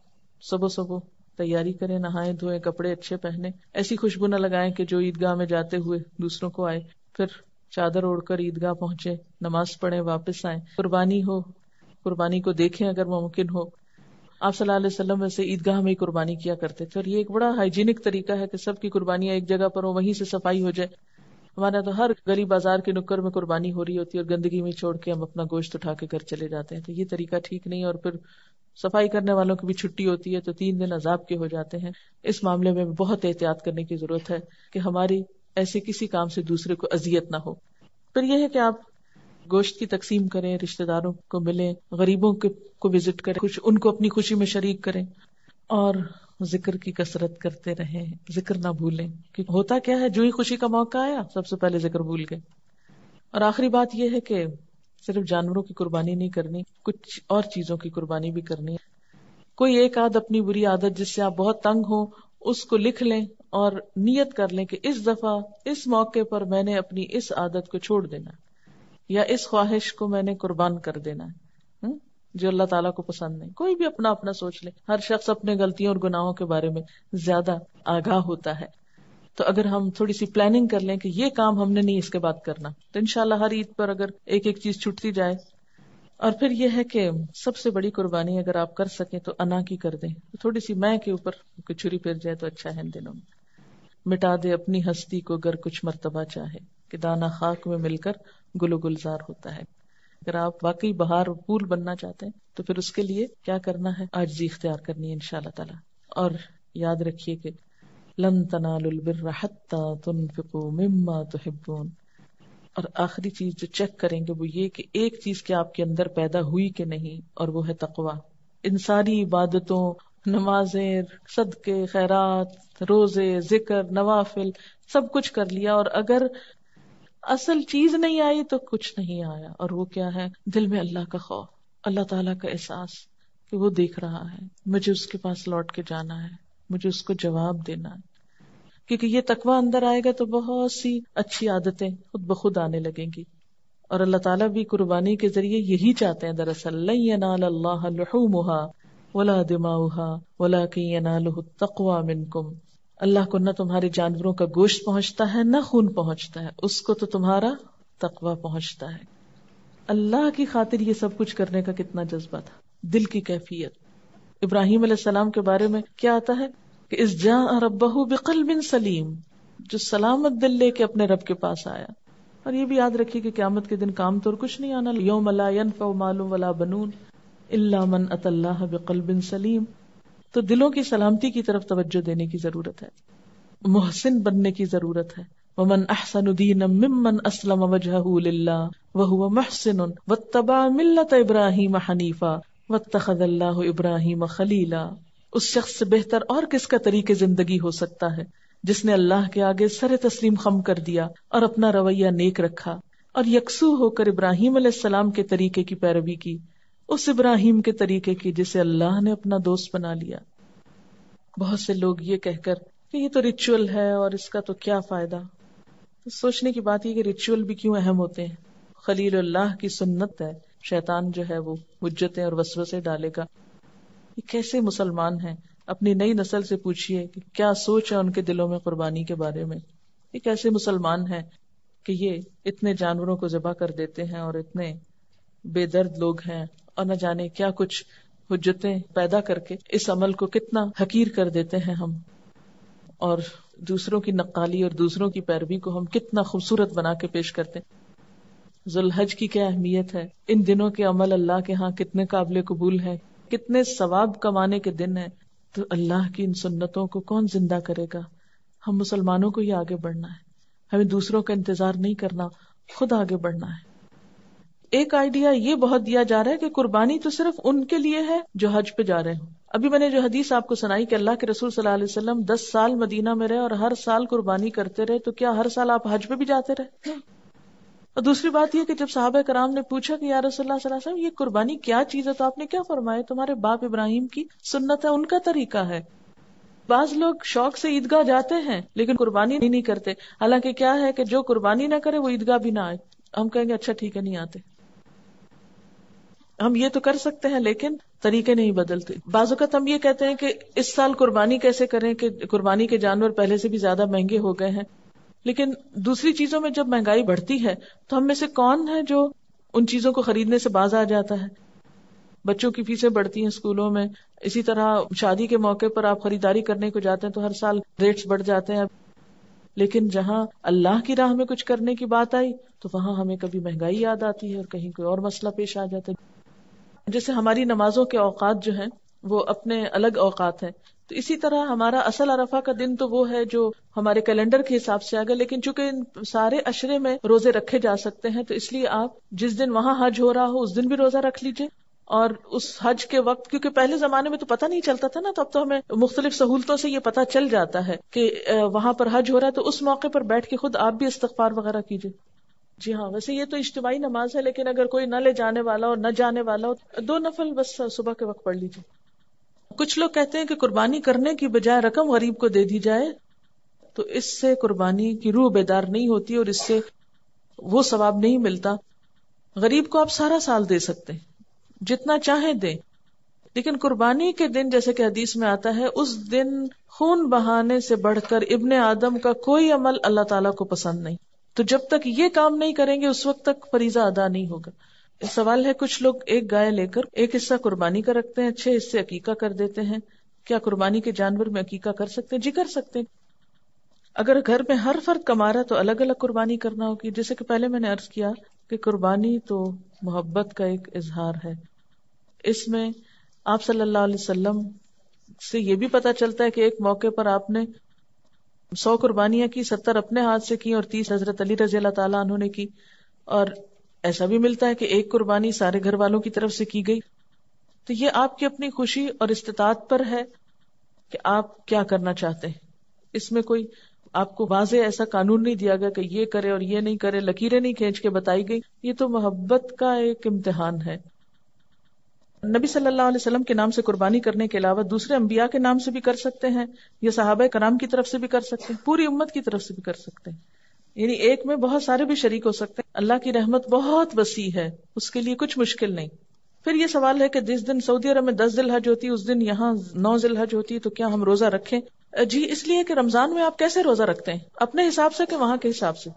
صبح تیاری کریں، نہائیں دھوئیں، کپڑے اچھے پہنے، ایسی خوشبو نہ لگائیں کہ جو عیدگاہ میں جاتے ہوئے دوسروں کو آئے. پھر چادر اوڑھ کر عیدگاہ پہنچے، نماز پڑھیں، واپس آئیں. قربانی ہو، قربانی کو دیکھیں اگر ممکن ہو. آپ صلی اللہ علیہ وسلم ویسے عیدگاہ میں ہی قربانی کیا کرتے تھے، اور یہ ایک بڑا ہائیجینک طریقہ ہے کہ سب کی قربانیاں ایک جگہ پر ہو، وہیں سے صفائی ہو جائے. ہمارا تو ہر گلی بازار کے نکڑ میں قربانی ہو رہی ہوتی ہے اور گندگی میں چھوڑ کے ہم اپنا گوشت اٹھا کے گھر چلے جاتے ہیں. تو یہ طریقہ ٹھیک نہیں، اور پھر صفائی کرنے والوں کی بھی چھٹی ہوتی ہے تو 3 دن عذاب کے ہو جاتے ہیں. اس معاملے میں بہت احتیاط کرنے کی ضرورت ہے کہ ہماری ایسے کسی کام سے دوسرے کو اذیت نہ ہو. پھر یہ ہے کہ آپ گوشت کی تقسیم کریں، رشتہ داروں کو ملیں، غریبوں کو وزٹ کریں، ان کو اپنی خوشی میں شریک کریں، اور ذکر کی کثرت کرتے رہیں، ذکر نہ بھولیں. کیونکہ ہوتا کیا ہے، جو ہی خوشی کا موقع آیا سب سے پہلے ذکر بھول گئے. اور آخری بات یہ ہے کہ صرف جانوروں کی قربانی نہیں کرنی، کچھ اور چیزوں کی قربانی بھی کرنی ہے. کوئی ایک اپنی بری عادت جس سے آپ بہت تنگ ہو اس کو لکھ لیں اور نیت کر لیں کہ اس دفعہ اس موقع پر میں نے اپنی اس عادت کو چھوڑ دینا یا اس خواہش کو میں نے قربان کر دینا ہے جو اللہ تعالیٰ کو پسند نہیں. کوئی بھی اپنا اپنا سوچ لے، ہر شخص اپنے غلطیوں اور گناہوں کے بارے میں زیادہ آگاہ ہوتا ہے. تو اگر ہم تھوڑی سی پلاننگ کر لیں کہ یہ کام ہم نے نہیں اس کے بعد کرنا، تو انشاءاللہ ہر عید پر اگر ایک ایک چیز چھٹتی جائے. اور پھر یہ ہے کہ سب سے بڑی قربانی اگر آپ کر سکیں تو انا کی کر دیں. تھوڑی سی میں کے اوپر کوئی چھری پھر جائے تو اچھا ہے. ان دنوں میں مٹا دے اپنی ہستی کو گر کچھ مرتبہ چاہے، کہ دانا خاک میں مل کر گل و گلزار ہوتا ہے. اگر آپ واقعی بہار و پھول بننا چاہتے ہیں تو پھر اس کے لیے کیا کرنا ہے، عاجزی اختیار کرنی ہے انشاءاللہ تعالی. اور یاد رکھیے کہ لن تنالوا البر حتى تنفقوا مما تحبون. اور آخری چیز جو چیک کریں گے وہ یہ کہ ایک چیز کہ آپ کے اندر پیدا ہوئی کہ نہیں، اور وہ ہے تقویٰ. ان ساری عبادتوں، نمازیں، صدقے، خیرات، روزے، ذکر، نوافل سب کچھ کر لیا، اور اگر اصل چیز نہیں آئی تو کچھ نہیں آیا. اور وہ کیا ہے؟ دل میں اللہ کا خوف، اللہ تعالیٰ کا احساس کہ وہ دیکھ رہا ہے، مجھے اس کے پاس لوٹ کے جانا ہے، مجھے اس کو جواب دینا ہے. کیونکہ یہ تقویٰ اندر آئے گا تو بہت سی اچھی عادتیں خود بخود آنے لگیں گی. اور اللہ تعالیٰ بھی قربانی کے ذریعے یہی چاہتے ہیں دراصل. لن ینال اللہ لحومها ولا دماؤها ولکن ینالہ التقوی منکم. اللہ کو نہ تمہارے جانوروں کا گوشت پہنچتا ہے نہ خون پہنچتا ہے، اس کو تو تمہارا تقویٰ پہنچتا ہے. اللہ کی خاطر یہ سب کچھ کرنے کا کتنا جذبہ تھا، دل کی کیفیت. ابراہیم علیہ السلام کے بارے میں کیا آتا ہے کہ اذ جاء ربہ بقلب سلیم، جو سلامت دل لے کے اپنے رب کے پاس آیا. اور یہ بھی یاد رکھیے کہ قیامت کے دن کام تو کچھ نہیں آنا. یوم لا ینفع مال ولا بنون الا من اتى اللہ بقلب سلیم. تو دلوں کی سلامتی کی طرف توجہ دینے کی ضرورت ہے، محسن بننے کی ضرورت ہے. ومن احسن دینا ممن اسلم وجهه للہ وهو محسن واتبع ملت ابراہیم حنیفا واتخذ اللہ ابراہیم خلیلا. اس شخص سے بہتر اور کس کا طریقے زندگی ہو سکتا ہے جس نے اللہ کے آگے سر تسلیم خم کر دیا اور اپنا رویہ نیک رکھا اور یکسو ہو کر ابراہیم علیہ السلام کے طریقے کی پیروی کی، اس ابراہیم کے طریقے کی جسے اللہ نے اپنا دوست بنا لیا. بہت سے لوگ یہ کہہ کر کہ یہ تو ریچول ہے اور اس کا تو کیا فائدہ. تو سوچنے کی بات یہ کہ ریچول بھی کیوں اہم ہوتے ہیں. خلیل اللہ کی سنت ہے، شیطان جو ہے وہ حجتیں اور وسوسے ڈالے گا. یہ کیسے مسلمان ہیں؟ اپنی نئی نسل سے پوچھئے کہ کیا سوچ ہے ان کے دلوں میں قربانی کے بارے میں. یہ کیسے مسلمان ہیں کہ یہ اتنے جانوروں کو ذبح کر دیتے ہیں اور اتنے بے درد لوگ ہیں، اور نہ جانے کیا کچھ حجتیں پیدا کر کے اس عمل کو کتنا حقیر کر دیتے ہیں ہم، اور دوسروں کی نقالی اور دوسروں کی پیروی کو ہم کتنا خوبصورت بنا کے پیش کرتے ہیں. ذوالحج کی کیا اہمیت ہے، ان دنوں کے عمل اللہ کے ہاں کتنے قابل قبول ہیں، کتنے ثواب کمانے کے دن ہیں. تو اللہ کی ان سنتوں کو کون زندہ کرے گا؟ ہم مسلمانوں کو ہی آگے بڑھنا ہے، ہمیں دوسروں کا انتظار نہیں کرنا، خود آگے بڑھنا ہے۔ ایک آئیڈیا یہ بہت دیا جا رہا ہے کہ قربانی تو صرف ان کے لیے ہے جو حج پہ جا رہے ہوں۔ ابھی میں نے جو حدیث آپ کو سنائی کہ اللہ کے رسول صلی اللہ علیہ وسلم 10 سال مدینہ میں رہے اور ہر سال قربانی کرتے رہے، تو کیا ہر سال آپ حج پہ بھی جاتے رہے؟ اور دوسری بات یہ کہ جب صحابہ کرام نے پوچھا کہ یا رسول اللہ صلی اللہ علیہ وسلم یہ قربانی کیا چیز ہے، تو آپ نے کیا فرمایا؟ تمہارے باپ ابراہیم کی سنت ہے، ان کا طریقہ ہے۔ بعض لوگ شوق سے عیدگاہ جاتے ہیں لیکن قربانی نہیں کرتے، حالانکہ کیا ہے کہ جو قربانی نہ کرے وہ عیدگاہ بھی نہ آئے۔ ہم کہیں گے اچھا ٹھیک ہے نہیں آتے، ہم یہ تو کر سکتے ہیں لیکن طریقے نہیں بدلتے۔ بعض اوقات ہم یہ کہتے ہیں کہ اس سال قربانی کیسے کریں کہ قربانی کے جانور پہلے سے بھی زیادہ مہنگے ہو گئے ہیں، لیکن دوسری چیزوں میں جب مہنگائی بڑھتی ہے تو ہم میں سے کون ہے جو ان چیزوں کو خریدنے سے باز آ جاتا ہے؟ بچوں کی فیسیں بڑھتی ہیں اسکولوں میں، اسی طرح شادی کے موقع پر آپ خریداری کرنے کو جاتے ہیں تو ہر سال ریٹس بڑھ جاتے ہیں، لیکن جہاں اللہ کی راہ میں کچھ کرنے کی بات آئی تو وہاں ہمیں کبھی مہنگائی یاد آتی ہے اور کہیں کوئی اور مسئلہ پیش آ جاتا ہے۔ جیسے ہماری نمازوں کے اوقات جو ہیں وہ اپنے الگ اوقات ہیں، تو اسی طرح ہمارا اصل عرفہ کا دن تو وہ ہے جو ہمارے کیلنڈر کے حساب سے آگا، لیکن چونکہ ان سارے عشرے میں روزے رکھے جا سکتے ہیں تو اس لیے آپ جس دن وہاں حج ہو رہا ہو اس دن بھی روزہ رکھ لیجئے، اور اس حج کے وقت، کیونکہ پہلے زمانے میں تو پتہ نہیں چلتا تھا نا، تو اب تو ہمیں مختلف سہولتوں سے یہ پتہ چل جاتا ہے کہ وہاں پر حج ہو رہا ہے، تو اس موقع پر بیٹھ کے خود آپ بھی استغفار وغیرہ کیجئے۔ جی ہاں، ویسے یہ تو اجتماعی نماز ہے، لیکن اگر کوئی نہ لے جانے والا اور نہ جانے والا ہو، 2 نفل بس صبح کے وقت پڑھ لیجیے۔ کچھ لوگ کہتے ہیں کہ قربانی کرنے کی بجائے رقم غریب کو دے دی جائے تو اس سے قربانی کی روح بیدار نہیں ہوتی اور اس سے وہ ثواب نہیں ملتا۔ غریب کو آپ سارا سال دے سکتے ہیں، جتنا چاہیں دیں، لیکن قربانی کے دن جیسے کہ حدیث میں آتا ہے اس دن خون بہانے سے بڑھ کر ابن آدم کا کوئی عمل اللہ تعالیٰ کو پسند نہیں، تو جب تک یہ کام نہیں کریں گے اس وقت تک فریضہ ادا نہیں ہوگا۔ سوال ہے کچھ لوگ ایک گائے لے کر ایک حصہ قربانی کا رکھتے ہیں، 6 حصے عقیقہ کر دیتے ہیں، کیا قربانی کے جانور میں عقیقہ کر سکتے ہیں؟ جی کر سکتے ہیں۔ اگر گھر میں ہر فرد کما رہا تو الگ الگ قربانی کرنا ہوگی، جیسے کہ پہلے میں نے عرض کیا کہ قربانی تو محبت کا ایک اظہار ہے۔ اس میں آپ صلی اللہ علیہ وسلم سے یہ بھی پتہ چلتا ہے کہ ایک موقع پر آپ نے 100 قربانیاں کی، 70 اپنے ہاتھ سے کی اور 30 حضرت علی رضی اللہ تعالیٰ عنہ نے کی، اور ایسا بھی ملتا ہے کہ ایک قربانی سارے گھر والوں کی طرف سے کی گئی۔ تو یہ آپ کی اپنی خوشی اور استطاعت پر ہے کہ آپ کیا کرنا چاہتے ہیں، اس میں کوئی آپ کو واضح ایسا قانون نہیں دیا گیا کہ یہ کرے اور یہ نہیں کرے، لکیریں نہیں کھینچ کے بتائی گئی، یہ تو محبت کا ایک امتحان ہے۔ نبی صلی اللہ علیہ وسلم کے نام سے قربانی کرنے کے علاوہ دوسرے انبیاء کے نام سے بھی کر سکتے ہیں، یا صحابہ کرام کی طرف سے بھی کر سکتے ہیں، پوری امت کی طرف سے بھی کر سکتے ہیں، یعنی ایک میں بہت سارے بھی شریک ہو سکتے ہیں۔ اللہ کی رحمت بہت وسیع ہے، اس کے لیے کچھ مشکل نہیں۔ پھر یہ سوال ہے کہ جس دن سعودی عرب میں 10 ذی الحج ہوتی ہے اس دن یہاں 9 ذی الحج ہوتی ہے، تو کیا ہم روزہ رکھیں؟ جی اس لیے کہ رمضان میں آپ کیسے روزہ رکھتے ہیں؟ اپنے حساب سے کہ وہاں کے حساب سے۔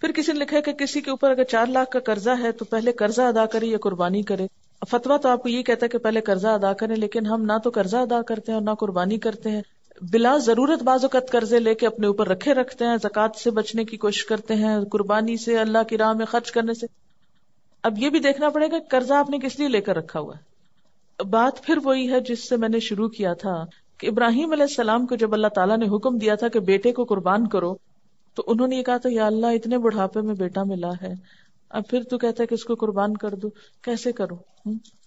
پھر کسی نے لکھا ہے کہ کسی کے اوپر اگر 4 لاکھ کا قرضہ ہے تو پہلے قرضہ ادا کرے یا قربانی کرے۔ فتویٰ تو آپ کو یہ کہتا ہے کہ پہلے قرضہ ادا کریں، لیکن ہم نہ تو قرضہ ادا کرتے ہیں اور نہ قربانی کرتے ہیں، بلا ضرورت بعض اوقات قرضے لے کے اپنے اوپر رکھتے ہیں، زکوٰۃ سے بچنے کی کوشش کرتے ہیں، قربانی سے، اللہ کی راہ میں خرچ کرنے سے۔ اب یہ بھی دیکھنا پڑے گا قرضہ آپ نے کس لیے لے کر رکھا ہوا ہے۔ بات پھر وہی ہے جس سے میں نے شروع کیا تھا کہ ابراہیم علیہ السلام کو جب اللہ تعالیٰ نے حکم دیا تھا کہ بیٹے کو قربان کرو تو انہوں نے یہ کہا تھا یا اللہ اتنے بڑھاپے میں بیٹا ملا ہے، اب پھر تو کہتا ہے کہ اس کو قربان کر دو، کیسے کرو؟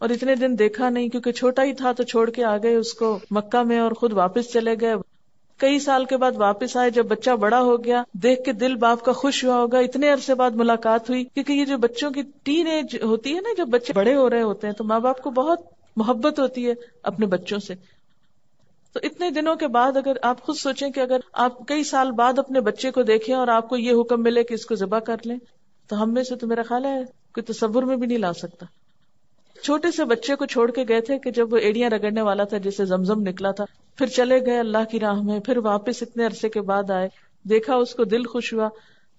اور اتنے دن دیکھا نہیں کیونکہ چھوٹا ہی تھا تو چھوڑ کے آ گئے اس کو مکہ میں اور خود واپس چلے گئے۔ کئی سال کے بعد واپس آئے، جب بچہ بڑا ہو گیا دیکھ کے دل باپ کا خوش ہوا ہوگا، اتنے عرصے بعد ملاقات ہوئی، کیونکہ یہ جو بچوں کی ٹین ایج ہوتی ہے نا، جب بچے بڑے ہو رہے ہوتے ہیں تو ماں باپ کو بہت محبت ہوتی ہے اپنے بچوں سے۔ تو اتنے دنوں کے بعد اگر آپ خود سوچیں کہ اگر آپ کئی سال بعد اپنے بچے کو دیکھیں اور آپ کو یہ حکم ملے کہ اس کو ذبح کر لیں، تو ہم میں سے تو میرا خیال ہے کوئی تصور میں بھی نہیں لا سکتا۔ چھوٹے سے بچے کو چھوڑ کے گئے تھے کہ جب وہ ایڑیاں رگڑنے والا تھا، جسے زمزم نکلا تھا، پھر چلے گئے اللہ کی راہ میں، پھر واپس اتنے عرصے کے بعد آئے، دیکھا اس کو دل خوش ہوا،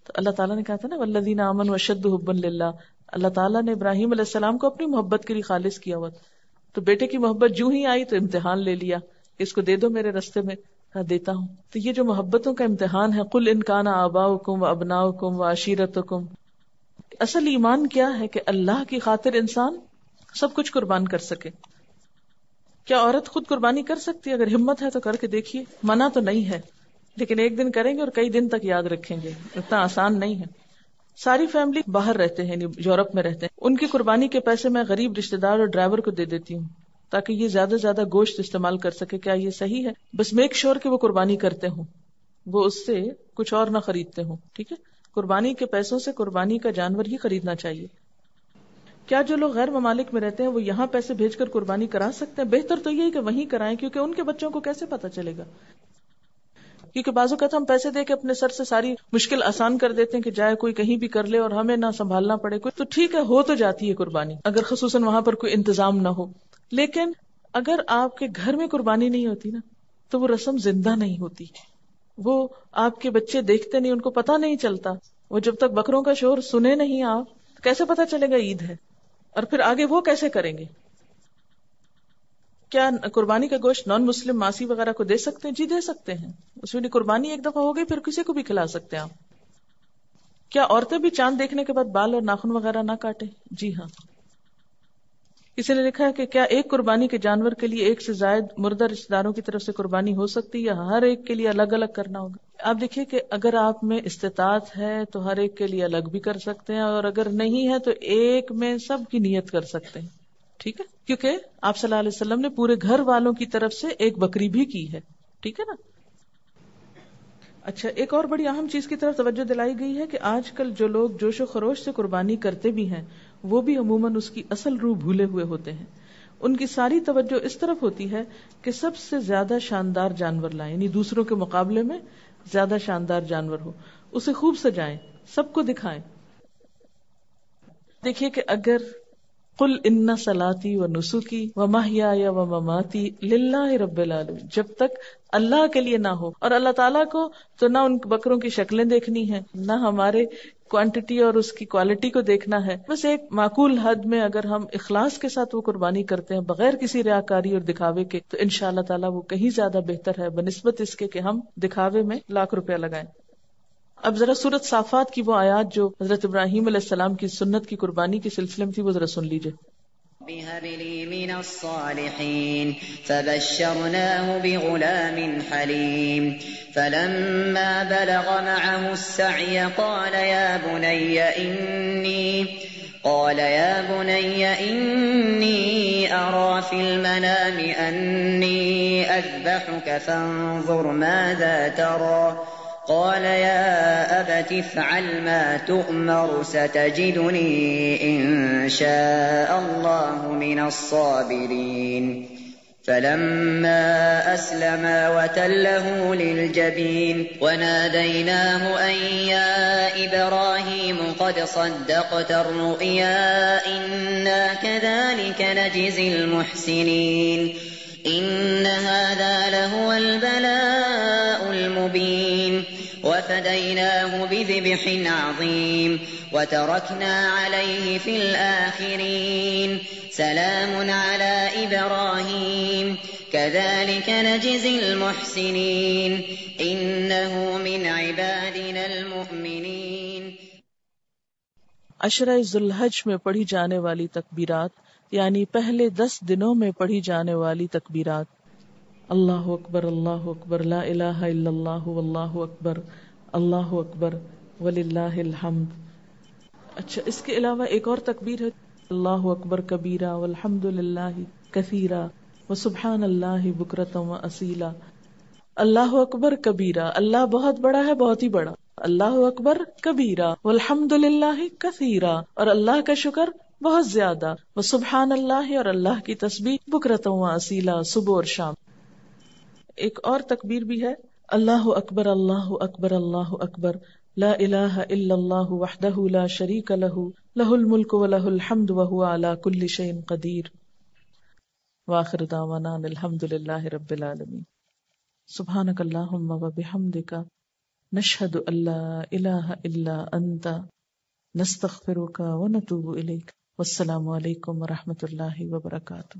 تو اللہ تعالیٰ نے کہا تھا نا والذین آمنوا اشد حبا للہ، اللہ تعالیٰ نے ابراہیم علیہ السلام کو اپنی محبت کے لیے خالص کیا ہوا، تو بیٹے کی محبت جو ہی آئی تو امتحان لے لیا، اس کو دے دو میرے رستے میں، دیتا ہوں۔ تو یہ جو محبتوں کا امتحان ہے، قل ان کان آباؤکم وابناؤکم وعشیرتکم، اصل ایمان کیا ہے کہ اللہ کی خاطر انسان سب کچھ قربان کر سکے۔ کیا عورت خود قربانی کر سکتی ہے؟ اگر ہمت ہے تو کر کے دیکھیے، منع تو نہیں ہے، لیکن ایک دن کریں گے اور کئی دن تک یاد رکھیں گے، اتنا آسان نہیں ہے. ساری فیملی باہر رہتے ہیں، یعنی یورپ میں رہتے ہیں، ان کی قربانی کے پیسے میں غریب رشتے دار اور ڈرائیور کو دے دیتی ہوں تاکہ یہ زیادہ سے زیادہ گوشت استعمال کر سکے. کیا یہ صحیح ہے؟ بس میک شور کہ وہ قربانی کرتے ہوں، وہ اس سے کچھ اور نہ خریدتے ہوں. ٹھیک ہے، قربانی کے پیسوں سے قربانی کا جانور ہی خریدنا چاہیے. کیا جو لوگ غیر ممالک میں رہتے ہیں وہ یہاں پیسے بھیج کر قربانی کرا سکتے ہیں؟ بہتر تو یہی کہ وہیں کرائیں، کیونکہ ان کے بچوں کو کیسے پتا چلے گا؟ کیونکہ بعض اوقات ہم پیسے دے کے اپنے سر سے ساری مشکل آسان کر دیتے ہیں کہ جائے کوئی کہیں بھی کر لے اور ہمیں نہ سنبھالنا پڑے. کوئی تو ٹھیک ہے، ہو تو جاتی ہے قربانی اگر خصوصاً وہاں پر کوئی انتظام نہ ہو، لیکن اگر آپ کے گھر میں قربانی نہیں ہوتی نا تو وہ رسم زندہ نہیں ہوتی. وہ آپ کے بچے دیکھتے نہیں، ان کو پتہ نہیں چلتا. وہ جب تک بکروں کا شور سنے نہیں آپ، کیسے پتہ چلے گا عید ہے؟ اور پھر آگے وہ کیسے کریں گے؟ کیا قربانی کا گوشت نان مسلم ماسی وغیرہ کو دے سکتے ہیں؟ جی دے سکتے ہیں، اس میں قربانی ایک دفعہ ہو گئی، پھر کسی کو بھی کھلا سکتے ہیں آپ. کیا عورتیں بھی چاند دیکھنے کے بعد بال اور ناخن وغیرہ نہ کاٹیں؟ جی ہاں. کسی نے لکھا ہے کہ کیا ایک قربانی کے جانور کے لیے ایک سے زائد مردہ رشتہ داروں کی طرف سے قربانی ہو سکتی ہے یا ہر ایک کے لیے الگ الگ کرنا ہوگا؟ آپ دیکھیے کہ اگر آپ میں استطاعت ہے تو ہر ایک کے لیے الگ بھی کر سکتے ہیں، اور اگر نہیں ہے تو ایک میں سب کی نیت کر سکتے ہیں. ٹھیک ہے، کیونکہ آپ صلی اللہ علیہ وسلم نے پورے گھر والوں کی طرف سے ایک بکری بھی کی ہے. ٹھیک ہے نا. اچھا، ایک اور بڑی اہم چیز کی طرف توجہ دلائی گئی ہے کہ آج کل جو لوگ جوش و خروش سے قربانی کرتے بھی ہیں وہ بھی عموماً اس کی اصل روح بھولے ہوئے ہوتے ہیں. ان کی ساری توجہ اس طرف ہوتی ہے کہ سب سے زیادہ شاندار جانور لائیں، یعنی دوسروں کے مقابلے میں زیادہ شاندار جانور ہو، اسے خوب سجائیں، سب کو دکھائیں. دیکھیے کہ اگر قل ان صلاتی و نسکی و محیای و مماتی للہ رب العالمین، جب تک اللہ کے لیے نہ ہو اور اللہ تعالیٰ کو، تو نہ ان بکروں کی شکلیں دیکھنی ہے، نہ ہمارے کوانٹٹی اور اس کی کوالٹی کو دیکھنا ہے. بس ایک معقول حد میں اگر ہم اخلاص کے ساتھ وہ قربانی کرتے ہیں بغیر کسی ریاکاری اور دکھاوے کے، تو انشاءاللہ تعالیٰ وہ کہیں زیادہ بہتر ہے بنسبت اس کے کہ ہم دکھاوے میں لاکھ روپیہ لگائیں. اب ذرا سورۃ صافات کی وہ آیات جو حضرت ابراہیم علیہ السلام کی سنت کی قربانی کے سلسلے میں تھی، وہ ذرا سن لیجئے. بِهَبْ لِي مِنَ الصَّالِحِينَ فَبَشَّرْنَاهُ بِغُلَامٍ حَلِيمٍ فَلَمَّا بَلَغَ مَعَهُ السَّعْيَ قَالَ يَا بُنَيَّ إِنِّي أَرَىٰ فِي الْمَنَامِ أَنِّي أَذْبَحُكَ فَانظُرْ مَاذَا تَرَىٰ قال يا أبت افعل ما تؤمر ستجدني إن شاء الله من الصابرين فلما أسلما وتله للجبين وناديناه أن يا إبراهيم قد صدقت الرؤيا إنا كذلك نجزي المحسنين إن هذا لهو البلاء المبين وفديناه بذبح عظيم وتركنا عليه في الآخرين سلام على إبراهيم كذلك نجزي المحسنين إنه من عبادنا المؤمنين. عشرہ ذی الحج میں پڑھی جانے والی تکبیرات، یعنی پہلے 10 دنوں میں پڑھی جانے والی تکبیرات: اللہ اکبر اللہ اکبر، لا الہ الا اللہ واللہ اکبر، اللہ اکبر وللہ الحمد. اچھا، اس کے علاوہ ایک اور تکبیر ہے: اللہ اکبر کبیرہ والحمد للہ کثیرہ وسبحان اللہ بکرۃ واصیلا. اللہ اکبر کبیرہ، اللہ بہت بڑا ہے، بہت ہی بڑا. اللہ اکبر کبیرہ والحمد للہ کثیرہ، اور اللہ کا شکر بہت زیادہ. وسبحان اللہ، اور اللہ کی تسبیح بکرۃ واصیلا، صبح اور شام. ایک اور تکبیر بھی ہے: اللہ اکبر اللہ اکبر اللہ اکبر، لا الہ الا اللہ وحدہ لا شریک لہ، لہ الملک ولہ الحمد وہو علی کل شیء قدیر. وآخر دعوانا ان الحمد للہ رب العالمین. سبحانک اللہم وبحمدک، نشہد ان لا الہ الا انت، نستغفرک ونتوب الیک. والسلام علیکم ورحمۃ اللہ وبرکاتہ.